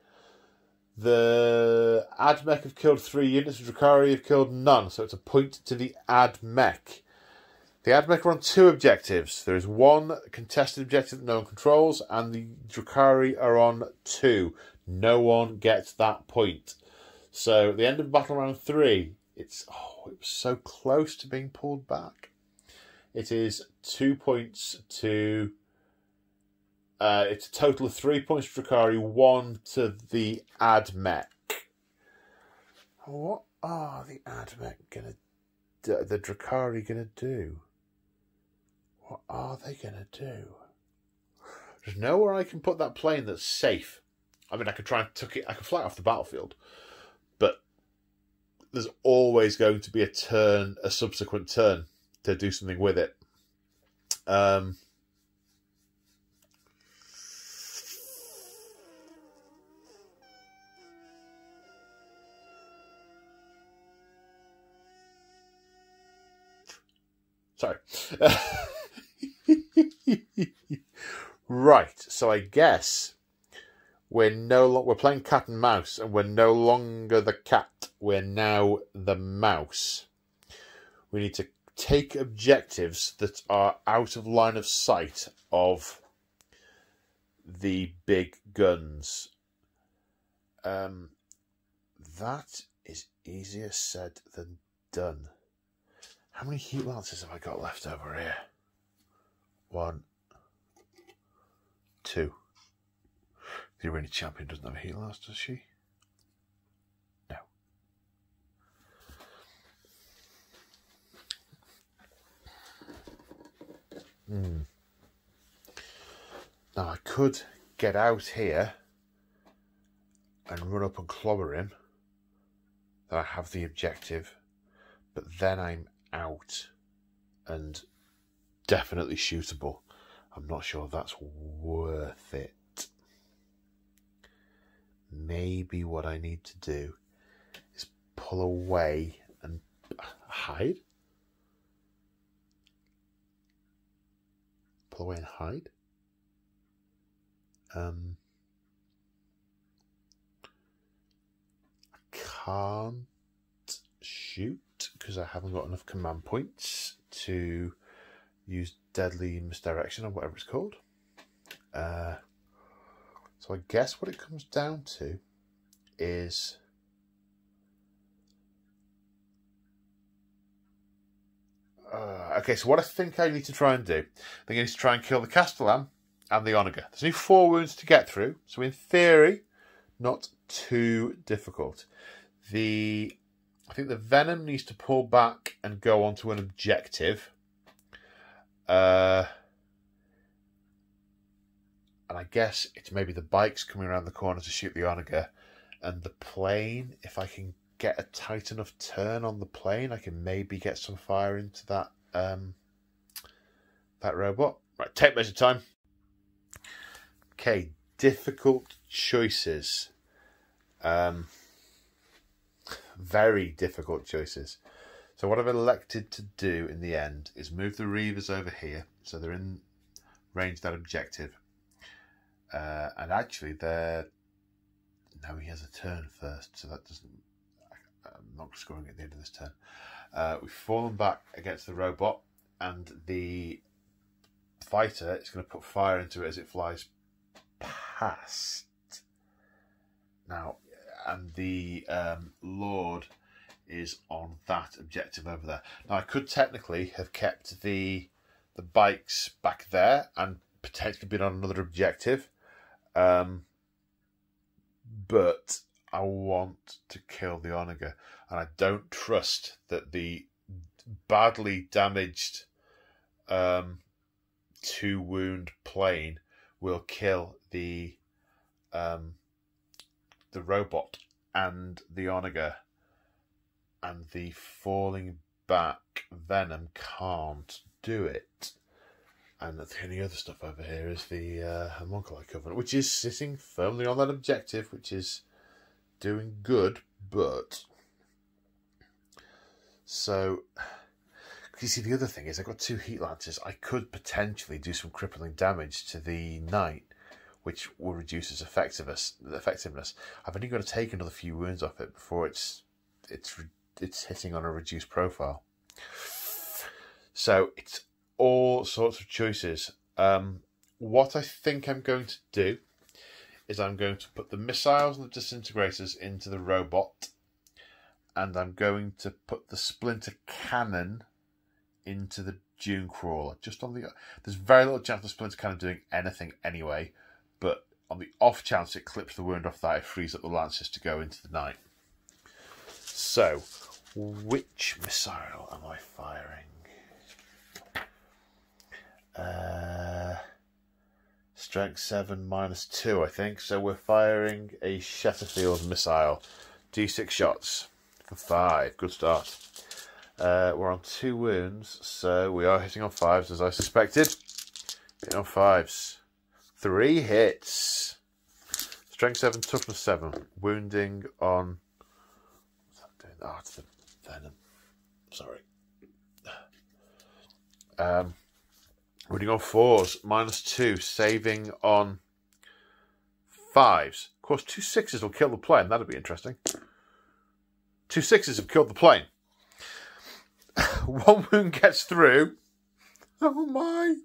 the AdMech have killed 3 units, the Drukhari have killed none, so it's a point to the AdMech. The AdMech are on 2 objectives. There is 1 contested objective that no one controls, and the Drukhari are on 2. No one gets that point. So at the end of battle round 3, it was so close to being pulled back. It is 2 points to... it's a total of 3 points to Drukhari, 1 to the AdMech. What are the AdMech gonna do? The Drukhari gonna do? What are they gonna do? There's nowhere I can put that plane that's safe. I mean, I could try and tuck it. I could fly it off the battlefield, but there's always going to be a subsequent turn to do something with it. Sorry. Right, so I guess we're playing cat and mouse, and we're no longer the cat. We're now the mouse. We need to take objectives that are out of line of sight of the big guns. That is easier said than done. How many heat lances have I got left over here? 1, 2. The arena champion doesn't have a heat lance, does she? No. Now I could get out here and run up and clobber him. That I have the objective, but then I'm out and definitely shootable. I'm not sure that's worth it. Maybe what I need to do is pull away and hide. pull away and hide. I can't shoot because I haven't got enough command points to use deadly misdirection or whatever it's called. So I guess what it comes down to is okay, so what I think I need to try and do, I think I need to try and kill the Castellan and the Onager. There's only 4 wounds to get through, so in theory, not too difficult. I think the Venom needs to pull back and go onto an objective. And I guess it's maybe the bikes coming around the corner to shoot the Onager, and the plane, if I can get a tight enough turn on the plane, I can maybe get some fire into that that robot. Right, tape measure time. Okay, difficult choices. Very difficult choices. So what I've elected to do in the end is move the Reavers over here, so they're in range of that objective. And actually, no, he has a turn first, so that doesn't. I'm not scoring at the end of this turn. We've fallen back against the robot, and the fighter is going to put fire into it as it flies past. Now, and the Lord is on that objective over there. Now, I could technically have kept the bikes back there and potentially been on another objective, but I want to kill the Onager, and I don't trust that the badly damaged 2-wound plane will kill the robot and the Onager, and the falling back Venom can't do it. And the only other stuff over here is the Homunculus Covenant, which is sitting firmly on that objective, which is doing good, but... So, you see, the other thing is I've got 2 heat lancers. I could potentially do some crippling damage to the Knight, which will reduce its effectiveness. I've only got to take another few wounds off it before it's hitting on a reduced profile. So it's all sorts of choices. What I think I'm going to do is I'm going to put the missiles and the disintegrators into the robot, and I'm going to put the splinter cannon into the Dune Crawler. There's very little chance of the splinter cannon doing anything anyway, but on the off chance it clips the wound off that, it frees up the lancers to go into the Knight. So, which missile am I firing? Strength 7 -2, I think. So we're firing a Shatterfield missile. D6 shots for 5. Good start. We're on 2 wounds, so we are hitting on 5s as I suspected. Hitting on 5s. 3 hits. Strength 7, toughness 7. Wounding on... What's that doing? Oh, it's the Venom. Sorry. Wounding on 4s. -2. Saving on 5s. Of course, 2 6s will kill the plane. That'll be interesting. 2 6s have killed the plane. 1 wound gets through. Oh my.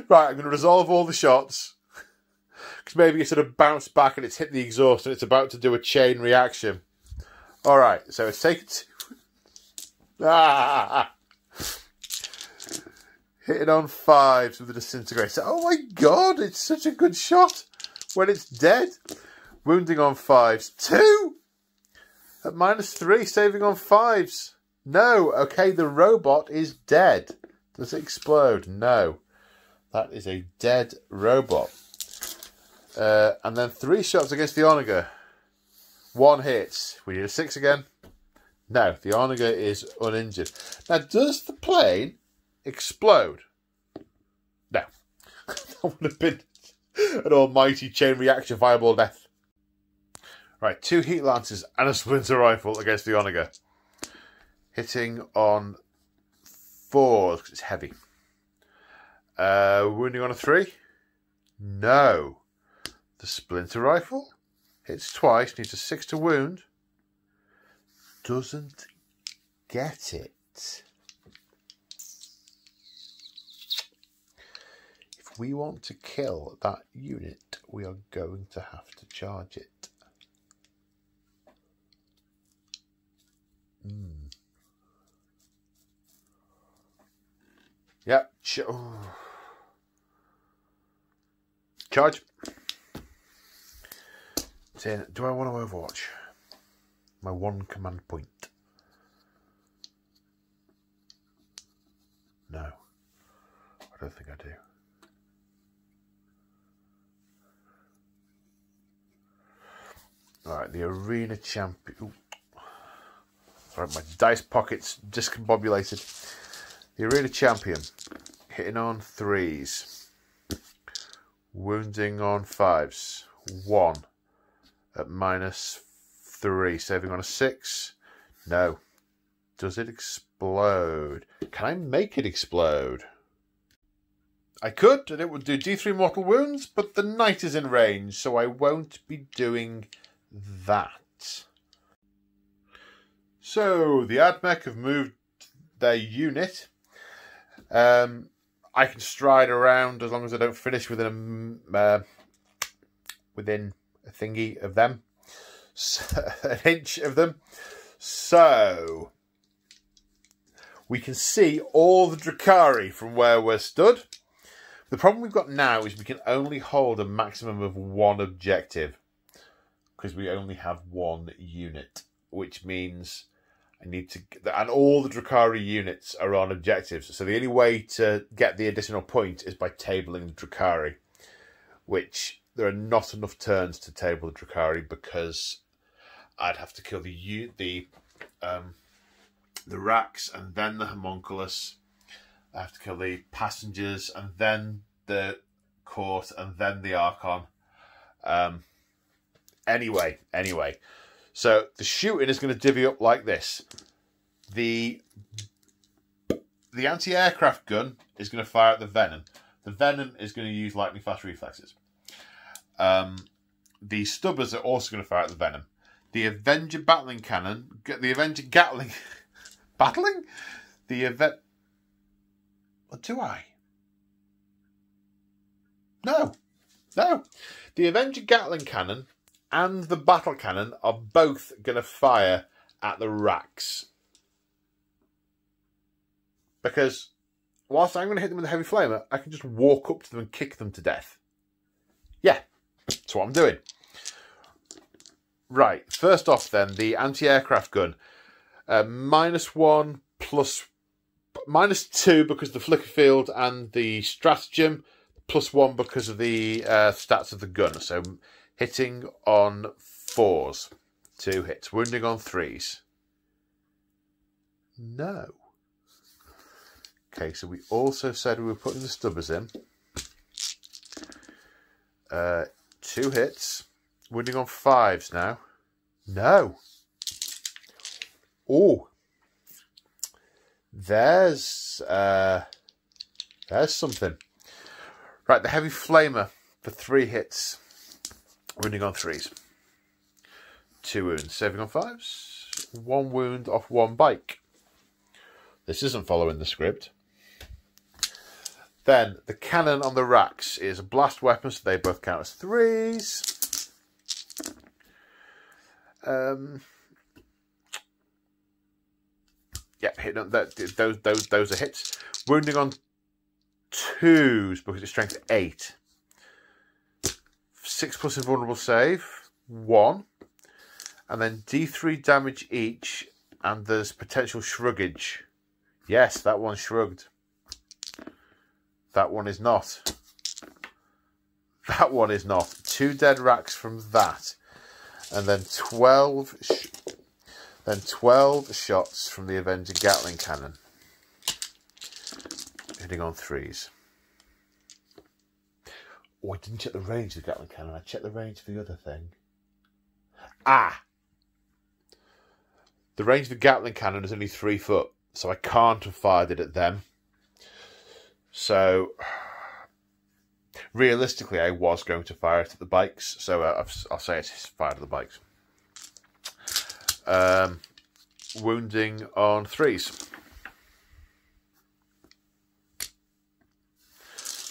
Right, I'm going to resolve all the shots, because maybe it sort of bounced back and it's hit the exhaust and it's about to do a chain reaction. Alright, so it's taken 2. Hitting on 5s with the disintegrator. Oh my god, it's such a good shot when it's dead. Wounding on 5s. 2! At -3, saving on 5s. No, okay, the robot is dead. Does it explode? No. That is a dead robot. And then 3 shots against the Onager. 1 hit. We need a 6 again. No, the Onager is uninjured. Now, does the plane explode? No. That would have been an almighty chain reaction fireball death. Right, 2 heat lances and a splinter rifle against the Onager. Hitting on 4s because it's heavy. Wounding on a 3? No. The splinter rifle hits twice, needs a 6 to wound. Doesn't get it. If we want to kill that unit, we are going to have to charge it. Yep. Charge. It's in. Do I want to Overwatch? My one command point. No. I don't think I do. Alright, the arena champion. Ooh. Sorry, my dice pockets discombobulated. The arena champion. Hitting on 3s. Wounding on 5s. 1 at -3. Saving on a 6. No. Does it explode? Can I make it explode? I could, and it would do D3 mortal wounds, but the knight is in range, so I won't be doing that. So, the AdMech have moved their unit. I can stride around as long as I don't finish within a thingy of them. An inch of them. So, we can see all the Drukhari from where we're stood. The problem we've got now is we can only hold a maximum of 1 objective. Because we only have 1 unit. Which means I need to... And all the Drukhari units are on objectives. So the only way to get the additional point is by tabling the Drukhari. Which there are not enough turns to table the Drukhari because I'd have to kill the racks and then the Homunculus. I have to kill the passengers and then the court and then the Archon. Anyway. So the shooting is going to divvy up like this. The anti-aircraft gun is going to fire at the Venom. The Venom is going to use lightning fast reflexes. The Stubbers are also going to fire at the Venom. The Avenger battling cannon, the Avenger Gatling... Battling? Do I? No. The Avenger Gatling cannon and the battle cannon are both going to fire at the racks. Because whilst I'm going to hit them with a heavy flamer, I can just walk up to them and kick them to death. Yeah, that's what I'm doing. Right, first off then, the anti-aircraft gun. -1 plus... -2 because of the flicker field and the stratagem. +1 because of the stats of the gun. So hitting on 4s. 2 hits. Wounding on 3s. No. Okay, so we also said we were putting the Stubbers in. 2 hits. Wounding on 5s now. No. Oh. There's something. Right, the heavy flamer for 3 hits. Wounding on 3s. 2 wounds. Saving on 5s. 1 wound off 1 bike. This isn't following the script. Then the cannon on the racks is a blast weapon, so they both count as 3s. Yeah, hitting on that. Those are hits. Wounding on 2s because it's strength 8. 6+ invulnerable save. 1. And then D3 damage each. And there's potential shruggage. Yes, that one's shrugged. That one is not. That one is not. 2 dead racks from that. And then 12 shots from the Avenger Gatling cannon. Hitting on 3s. Oh, I didn't check the range of the Gatling cannon. I checked the range for the other thing. Ah! The range of the Gatling cannon is only 3 foot. so I can't have fired it at them. So realistically, I was going to fire it at the bikes. So I'll say it's fired at the bikes. Wounding on 3s.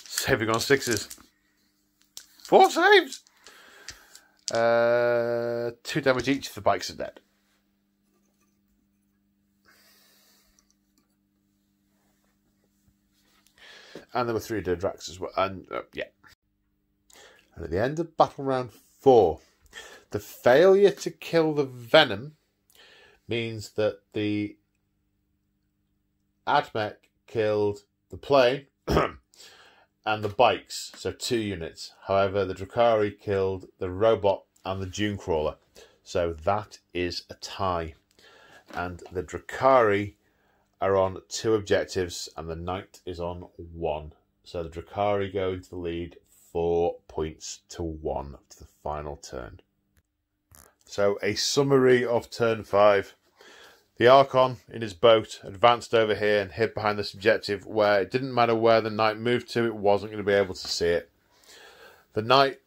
Saving on 6s. 4 saves! 2 damage each if the bikes are dead. And there were 3 dead Drax as well. And yeah. And at the end of battle round 4, the failure to kill the Venom means that the AdMech killed the plane and the bikes, so 2 units. However, the Drukhari killed the robot and the Dune Crawler. So that is a tie. And the Drukhari are on 2 objectives and the Knight is on 1. So the Drukhari go into the lead 4 points to 1 to the final turn. So a summary of turn 5. The Archon in his boat advanced over here and hid behind this objective where it didn't matter where the Knight moved to, it wasn't going to be able to see it. The Knight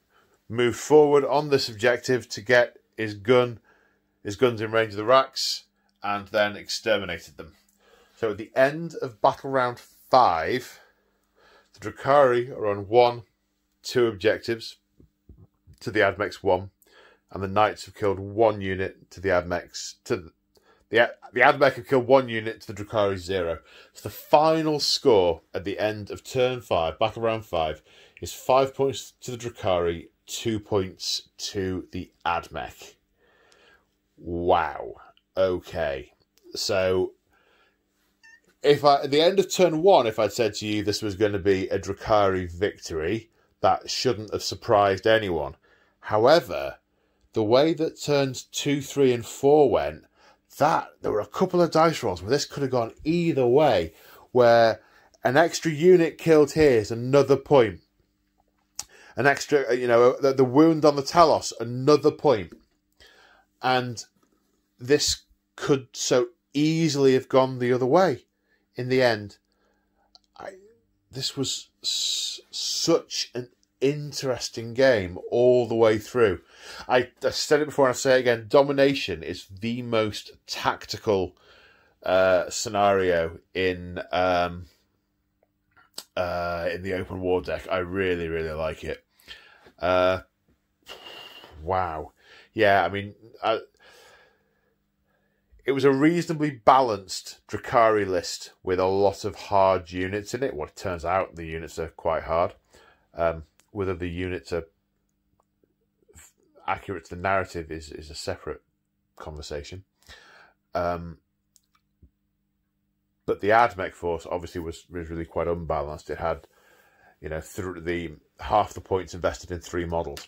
moved forward on this objective to get his guns in range of the racks and then exterminated them. So at the end of battle round 5, the Drukhari are on 2 objectives to the AdMech's 1, and the Knights have killed 1 unit to the AdMech's the AdMech have killed 1 unit to the Drukhari's 0. So the final score at the end of turn 5, battle round 5, is 5 points to the Drukhari, 2 points to the AdMech. Wow. Okay. So at the end of turn 1, if I'd said to you this was going to be a Drukhari victory, that shouldn't have surprised anyone. However, the way that turns 2, 3 and 4 went, there were a couple of dice rolls where this could have gone either way, where an extra unit killed here is another point. An extra, the wound on the Talos, another point. And this could so easily have gone the other way in the end. This was such an interesting game all the way through. I said it before and I say it again, Domination is the most tactical scenario in the open war deck. I really, really like it. Wow. Yeah, I mean, it was a reasonably balanced Drukhari list with a lot of hard units in it. Well, it turns out the units are quite hard. Whether the units are accurate to the narrative is a separate conversation. But the AdMech force obviously was really quite unbalanced. It had, through half the points invested in 3 models,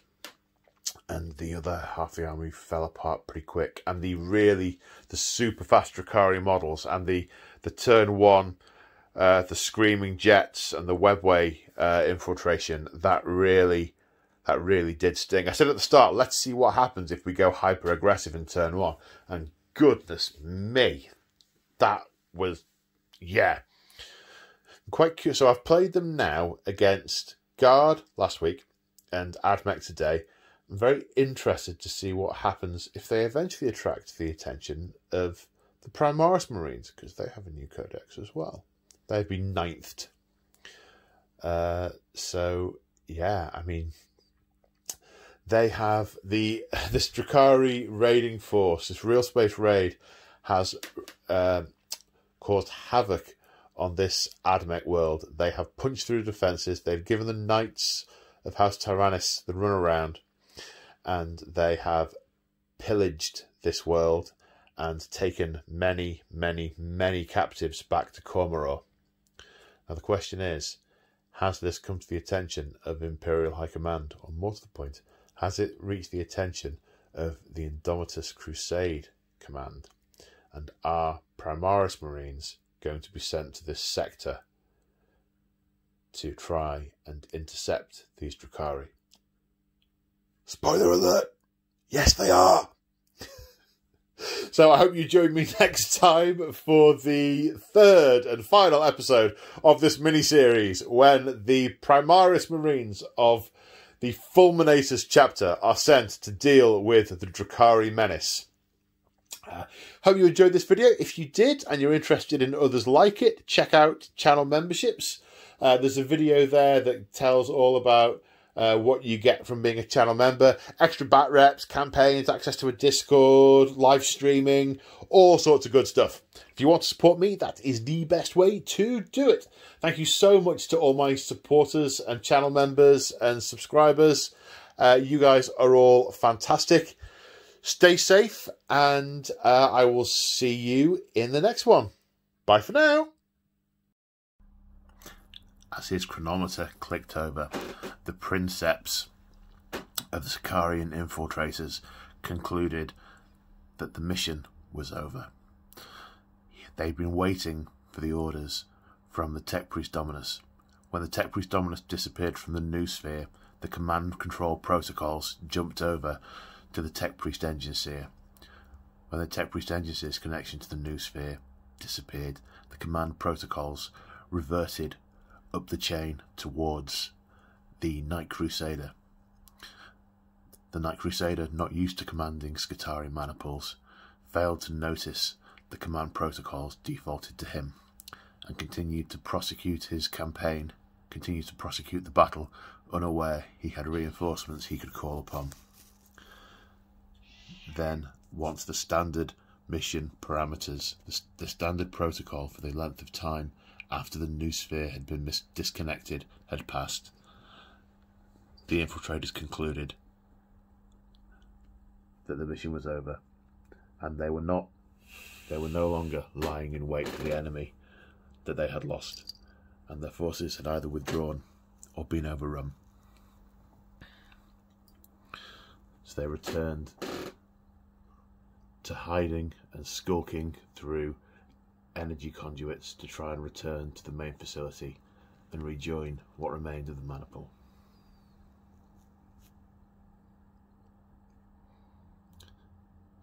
and the other half of the army fell apart pretty quick. And the super fast Drukhari models and the turn 1. The screaming jets and the webway infiltration, that really did sting. I said at the start, let's see what happens if we go hyper aggressive in turn 1, and goodness me, that was, yeah, quite cute. So I've played them now against Guard last week and AdMech today. I'm very interested to see what happens if they eventually attract the attention of the Primaris Marines, because they have a new codex as well. They've been 9th. So, yeah, I mean, they have this Drukhari raiding force, this real space raid, has caused havoc on this AdMech world. They have punched through defences. They've given the Knights of House Tyrannus the runaround, and they have pillaged this world and taken many, many, many captives back to Commorrogh. Now the question is, has this come to the attention of Imperial High Command? Or more to the point, has it reached the attention of the Indomitus Crusade Command? And are Primaris Marines going to be sent to this sector to try and intercept these Drukhari? Spoiler alert! Yes, they are! So I hope you join me next time for the third and final episode of this mini-series, when the Primaris Marines of the Fulminatus chapter are sent to deal with the Drukhari menace. Hope you enjoyed this video. If you did and you're interested in others like it, check out channel memberships. There's a video there that tells all about what you get from being a channel member: extra bat reps, campaigns, access to a Discord, live streaming, all sorts of good stuff. If you want to support me, that is the best way to do it. Thank you so much to all my supporters and channel members and subscribers. You guys are all fantastic. Stay safe, and I will see you in the next one. Bye for now. As his chronometer clicked over, the princeps of the Sicarian infiltrators concluded that the mission was over. They'd been waiting for the orders from the Tech Priest Dominus. When the Tech Priest Dominus disappeared from the noosphere, the command control protocols jumped over to the Tech Priest Engine Sphere. When the Tech Priest Engine Sphere's connection to the noosphere disappeared, the command protocols reverted up the chain towards the Night Crusader. The Night Crusader, not used to commanding Skitarii maniples, failed to notice the command protocols defaulted to him, and continued to prosecute his campaign, continued to prosecute the battle, unaware he had reinforcements he could call upon. Then, once the standard mission parameters, the standard protocol for the length of time after the noosphere had been disconnected had passed, the infiltrators concluded that the mission was over, and they were no longer lying in wait for the enemy that they had lost, and their forces had either withdrawn or been overrun. So they returned to hiding and skulking through energy conduits to try and return to the main facility and rejoin what remained of the maniple.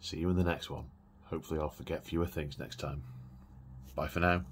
See you in the next one. Hopefully I'll forget fewer things next time. Bye for now.